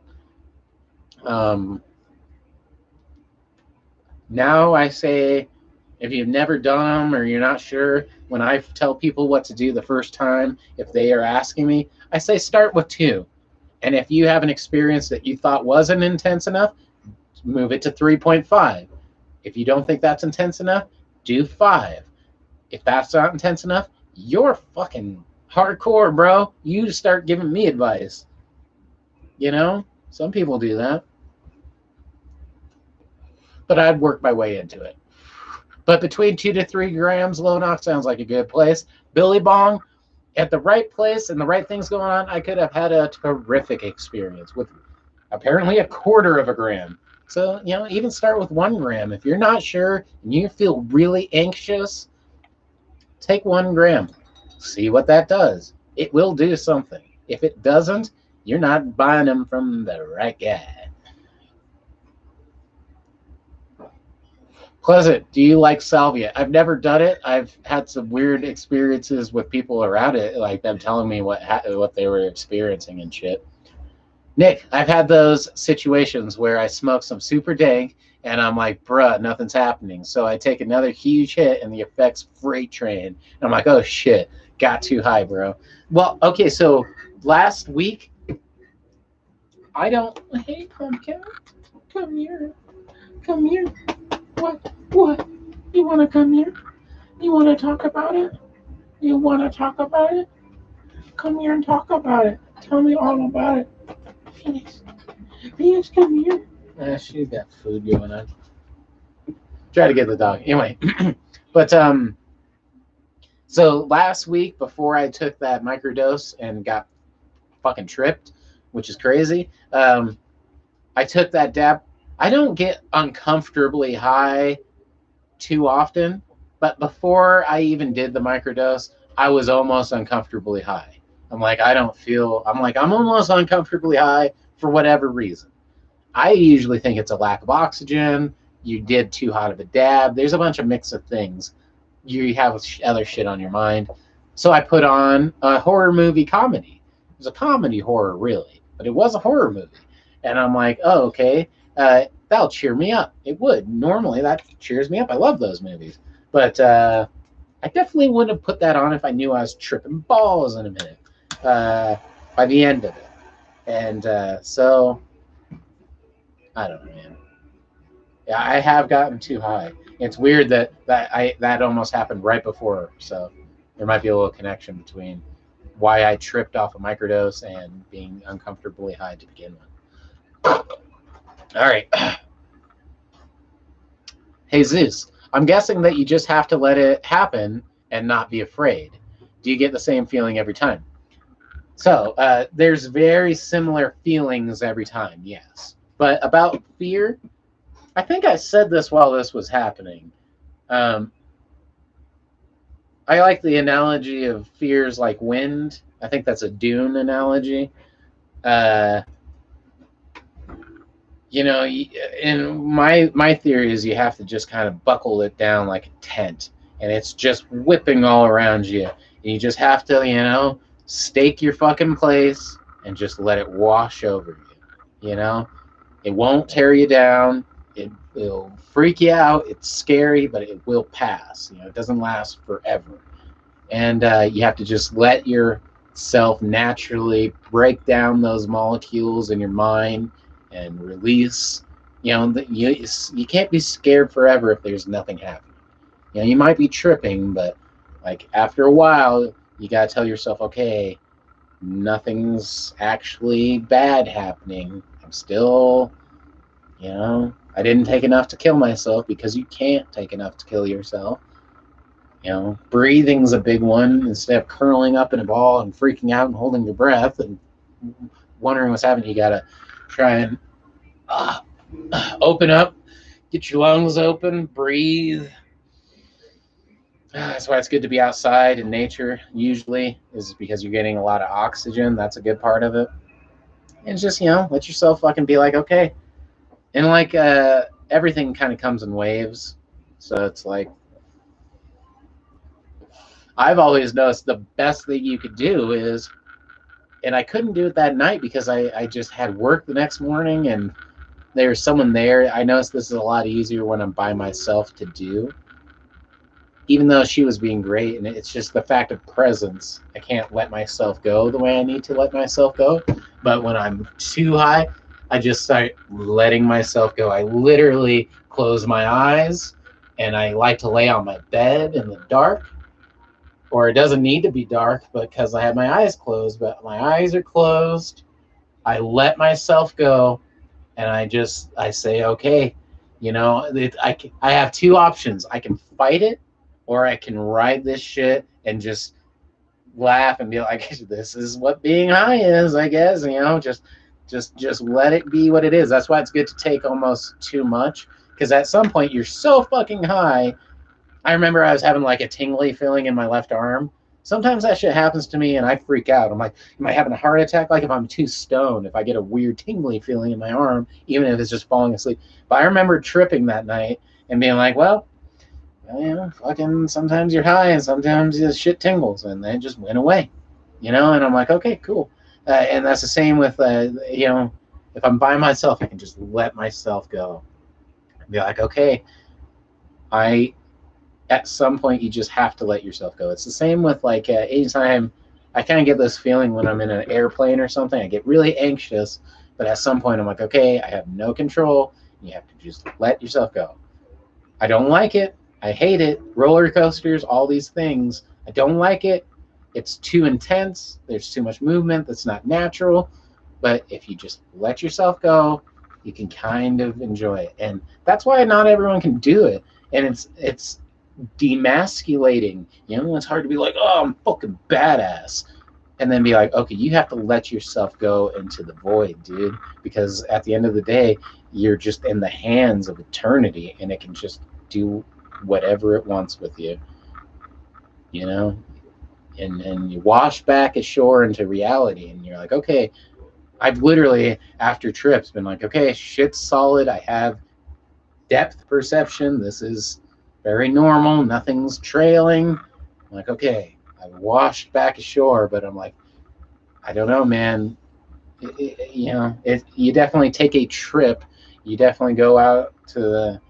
Now I say, if you've never done them or you're not sure, when I tell people what to do the first time, if they are asking me, I say start with 2. And if you have an experience that you thought wasn't intense enough, move it to 3.5. If you don't think that's intense enough, do 5. If that's not intense enough, you're fucking hardcore, bro. You start giving me advice. Some people do that. But I'd work my way into it. But between 2 to 3 grams, low knock sounds like a good place. Billy Bong, at the right place and the right things going on, I could have had a terrific experience with apparently a quarter of a gram. So, even start with 1 gram. If you're not sure and you feel really anxious, take 1 gram. See what that does. It will do something. If it doesn't, you're not buying them from the right guy. Pleasant, do you like salvia? I've never done it. I've had some weird experiences with people around it, like them telling me what they were experiencing and shit. Nick, I've had those situations where I smoke some super dank and I'm like, bruh, nothing's happening. So I take another huge hit and the effects freight train. And I'm like, oh shit, got too high, bro. Well, okay, so last week, hey, pumpkin, come here. Come here. What? You want to come here? You want to talk about it? You want to talk about it? Come here and talk about it. Tell me all about it. Phoenix, come here. She's got food going on. Try to get the dog. Anyway, but so last week before I took that microdose and got fucking tripped, which is crazy, I took that dab. I don't get uncomfortably high too often, but before I even did the microdose, I was almost uncomfortably high. I'm like, I'm almost uncomfortably high for whatever reason. I usually think it's a lack of oxygen. You did too hot of a dab. There's a bunch of mix of things. You have other shit on your mind. So I put on a horror movie comedy. It was a comedy horror, really, but it was a horror movie. And I'm like, oh, okay, that'll cheer me up. It would. Normally, that cheers me up. I love those movies. But I definitely wouldn't have put that on if I knew I was tripping balls in a minute by the end of it. And so, I don't know, man. Yeah, I have gotten too high. It's weird that almost happened right before. So there might be a little connection between why I tripped off a microdose and being uncomfortably high to begin with. All right. Jesus, I'm guessing that you just have to let it happen and not be afraid. Do you get the same feeling every time? So there's very similar feelings every time, yes. But about fear, I think I said this while this was happening. Um, I like the analogy of fears like wind. I think that's a Dune analogy. Uh, you know, and my theory is you have to just kind of buckle it down like a tent, and it's just whipping all around you. And you just have to, stake your fucking place and just let it wash over you. It won't tear you down. It'll freak you out. It's scary, but it will pass. It doesn't last forever. And you have to just let yourself naturally break down those molecules in your mind and release. You can't be scared forever if there's nothing happening. You might be tripping, but like after a while, you gotta tell yourself, okay, nothing's actually bad happening. I'm still, I didn't take enough to kill myself, because you can't take enough to kill yourself. Breathing's a big one. Instead of curling up in a ball and freaking out and holding your breath and wondering what's happening, you gotta try and open up, get your lungs open, breathe. That's why it's good to be outside in nature, usually, is because you're getting a lot of oxygen. That's a good part of it. And just, let yourself fucking be like, okay. And like everything kind of comes in waves. So it's like, I've always noticed the best thing you could do is, and I couldn't do it that night because I just had work the next morning and there's someone there. I noticed this is a lot easier when I'm by myself to do, even though she was being great. And it's just the fact of presence. I can't let myself go the way I need to let myself go. But when I'm too high, I just start letting myself go. I literally close my eyes and I like to lay on my bed in the dark. Or it doesn't need to be dark because I have my eyes closed, but my eyes are closed. I let myself go, and I say, okay, I have two options. I can fight it, or I can ride this shit and just laugh and be like, this is what being high is, I guess. Just let it be what it is. That's why it's good to take almost too much, because at some point you're so fucking high. I remember I was having like a tingly feeling in my left arm. Sometimes that shit happens to me and I freak out. I'm like, am I having a heart attack? Like if I'm too stoned, if I get a weird tingly feeling in my arm, even if it's just falling asleep. But I remember tripping that night and being like, well, fucking sometimes you're high and sometimes the shit tingles, and then it just went away, and I'm like, okay, cool. And that's the same with, if I'm by myself, I can just let myself go and be like, okay, at some point you just have to let yourself go. It's the same with like anytime I kind of get this feeling when I'm in an airplane or something. I get really anxious, but at some point I'm like, okay, I have no control. You have to just let yourself go. I don't like it. I hate it. Roller coasters, all these things. I don't like it. It's too intense. There's too much movement that's not natural. But if you just let yourself go, you can kind of enjoy it. And that's why not everyone can do it. And it's demasculating. It's hard to be like, oh, I'm fucking badass, and then be like, okay, you have to let yourself go into the void, dude, because at the end of the day, you're just in the hands of eternity, and it can just do whatever it wants with you, and you wash back ashore into reality, and you're like, okay, I've literally, after trips, been like, okay, shit's solid. I have depth perception. This is very normal. Nothing's trailing. I'm like, okay, I washed back ashore, but I'm like, I don't know, man. You definitely take a trip. You definitely go out to the.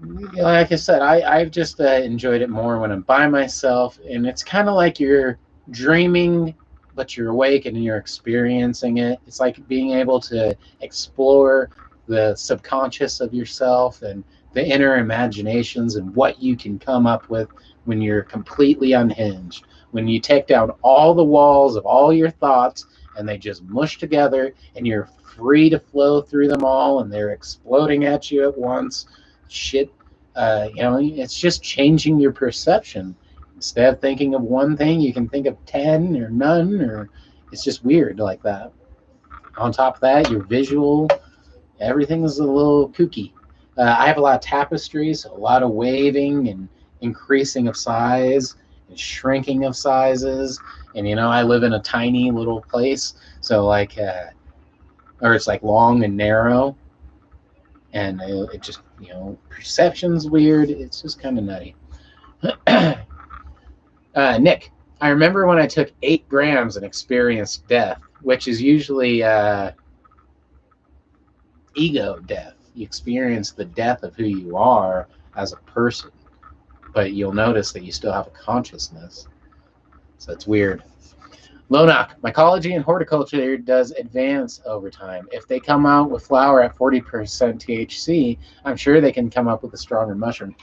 Like I said, I've just enjoyed it more when I'm by myself, and it's kind of like you're dreaming, but you're awake and you're experiencing it. It's like being able to explore the subconscious of yourself and the inner imaginations and what you can come up with when you're completely unhinged. When you take down all the walls of all your thoughts and they just mush together, and you're free to flow through them all, and they're exploding at you at once. Shit, it's just changing your perception. Instead of thinking of one thing, you can think of 10 or none, or it's just weird like that. On top of that, your visual, everything is a little kooky. I have a lot of tapestries, a lot of waving and increasing of size and shrinking of sizes. And I live in a tiny little place, so or it's like long and narrow, and it just perception's weird. It's just kind of nutty. Nick, I remember when I took 8 grams and experienced death, which is usually ego death. You experience the death of who you are as a person, but you'll notice that you still have a consciousness. So it's weird. Lonak, mycology and horticulture does advance over time. If they come out with flower at 40% THC, I'm sure they can come up with a stronger mushroom.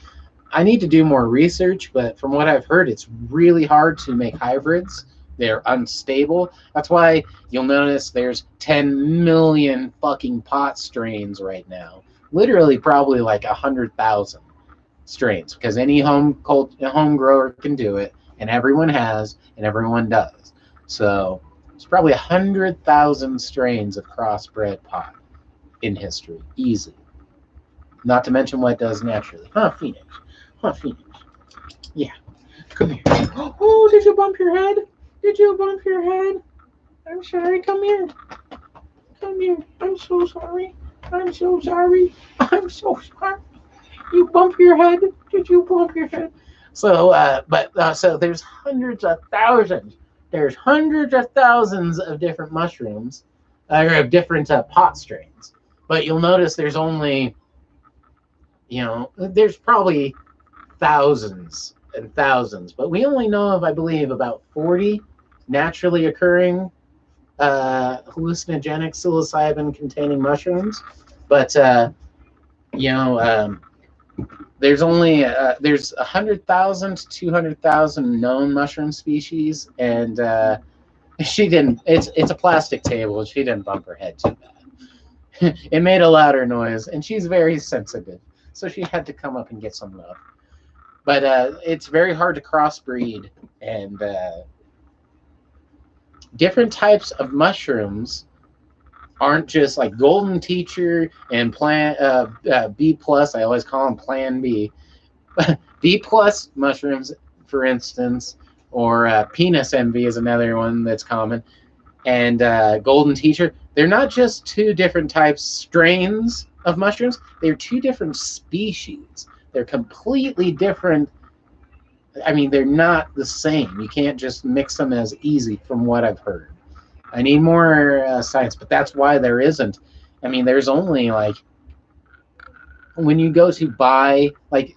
I need to do more research, but from what I've heard, it's really hard to make hybrids. They're unstable. That's why you'll notice there's 10 million fucking pot strains right now. Literally, probably like 100,000 strains, because any home grower can do it, and everyone has, and everyone does. So it's probably 100,000 strains of crossbred pot in history, easy. Not to mention what it does naturally. Huh, Phoenix? Huh, Phoenix? Yeah. Come here. Oh, did you bump your head? Did you bump your head? I'm sorry. Come here. Come here. I'm so sorry. I'm so sorry. I'm so sorry. You bump your head? Did you bump your head? So, so there's hundreds of thousands. There's hundreds of thousands of different mushrooms, or of different pot strains. But you'll notice there's only, there's probably thousands and thousands, but we only know of, I believe, about 40 naturally occurring hallucinogenic psilocybin-containing mushrooms. But there's only there's 100,000 to 200,000 known mushroom species, and she didn't. It's a plastic table, and she didn't bump her head too bad. It made a louder noise, and she's very sensitive, so she had to come up and get some love. But it's very hard to crossbreed, and different types of mushrooms aren't just like Golden Teacher and B plus. I always call them Plan B. B plus mushrooms, for instance, or penis envy is another one that's common, and Golden Teacher. They're not just two different types, strains of mushrooms. They're two different species. They're completely different. I mean, they're not the same. You can't just mix them as easy, from what I've heard. I need more science, but that's why there isn't. I mean, there's only when you go to buy,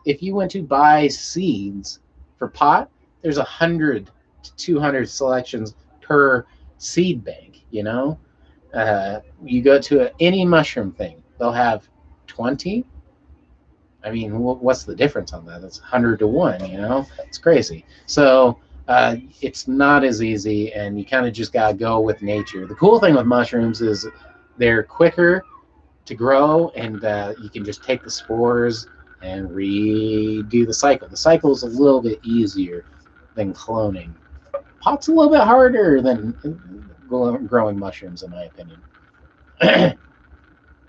if you went to buy seeds for pot, there's 100 to 200 selections per seed bank. You go to any mushroom thing, they'll have 20. I mean, what's the difference on that? It's 100 to 1, It's crazy. So it's not as easy, and you kind of just got to go with nature. The cool thing with mushrooms is they're quicker to grow, and you can just take the spores and redo the cycle. The cycle is a little bit easier than cloning. Pot's a little bit harder than growing mushrooms, in my opinion.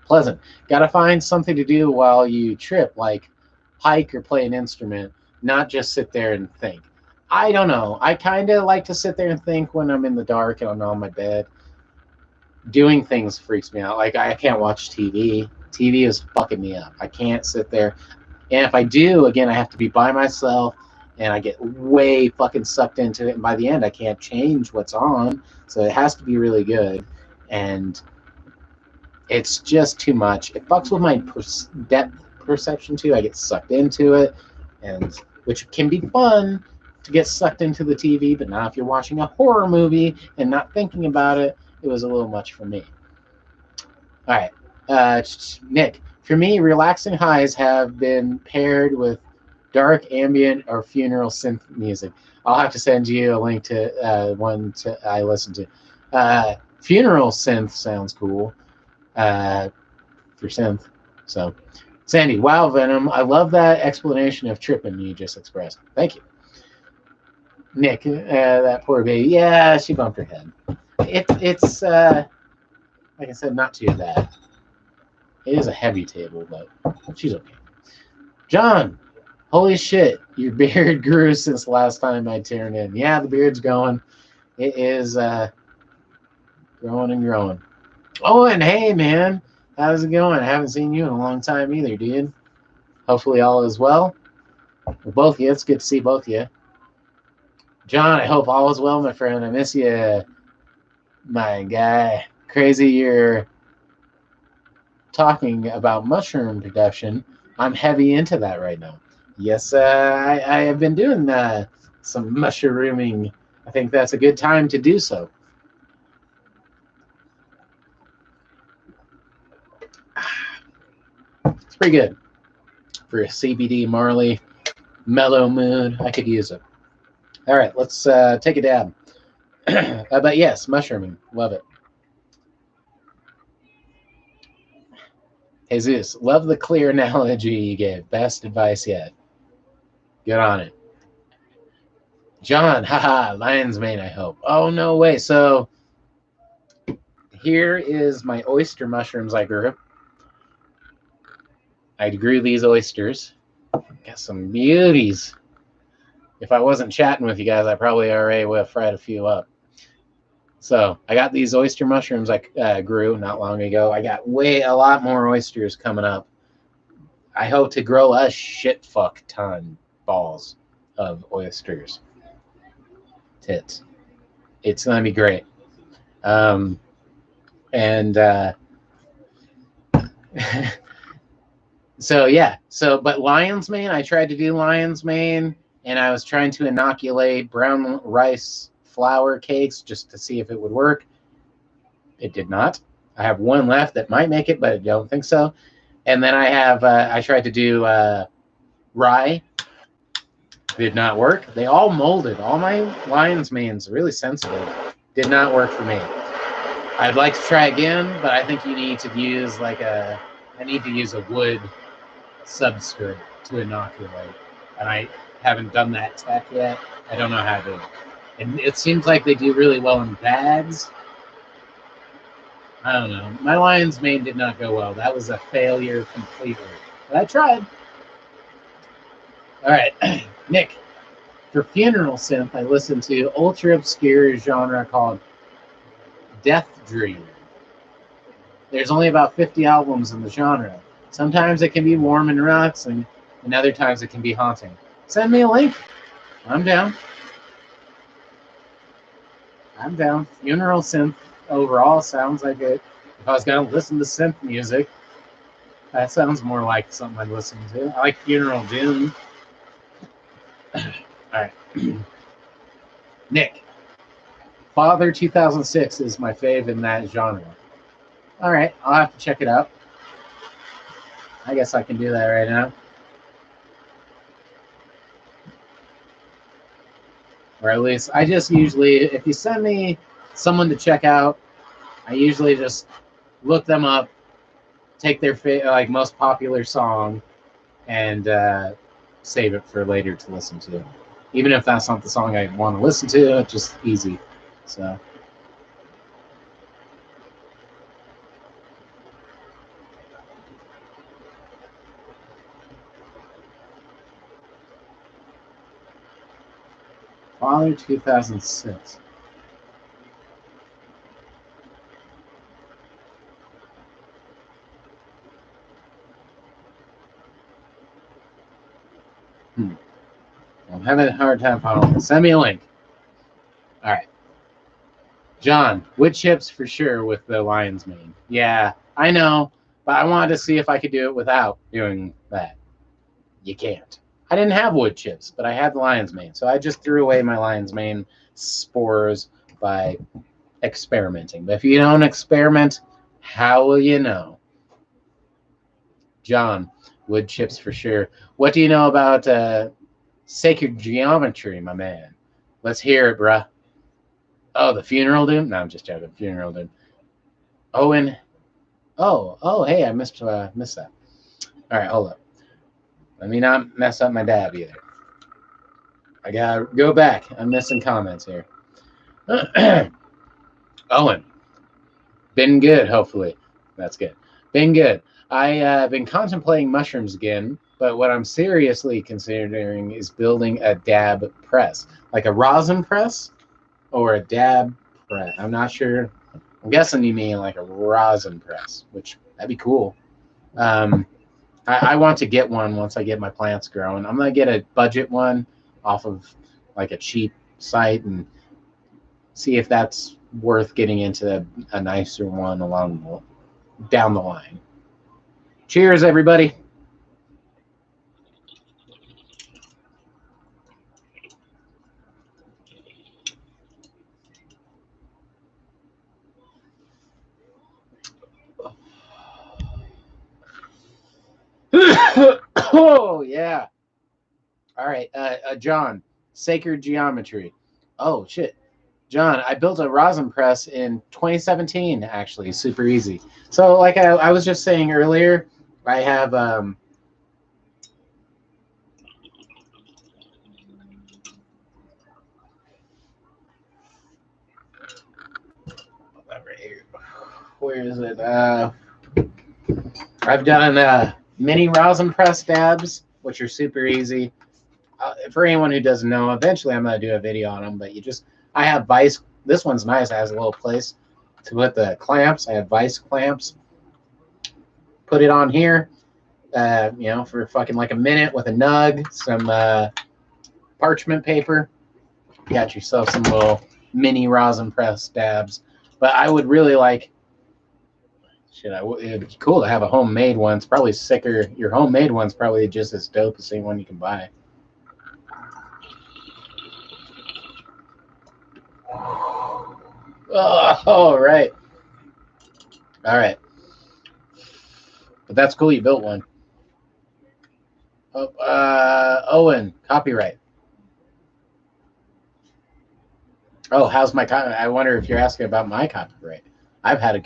Pleasant. Got to find something to do while you trip, like hike or play an instrument, not just sit there and think. I don't know. I kind of like to sit there and think when I'm in the dark and I'm on my bed. Doing things freaks me out. Like, I can't watch TV. TV is fucking me up. I can't sit there. And if I do, again, I have to be by myself, and I get way fucking sucked into it. And by the end, I can't change what's on. So it has to be really good. And it's just too much. It fucks with my depth perception too. I get sucked into it, and which can be fun to get sucked into the TV, but not if you're watching a horror movie and not thinking about it. It was a little much for me. All right, Nick. For me, relaxing highs have been paired with dark ambient or funeral synth music. I'll have to send you a link to one I listen to. Funeral synth sounds cool for synth. So, Sandy, wow, Venom. I love that explanation of tripping you just expressed. Thank you. Nick, that poor baby. Yeah, she bumped her head. It's like I said, not too bad. It is a heavy table, but she's okay. John, holy shit, your beard grew since the last time I turned in. Yeah, the beard's going. It is growing and growing. Oh, and hey, man, how's it going? I haven't seen you in a long time either, dude. Hopefully all is well. With both of you, it's good to see both of you. John, I hope all is well, my friend. I miss you, my guy. Crazy you're talking about mushroom production. I'm heavy into that right now. Yes, I have been doing some mushrooming. I think that's a good time to do so. It's pretty good for a CBD Marley mellow mood. I could use it. All right, let's take a dab. But yes, mushrooming. Love it. Jesus, love the clear analogy you gave. Best advice yet. Get on it. John, haha, lion's mane, I hope. Oh, no way. So here is my oyster mushrooms I grew. I grew these oysters. Got some beauties. If I wasn't chatting with you guys, I probably already would have fried a few up. So I got these oyster mushrooms I grew not long ago. I got a lot more oysters coming up. I hope to grow a shit fuck ton balls of oysters. Tits. It's gonna be great. And so yeah. But lion's mane, I tried to do lion's mane, and I was trying to inoculate brown rice flour cakes just to see if it would work. It did not. I have one left that might make it, but I don't think so. And then I tried to do rye. Did not work. They all molded. All my lion's mane's really sensitive. Did not work for me. I'd like to try again, but I think you need to use I need to use a wood substrate to inoculate. And I haven't done that tech yet. I don't know how to do it. And it seems like they do really well in bags. I don't know. My lion's mane did not go well. That was a failure completely. But I tried. All right, Nick. For funeral synth, I listened to ultra obscure genre called Death Dream. There's only about 50 albums in the genre. Sometimes it can be warm and relaxing, and other times it can be haunting. Send me a link. I'm down. I'm down. Funeral synth overall sounds like it. If I was going to listen to synth music, that sounds more like something I'd listen to. I like Funeral Doom. All right. Nick. Father 2006 is my fave in that genre. All right, I'll have to check it out. I guess I can do that right now. Or at least, I just usually, if you send me someone to check out, I usually just look them up, take their most popular song, and save it for later to listen to. Even if that's not the song I want to listen to, it's just easy. So. Father 2006. I'm having a hard time following. Send me a link. All right. John, wood chips for sure with the lion's mane. Yeah, I know, but I wanted to see if I could do it without doing that. You can't. I didn't have wood chips, but I had the lion's mane, so I just threw away my lion's mane spores by experimenting. But if you don't experiment, how will you know? John, wood chips for sure. What do you know about sacred geometry, my man? Let's hear it, bruh. Oh, the funeral doom? No, I'm just joking. Funeral doom. Owen. Oh, hey, I missed that. All right, hold up. Let me not mess up my dab either. I gotta go back. I'm missing comments here. Owen. Been good, hopefully. That's good. Been good. I've been contemplating mushrooms again, but what I'm seriously considering is building a dab press, like a rosin press or a dab press. I'm not sure. I'm guessing you mean like a rosin press, which that'd be cool. I want to get one once I get my plants growing. I'm gonna get a budget one off of like a cheap site and see if that's worth getting into a nicer one down the line. Cheers, everybody. Oh yeah. All right, John. Sacred geometry. Oh shit, John. I built a rosin press in 2017. Actually, super easy. So, like I was just saying earlier, I have where is it? I've done mini rosin press dabs, which are super easy. For anyone who doesn't know, eventually I'm going to do a video on them, but I have vice. This one's nice. It has a little place to put the clamps. I have vice clamps. Put it on here, for fucking like a minute with a nug, some parchment paper. You got yourself some little mini rosin press dabs. But I would really like, it'd be cool to have a homemade one. It's probably sicker. Your homemade one's probably just as dope as any one you can buy. Oh, all right. All right. But that's cool. You built one. Owen, copyright. Oh, how's my I wonder if you're asking about my copyright. I have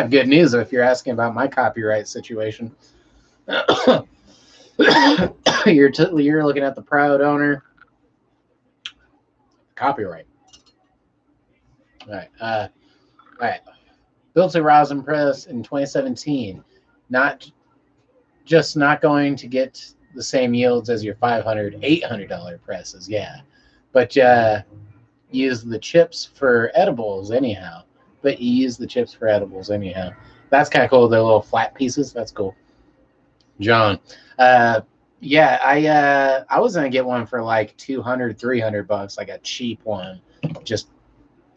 good news if you're asking about my copyright situation. You're looking at the proud owner. Copyright. All right. Built a rosin press in 2017. Not going to get the same yields as your $500, $800 presses, yeah. But use the chips for edibles anyhow. That's kind of cool. The little flat pieces. That's cool. John. Yeah, I was gonna get one for like $200, $300, like a cheap one. Just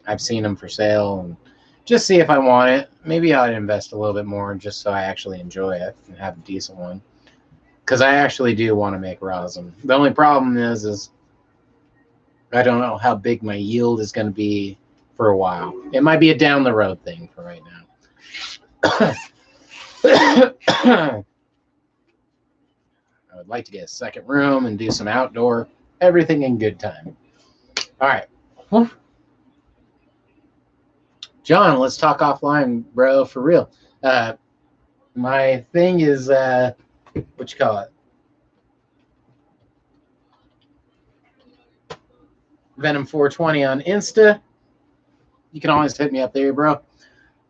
I've seen them for sale and just see if I want it. Maybe I'd invest a little bit more just so I actually enjoy it and have a decent one. Because I actually do want to make rosin. The only problem is I don't know how big my yield is going to be for a while. It might be a down the road thing for right now. I would like to get a second room and do some outdoor, everything in good time. All right. John, let's talk offline, bro, for real. My thing is, what you call it? Venom 420 on Insta. You can always hit me up there, bro.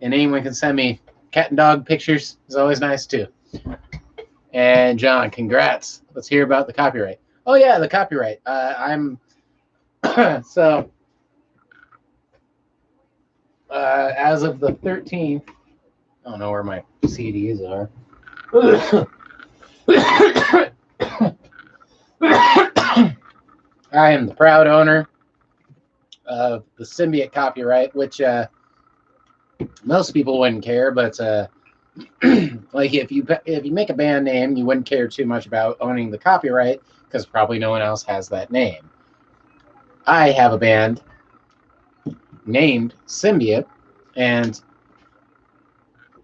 And anyone can send me cat and dog pictures. It's always nice, too. And John, congrats. Let's hear about the copyright. Oh, yeah, the copyright. I'm... so... as of the 13th... I don't know where my CDs are. I am the proud owner of the Symbiote copyright, which most people wouldn't care, but like if you make a band name, you wouldn't care too much about owning the copyright because probably no one else has that name. I have a band named Symbiote, and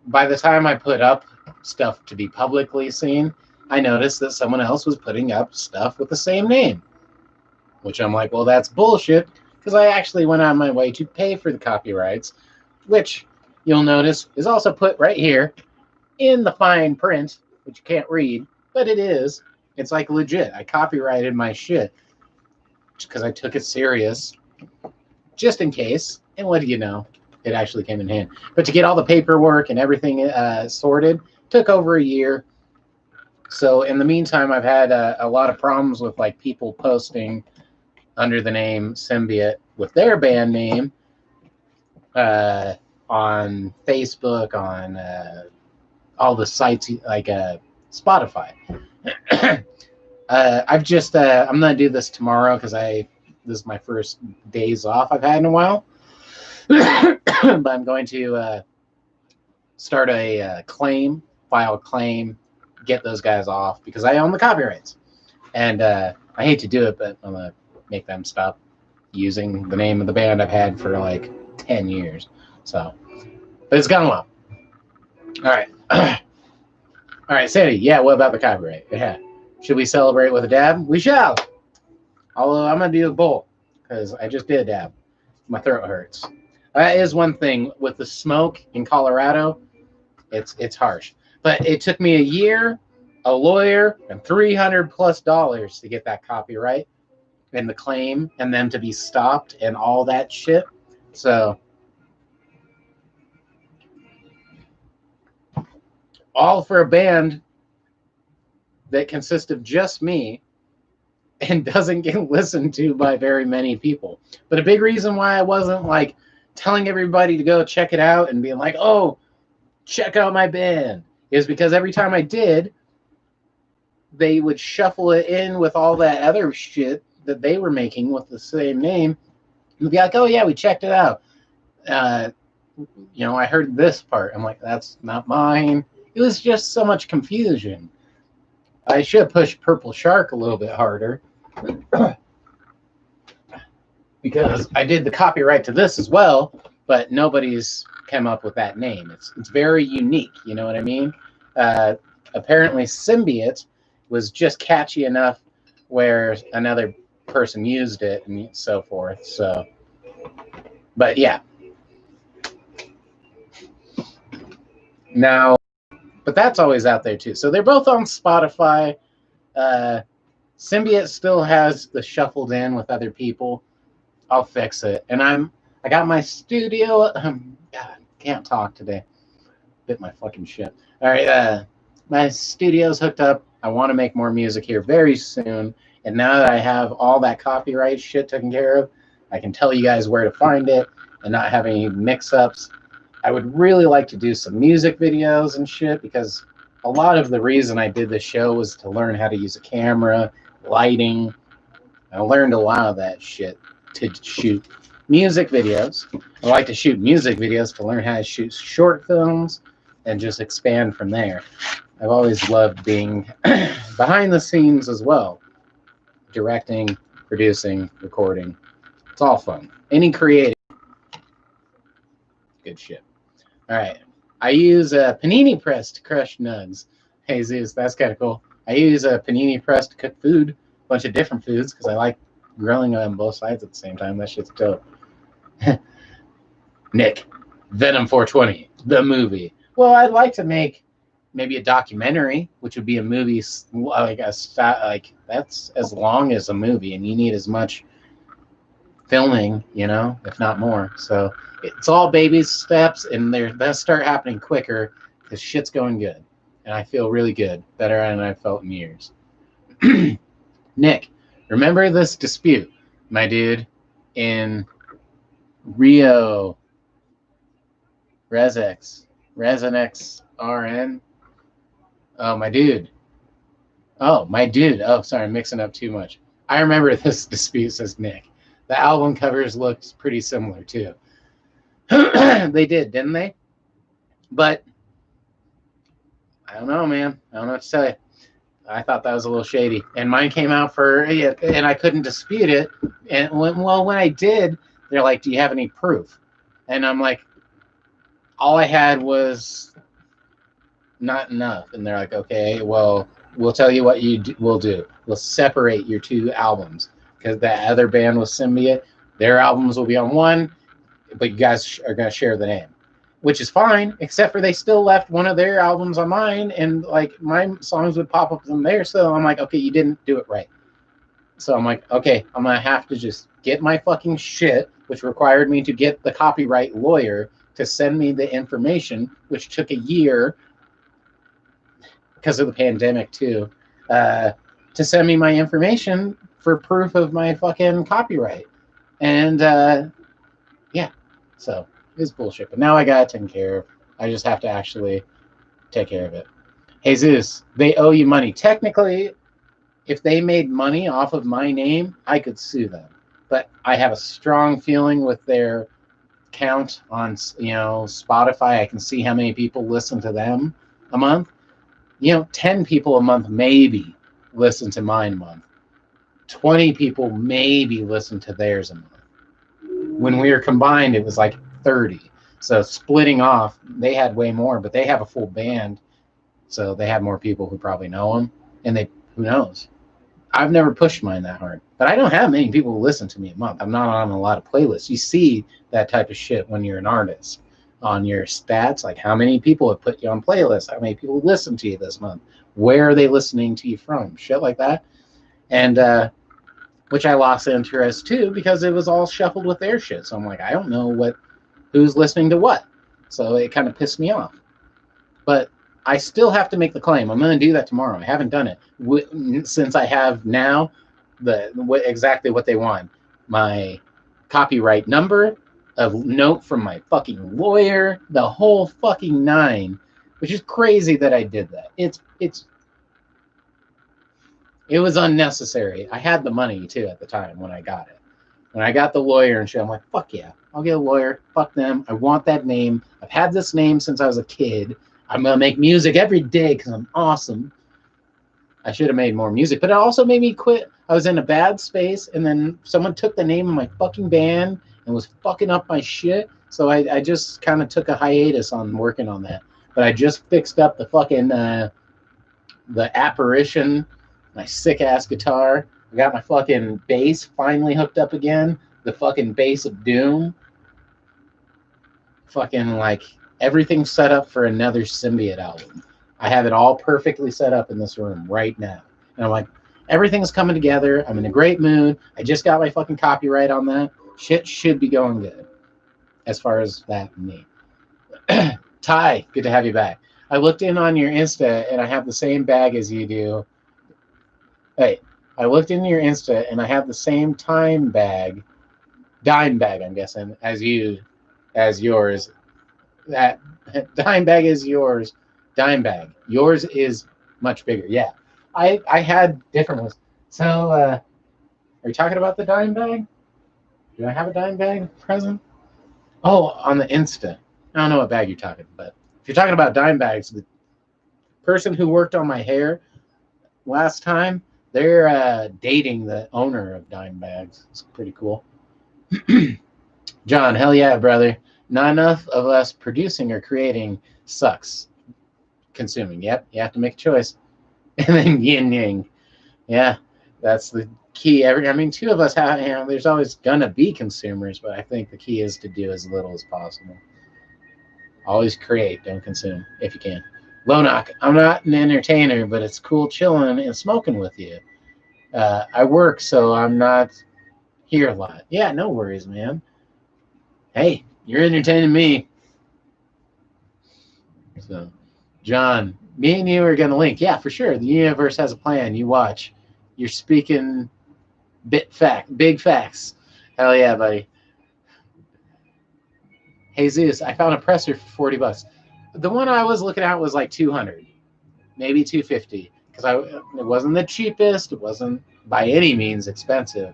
by the time I put up stuff to be publicly seen, I noticed that someone else was putting up stuff with the same name, which I'm like, well, that's bullshit. because I actually went on my way to pay for the copyrights, which you'll notice is also put right here in the fine print, which you can't read, but it is. It's like legit. I copyrighted my shit because I took it serious, just in case. And what do you know? It actually came in hand. But to get all the paperwork and everything sorted took over a year. So in the meantime, I've had a lot of problems with like people posting under the name Symbiote with their band name on Facebook, on all the sites like Spotify. I've just I'm gonna do this tomorrow because this is my first days off I've had in a while. But I'm going to start a claim, file a claim, get those guys off because I own the copyrights. And I hate to do it, but I'm gonna make them stop using the name of the band I've had for like 10 years. So, but it's gone well. All right. All right, Sandy. Yeah, what about the copyright? Yeah. Should we celebrate with a dab? We shall. Although I'm going to do a bowl because I just did a dab. My throat hurts. That is one thing with the smoke in Colorado. It's harsh. But it took me a year, a lawyer, and $300+ to get that copyright and the claim and them to be stopped and all that shit. So all for a band that consists of just me and doesn't get listened to by very many people. But a big reason why I wasn't like telling everybody to go check it out and being like, oh, check out my band, is because every time I did, they would shuffle it in with all that other shit that they were making with the same name. And be like, oh yeah, we checked it out. I heard this part. I'm like, that's not mine. It was just so much confusion. I should have pushed Purple Shark a little bit harder because I did the copyright to this as well, but nobody's come up with that name. It's very unique. You know what I mean? Apparently, Symbiote was just catchy enough where another person used it and so forth. So, but yeah. Now, but that's always out there too. So they're both on Spotify. Symbiote still has the shuffled in with other people. I'll fix it. And I got my studio. God, can't talk today. Bit my fucking shit. All right, my studio's hooked up. I want to make more music here very soon. And now that I have all that copyright shit taken care of, I can tell you guys where to find it and not have any mix-ups. I would really like to do some music videos and shit because a lot of the reason I did this show was to learn how to use a camera, lighting. I learned a lot of that shit to shoot music videos. I like to shoot music videos to learn how to shoot short films and just expand from there. I've always loved being behind the scenes as well. Directing, producing, recording. It's all fun. Any creative. Good shit. All right. I use a panini press to crush nugs. Hey, Zeus, that's kind of cool. I use a panini press to cook food, a bunch of different foods, because I like grilling on both sides at the same time. That shit's dope. Nick, Venom 420, the movie. Well, I'd like to make maybe a documentary, which would be a movie like that's as long as a movie, and you need as much filming, if not more. So it's all baby steps, and they're gonna start happening quicker because shit's going good, and I feel really good, better than I've felt in years. Nick, remember this dispute, my dude, in Rio Resex RN? Oh, my dude. Oh, sorry, I'm mixing up too much. I remember this dispute, says Nick. The album covers looked pretty similar, too. They did, didn't they? But I don't know, man. I don't know what to tell you. I thought that was a little shady. And mine came out and I couldn't dispute it. And when I did, they're like, do you have any proof? And I'm like, all I had was not enough. And they're like, okay, well, we'll tell you what we'll do. We'll separate your two albums because that other band was Symbiote. Their albums will be on one, but you guys are going to share the name, which is fine, except for they still left one of their albums on mine, and like my songs would pop up on there. So I'm like, okay, you didn't do it right. So I'm like, okay, I'm going to have to just get my fucking shit, which required me to get the copyright lawyer to send me the information, which took a year because of the pandemic too, to send me my information for proof of my fucking copyright. And yeah, so it's bullshit. But now I got it taken care of. I just have to actually take care of it. Jesus, they owe you money. Technically, if they made money off of my name, I could sue them. But I have a strong feeling with their count on, you know, Spotify. I can see how many people listen to them a month. You know, 10 people a month maybe listen to mine a month. 20 people maybe listen to theirs a month. When we were combined, it was like 30. So splitting off, they had way more, but they have a full band. So they have more people who probably know them. And they, who knows? I've never pushed mine that hard. But I don't have many people who listen to me a month. I'm not on a lot of playlists. You see that type of shit when you're an artist on your stats, like how many people have put you on playlists, how many people listen to you this month, where are they listening to you from, shit like that. And which I lost interest too because it was all shuffled with their shit. So I'm like, I don't know who's listening to what. So it kind of pissed me off. But I still have to make the claim. I'm going to do that tomorrow. I haven't done it since I have now exactly what they want. My copyright number, a note from my fucking lawyer, the whole fucking nine, which is crazy that I did that. It was unnecessary. I had the money too at the time when I got it. When I got the lawyer and shit, I'm like, fuck yeah, I'll get a lawyer. Fuck them. I want that name. I've had this name since I was a kid. I'm going to make music every day because I'm awesome. I should have made more music, but it also made me quit. I was in a bad space, and then someone took the name of my fucking band and was fucking up my shit. So I just kind of took a hiatus on working on that. But I just fixed up the fucking the apparition, my sick ass guitar. I got my fucking bass finally hooked up again. The fucking bass of doom. Fucking like everything set up for another Symbiote album. I have it all perfectly set up in this room right now. And I'm like, everything's coming together. I'm in a great mood. I just got my fucking copyright on that. Shit should be going good. As far as that and me. Ty, good to have you back. I looked in on your Insta and I have the same bag as you do. Hey, I looked in your Insta and I have the same dime bag, I'm guessing, as yours. That dime bag is yours. Dime bag. Yours is much bigger. Yeah. I had different ones. So are you talking about the dime bag? Do I have a dime bag present? Oh, on the Insta. I don't know what bag you're talking about. If you're talking about dime bags, the person who worked on my hair last time, they're dating the owner of dime bags. It's pretty cool. John, hell yeah, brother. Not enough of us producing or creating sucks. Consuming. Yep, you have to make a choice. And then yin yang. Yeah, that's the key. Two of us have, there's always going to be consumers, but I think the key is to do as little as possible. Always create, don't consume, if you can. Lonock, I'm not an entertainer, but it's cool chilling and smoking with you. I work, so I'm not here a lot. Yeah, no worries, man. Hey, you're entertaining me. So, John, me and you are going to link. Yeah, for sure. The universe has a plan. You watch. You're speaking big facts. Hell yeah, buddy. Jesus, I found a presser for $40. The one I was looking at was like 200, maybe 250, because it wasn't the cheapest. It wasn't by any means expensive.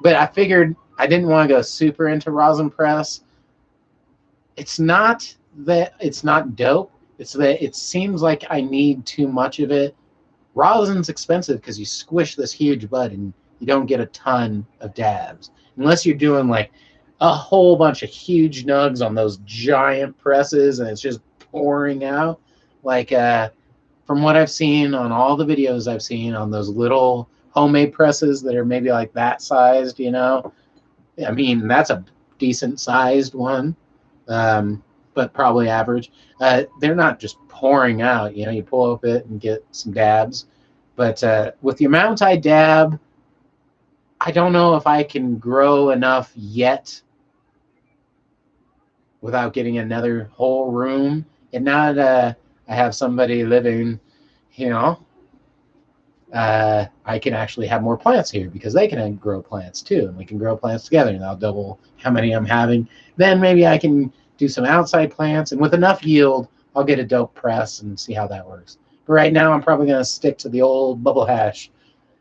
But I figured I didn't want to go super into rosin press. It's not that it's not dope. It's that it seems like I need too much of it. Rosin's expensive because you squish this huge bud and you don't get a ton of dabs. Unless you're doing like a whole bunch of huge nugs on those giant presses and it's just pouring out. Like from what I've seen on all the videos I've seen on those little homemade presses that are maybe like that sized, I mean, that's a decent sized one, but probably average. They're not just pouring out. You know, you pull up it and get some dabs. But with the amount I dab, I don't know if I can grow enough yet without getting another whole room. And now that I have somebody living, you know, I can actually have more plants here because they can grow plants too, and we can grow plants together, and I'll double how many I'm having. Then maybe I can do some outside plants, and with enough yield, I'll get a dope press and see how that works. But right now, I'm probably going to stick to the old bubble hash,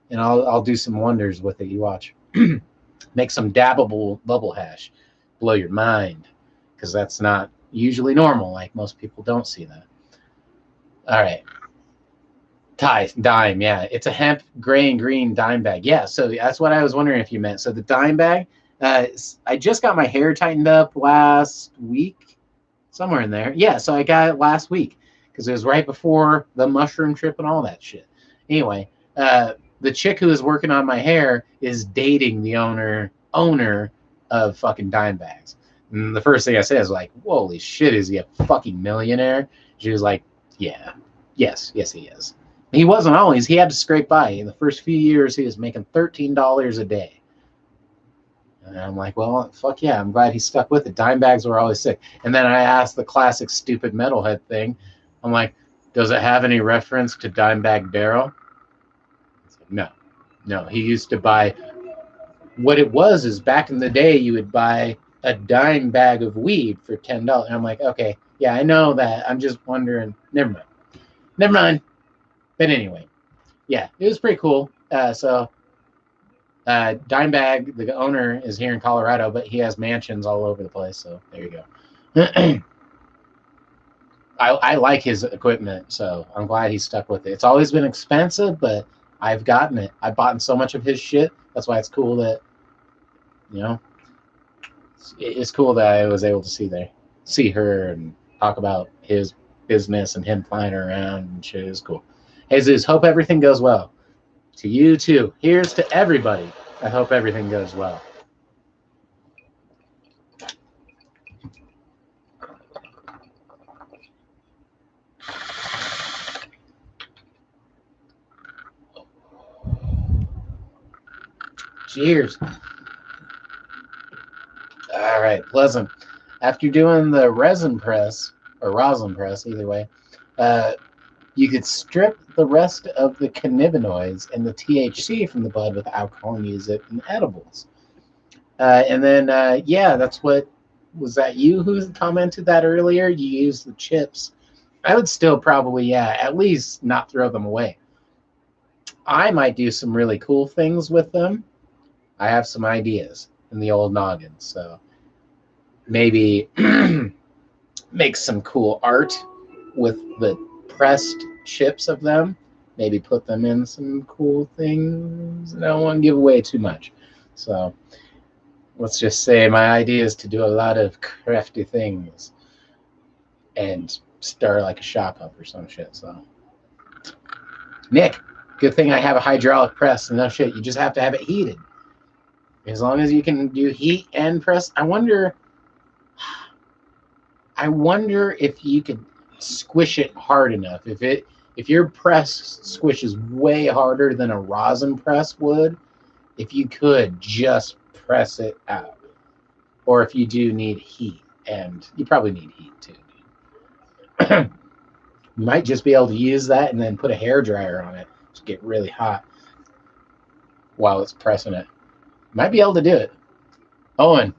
and I'll do some wonders with it. You watch. Make some dabbable bubble hash, blow your mind, because that's not usually normal. Like most people don't see that. All right. Dime, yeah. It's a hemp gray and green dime bag. Yeah, so that's what I was wondering if you meant. So the dime bag, I just got my hair tightened up last week, somewhere in there. Yeah, so I got it last week because it was right before the mushroom trip and all that shit. Anyway, the chick who is working on my hair is dating the owner of fucking dime bags. And the first thing I said is like, holy shit, is he a fucking millionaire? She was like, yeah, yes, he is. He wasn't always. He had to scrape by. In the first few years, he was making $13 a day. And I'm like, well, fuck yeah. I'm glad he stuck with it. Dime bags were always sick. And then I asked the classic stupid metalhead thing. I'm like, does it have any reference to Dimebag Darrell? Like, no. He used to buy. What it was is back in the day, you would buy a dime bag of weed for $10. And I'm like, okay, yeah, I know that. I'm just wondering. Never mind. But anyway, yeah, it was pretty cool. So Dimebag, the owner, is here in Colorado, but he has mansions all over the place. So there you go. I like his equipment, so I'm glad he stuck with it. It's always been expensive, but I've gotten it. I've bought so much of his shit. That's why it's cool that, you know, it's cool that I was able to see her and talk about his business and him flying around and shit. Is cool. Jesus, hope everything goes well. To you too. Here's to everybody. I hope everything goes well. Cheers. All right, pleasant. After doing the resin press, or rosin press, either way, you could strip the rest of the cannabinoids and the THC from the bud with alcohol and use it in edibles. And then, yeah, that's what, was that you who commented that earlier? You use the chips. I would still probably, yeah, at least not throw them away. I might do some really cool things with them. I have some ideas in the old noggin, so maybe make some cool art with the pressed chips of them. Maybe put them in some cool things. I don't want to give away too much. So let's just say my idea is to do a lot of crafty things and start like a shop up or some shit. So Nick, good thing I have a hydraulic press. No shit, you just have to have it heated. As long as you can do heat and press. I wonder if you could squish it hard enough. If your press squishes way harder than a rosin press would, if you could just press it out. Or if you do need heat, and you probably need heat too. You might just be able to use that and then put a hair dryer on it to get really hot while it's pressing it. Might be able to do it. Owen,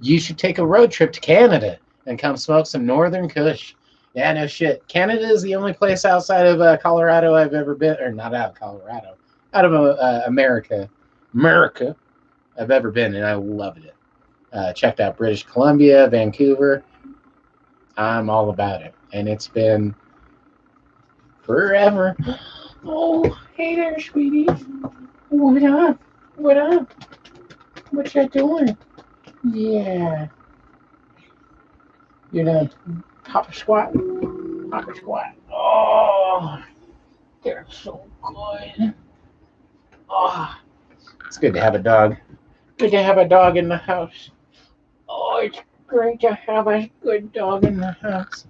you should take a road trip to Canada and come smoke some Northern Kush. Yeah, no shit. Canada is the only place outside of Colorado I've ever been, or not out of Colorado, out of America I've ever been, and I loved it. Checked out British Columbia, Vancouver. I'm all about it, and it's been forever. Oh, hey there, sweetie. What up? What you doing? Yeah. You know, hop squat. Oh, they're so good. Oh, it's good to have a dog. Good to have a dog in the house. Oh, it's great to have a good dog in the house.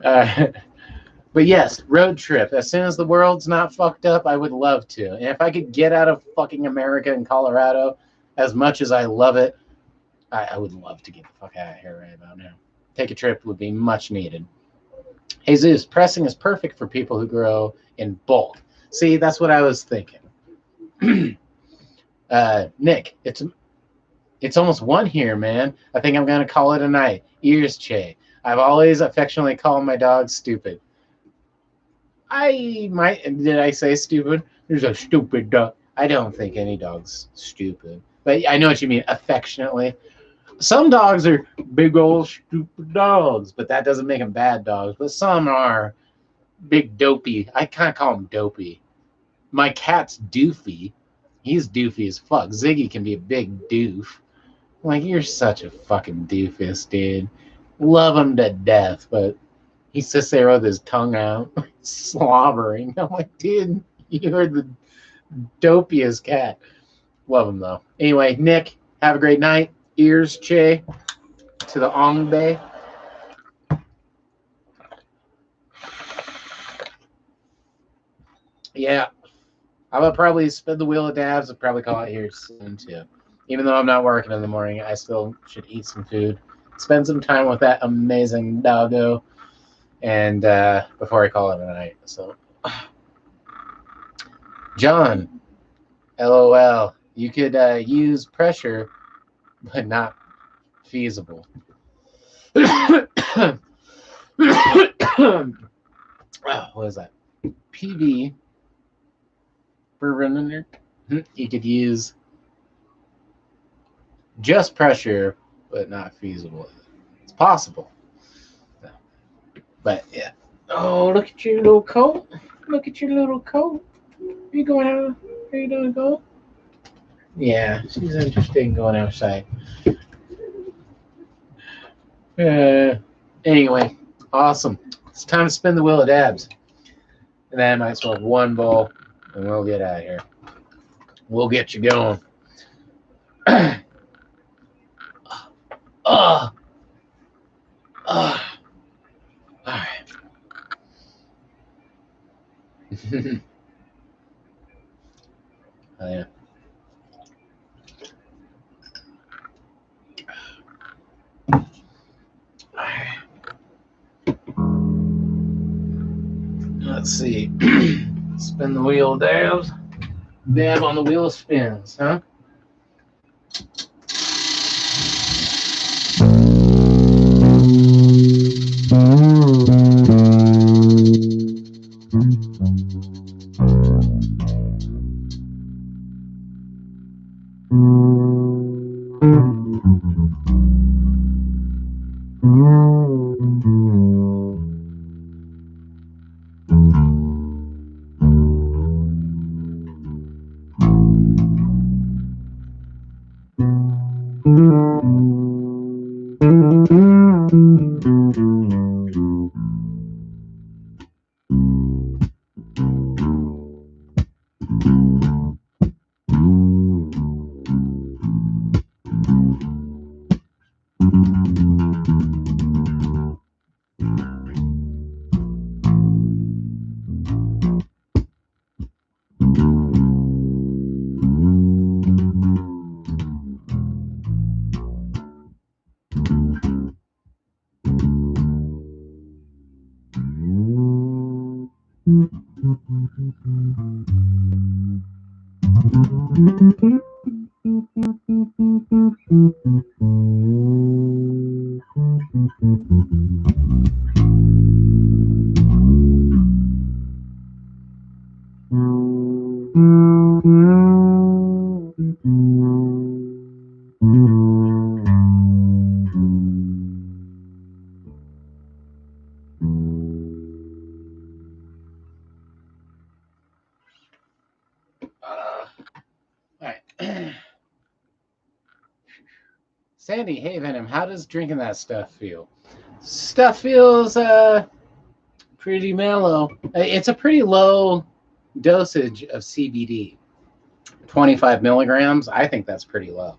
Uh, but yes, road trip. As soon as the world's not fucked up, I would love to. And if I could get out of fucking America and Colorado, as much as I love it, I would love to get the fuck out of here right about now. Take a trip would be much needed. Jesus, pressing is perfect for people who grow in bulk. See, that's what I was thinking. Nick, it's almost 1 here, man. I think I'm gonna call it a night. Ears, Che. I've always affectionately called my dog stupid. Did I say stupid? There's a stupid dog. I don't think any dog's stupid. But I know what you mean, affectionately. Some dogs are big old stupid dogs, but that doesn't make them bad dogs. But some are big dopey. I kind of call him dopey. My cat's doofy. He's doofy as fuck. Ziggy can be a big doof. Like, you're such a fucking doofus, dude. Love him to death, but he sits there with his tongue out, slobbering. I'm like, dude, you're the dopiest cat. Love him, though. Anyway, Nick, have a great night. Ears, Che, to the Ong Bay. Yeah, I will probably spin the wheel of dabs. I'll probably call it here soon, too. Even though I'm not working in the morning, I still should eat some food. Spend some time with that amazing doggo. And before I call it a night. So, John, LOL, you could use pressure, but not feasible. What is that? PV. You could use just pressure, but not feasible. It's possible. But yeah. Oh, look at your little coat. Look at your little coat. Are you going out? Are you gonna go? Yeah, she's interested in going outside. Anyway, awesome. It's time to spin the wheel of dabs. And then I might smoke one bowl and we'll get out of here. We'll get you going. All right. Oh, yeah. Let's see. Spin the wheel, dabs. Dab on the wheel spins, huh? Sandy, hey Venom, how does drinking that stuff feel? Stuff feels pretty mellow. It's a pretty low dosage of CBD, 25 milligrams. I think that's pretty low,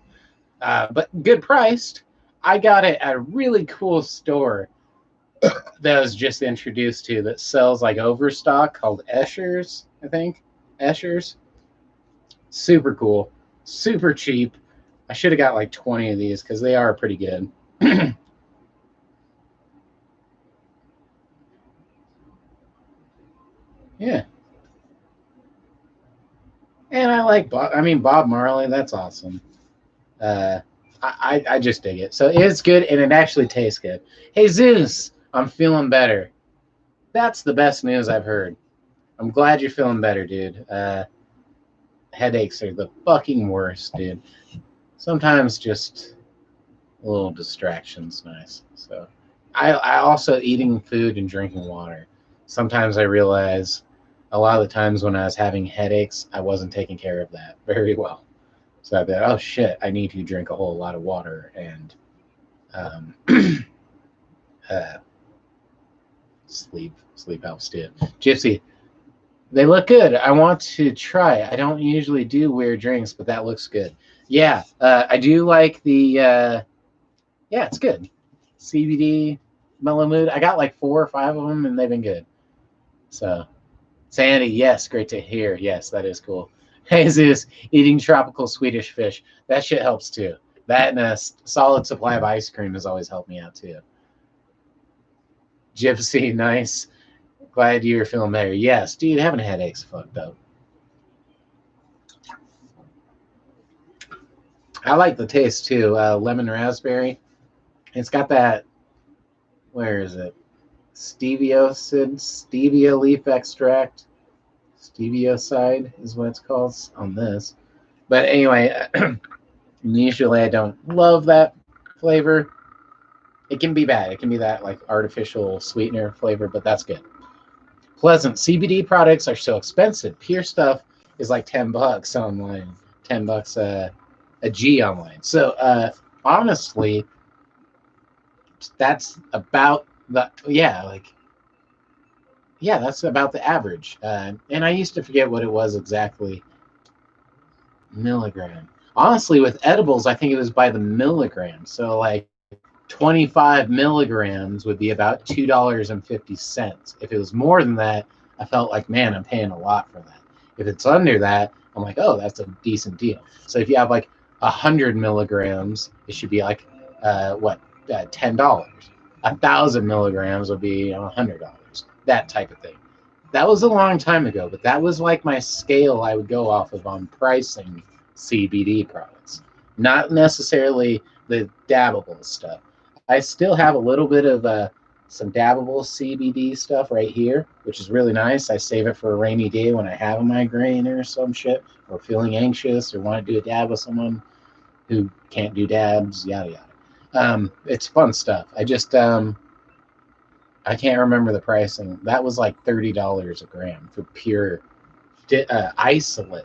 but good priced. I got it at a really cool store that I was just introduced to that sells like overstock called Escher's, I think. Escher's. Super cool, super cheap. I should have got like 20 of these because they are pretty good. Yeah. And I like Bob. I mean, Bob Marley, that's awesome. Uh, I just dig it. So it's good and it actually tastes good. Hey, Zeus, I'm feeling better. That's the best news I've heard. I'm glad you're feeling better, dude. Headaches are the fucking worst, dude. Sometimes just a little distraction's nice. So I also eating food and drinking water. Sometimes I realize a lot of the times when I was having headaches, I wasn't taking care of that very well. So I thought, oh shit, I need to drink a whole lot of water and um, uh, sleep. Sleep helps too. Gypsy, they look good. I want to try. I don't usually do weird drinks, but that looks good. Yeah, I do like the. Yeah, it's good. CBD, Mellow Mood. I got like 4 or 5 of them, and they've been good. So, Sandy, yes, great to hear. Yes, that is cool. Jesus, eating tropical Swedish fish. That shit helps too. That and a solid supply of ice cream has always helped me out too. Gypsy, nice. Glad you're feeling better. Yes, dude, having headaches fucked up. I like the taste too. Lemon raspberry. It's got that. Where is it? Stevia leaf extract. Stevioside is what it's called on this. But anyway, usually I don't love that flavor. It can be bad. It can be that like artificial sweetener flavor, but that's good. Pleasant. CBD products are so expensive. Pure stuff is like $10 online. $10 a G online. So honestly, that's about the that's about the average. And I used to forget what it was exactly. Milligram. Honestly, with edibles, I think it was by the milligram. So like 25 milligrams would be about $2.50. If it was more than that, I felt like, man, I'm paying a lot for that. If it's under that, I'm like, oh, that's a decent deal. So if you have like 100 milligrams, it should be like $10. 1,000 milligrams would be $100. That type of thing. That was a long time ago, but that was like my scale I would go off of on pricing CBD products, not necessarily the dabbable stuff. I still have a little bit of some dabbable CBD stuff right here, which is really nice. I save it for a rainy day when I have a migraine or some shit, or feeling anxious, or want to do a dab with someone who can't do dabs, yada yada. It's fun stuff. I can't remember the pricing. That was like $30 a gram for pure isolate,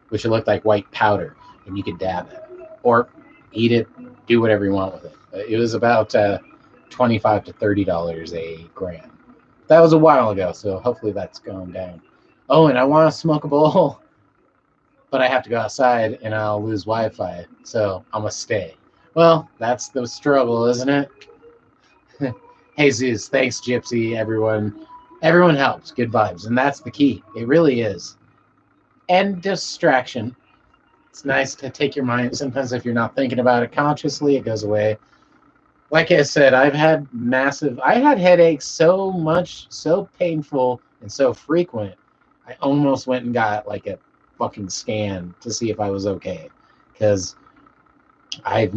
which looked like white powder, and you could dab it or eat it, do whatever you want with it. It was about $25 to $30 a gram. That was a while ago, so hopefully that's going down. Oh, and I want to smoke a bowl, but I have to go outside and I'll lose Wi-Fi, so I'm gonna stay. Well, that's the struggle, isn't it? Jesus, thanks, Gypsy. Everyone helps. Good vibes, and that's the key. It really is. And distraction. It's nice to take your mind. Sometimes, if you're not thinking about it consciously, it goes away. Like I said, I had headaches so much, so painful, and so frequent. I almost went and got like a fucking scan to see if I was okay, because I've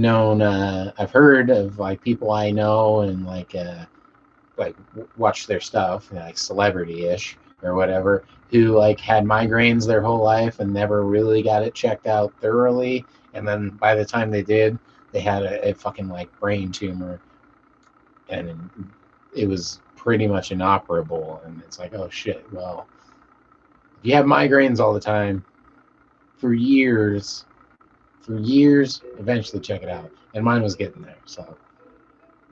heard of like people I know and like watch their stuff, like celebrity-ish or whatever, who like had migraines their whole life and never really got it checked out thoroughly, and then by the time they did, they had a fucking like brain tumor, and it was pretty much inoperable. And it's like, oh shit, well, if you have migraines all the time for years, eventually check it out. And mine was getting there, so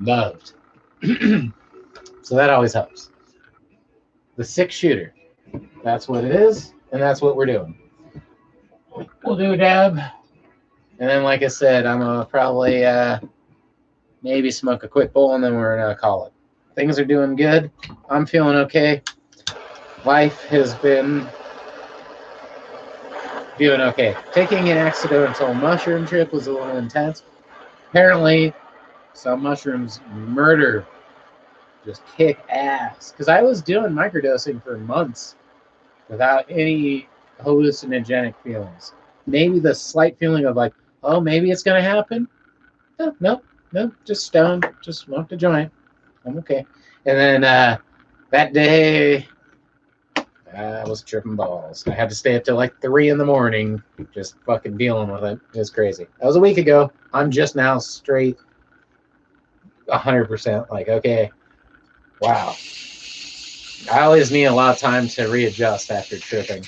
loved. So that always helps. The 6-shooter. That's what it is. And that's what we're doing. We'll do a dab. And then, like I said, I'm going to probably maybe smoke a quick bowl, and then we're going to call it. Things are doing good. I'm feeling okay. Life has been doing okay. Taking an accidental mushroom trip was a little intense. Apparently, some mushrooms murder, just kick ass. Because I was doing microdosing for months without any hallucinogenic feelings. Maybe the slight feeling of like, oh, maybe it's going to happen. No, just stoned, just smoked a joint. I'm okay. And then that day, I was tripping balls. I had to stay up till like 3 in the morning, just fucking dealing with it. It was crazy. That was a week ago. I'm just now straight 100%. Like, okay, wow. I always need a lot of time to readjust after tripping.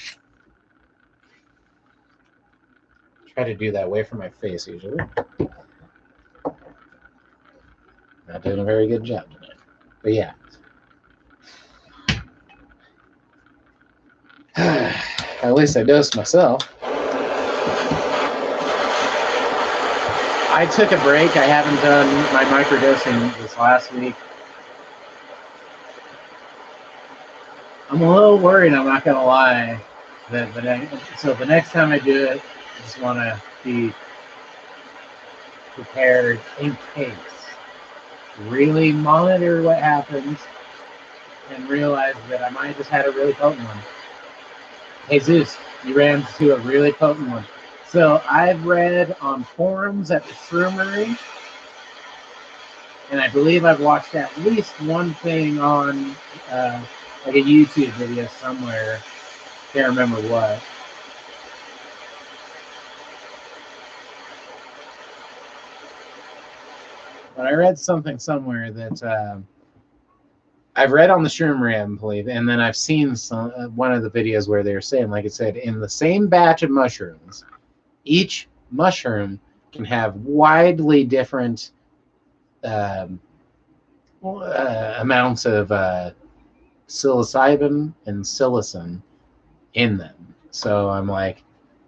Try to do that away from my face usually. Not doing a very good job tonight. But yeah. At least I dosed myself. I took a break. I haven't done my microdosing this last week. I'm a little worried, I'm not going to lie. So the next time I do it, I just want to be prepared in case. Really monitor what happens and realize that I might have just had a really potent one. Hey Zeus, you ran into a really potent one. So I've read on forums at the Shroomery, and I believe I've watched at least one thing on like a YouTube video somewhere. Can't remember what. But I read something somewhere that I've read on the Shroomery, I believe, and then I've seen one of the videos where they were saying, like it said, in the same batch of mushrooms, each mushroom can have widely different amounts of psilocybin and psilocin in them. So I'm like,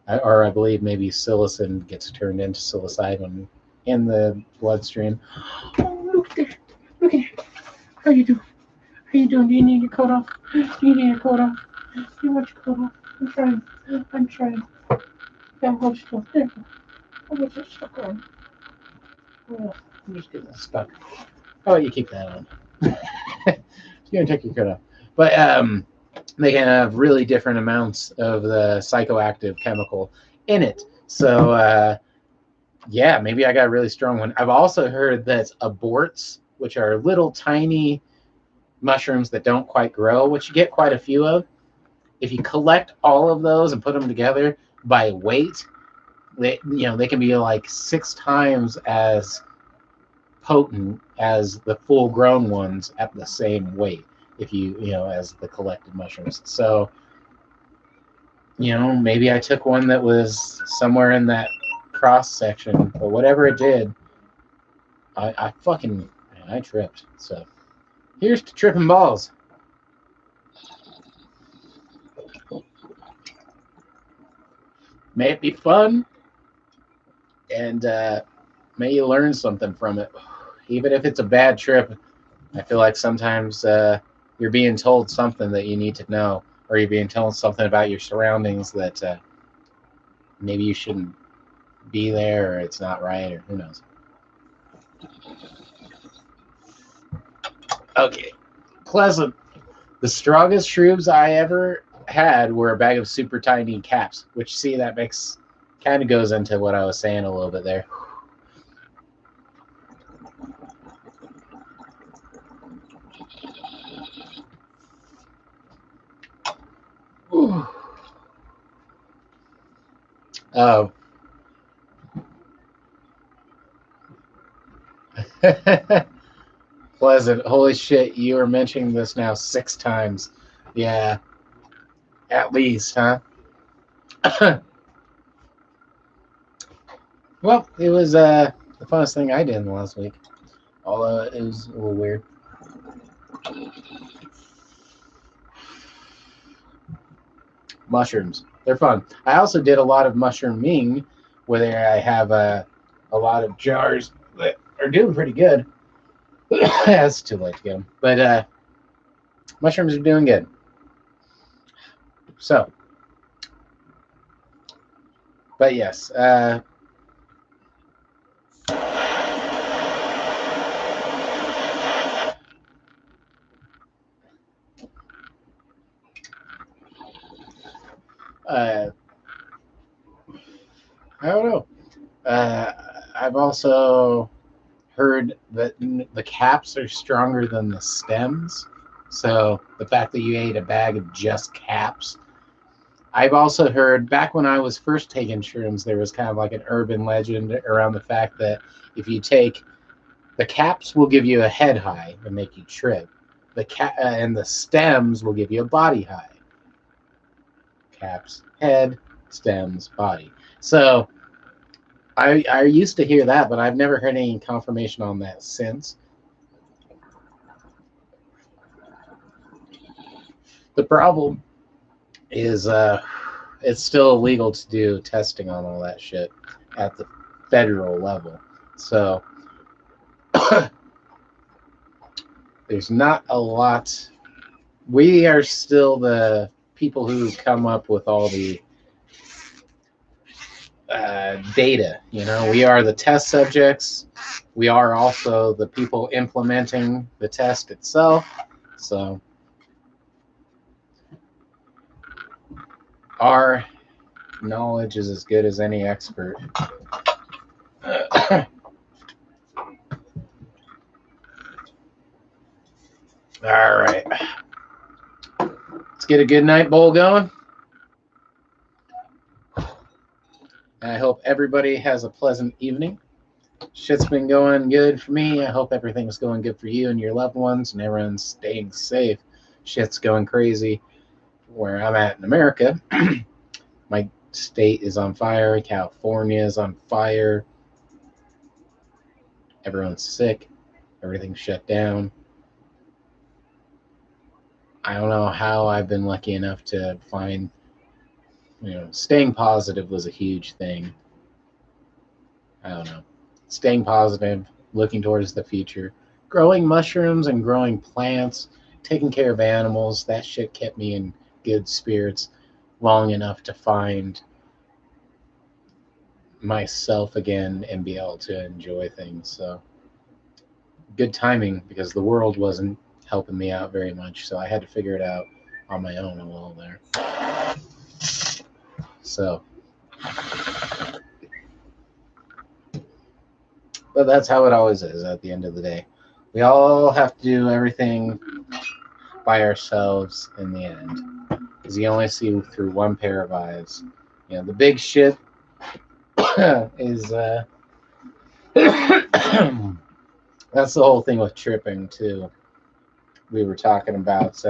I believe maybe psilocin gets turned into psilocybin in the bloodstream. Oh, look at that. How you doing? How you doing? Do you need your coat off? Do you need your coat off? Do you want your coat off? I'm trying. Yeah, hold still. There you go. I'll get your stuck on. Oh, I'm just getting stuck. How about you keep that on? You're gonna take your coat off. But they can have really different amounts of the psychoactive chemical in it. So yeah, maybe I got a really strong one. I've also heard that aborts, which are little tiny mushrooms that don't quite grow, which you get quite a few of, if you collect all of those and put them together by weight, they can be like 6 times as potent as the full grown ones at the same weight, if as the collected mushrooms. So maybe I took one that was somewhere in that cross section, but whatever it did, I tripped. So here's to tripping balls. May it be fun, and may you learn something from it. Even if it's a bad trip, I feel like sometimes you're being told something that you need to know, or you're being told something about your surroundings that maybe you shouldn't be there, or it's not right, or who knows. Okay, pleasant. The strongest shrooms I ever had were a bag of super tiny caps, which, see, that makes kind of goes into what I was saying a little bit there. Ooh. Oh. Pleasant. Holy shit, you are mentioning this now 6 times. Yeah. At least, huh? Well, it was the funnest thing I did in the last week. Although it was a little weird. mushrooms. They're fun. I also did a lot of mushrooming, where I have a lot of jars that are doing pretty good. It's too late to get them, but mushrooms are doing good. So, but yes, I don't know. I've also heard that the caps are stronger than the stems. So the fact that you ate a bag of just caps. I've also heard back when I was first taking shrooms, there was kind of like an urban legend around the fact that if you take the caps will give you a head high and make you trip. And the stems will give you a body high. Caps, head, stems, body. So I used to hear that, but I've never heard any confirmation on that since. The problem is it's still illegal to do testing on all that shit at the federal level. So there's not a lot. We are still the people who come up with all the data. You know, we are the test subjects. We are also the people implementing the test itself. So our knowledge is as good as any expert. All right. Let's get a good night bowl going. And I hope everybody has a pleasant evening. Shit's been going good for me. I hope everything's going good for you and your loved ones, and everyone's staying safe. Shit's going crazy where I'm at in America. My state is on fire. California is on fire. Everyone's sick. Everything's shut down. I don't know how I've been lucky enough to find, staying positive was a huge thing. I don't know. Staying positive, looking towards the future, growing mushrooms and growing plants, taking care of animals, that shit kept me in good spirits long enough to find myself again and be able to enjoy things. So good timing, because the world wasn't helping me out very much, so I had to figure it out on my own a little there. So, but that's how it always is at the end of the day. We all have to do everything by ourselves in the end, because you only see through one pair of eyes. You know, the big shit is that's the whole thing with tripping too. We were talking about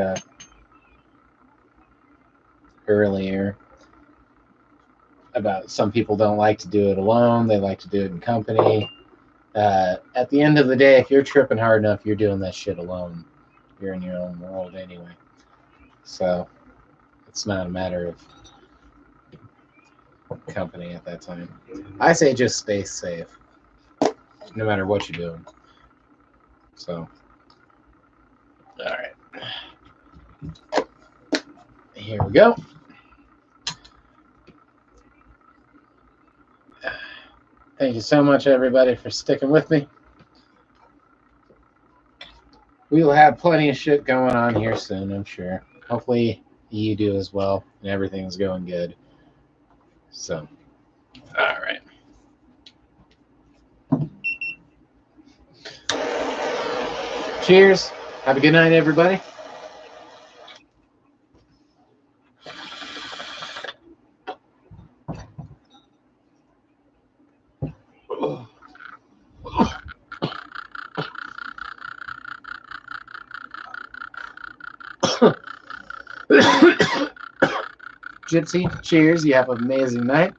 earlier about some people don't like to do it alone, they like to do it in company. At the end of the day, if you're tripping hard enough, you're doing that shit alone. You're in your own world anyway. So it's not a matter of company at that time. I say just stay safe, no matter what you're doing. So, all right. Here we go. Thank you so much, everybody, for sticking with me. We will have plenty of shit going on here soon, I'm sure. Hopefully you do as well, and everything's going good. So, all right. Cheers. Have a good night, everybody. Gypsy, cheers. You have an amazing night.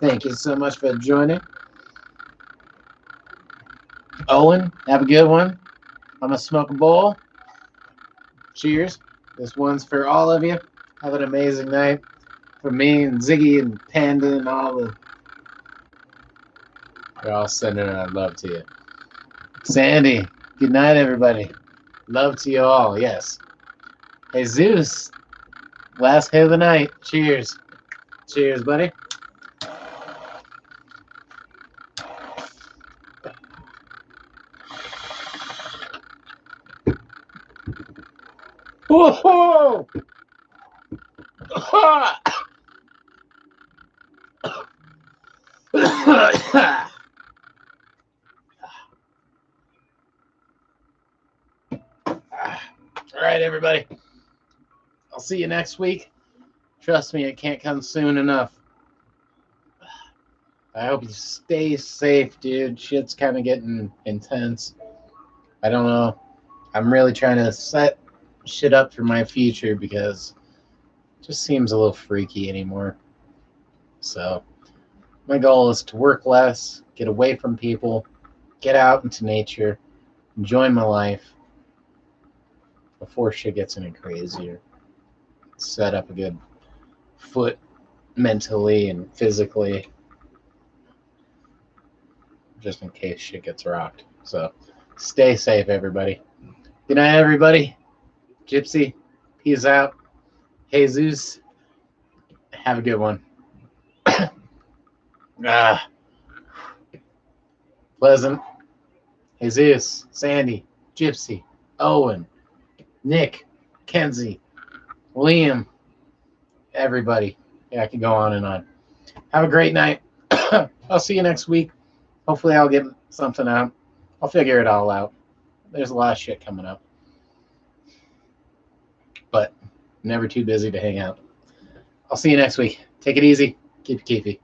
Thank you so much for joining. Owen, have a good one. I'm going to smoke a bowl. Cheers. This one's for all of you. Have an amazing night. From me and Ziggy and Panda and all the... They're all sending love to you. Sandy, good night, everybody. Love to you all, yes. Hey, Zeus, last hit of the night. Cheers. Cheers, buddy. Whoa! All right, everybody. I'll see you next week. Trust me, it can't come soon enough. I hope you stay safe, dude. Shit's kind of getting intense. I don't know. I'm really trying to set shit up for my future because it just seems a little freaky anymore. So my goal is to work less, get away from people, get out into nature, enjoy my life before shit gets any crazier. Set up a good foot mentally and physically just in case shit gets rocked. So stay safe, everybody. Good night, everybody. Gypsy, peace out. Jesus, have a good one. Pleasant. Jesus, Sandy, Gypsy, Owen, Nick, Kenzie, Liam, everybody. Yeah, I can go on and on. Have a great night. I'll see you next week. Hopefully I'll get something out. I'll figure it all out. There's a lot of shit coming up. But never too busy to hang out. I'll see you next week. Take it easy. Keep it keepy.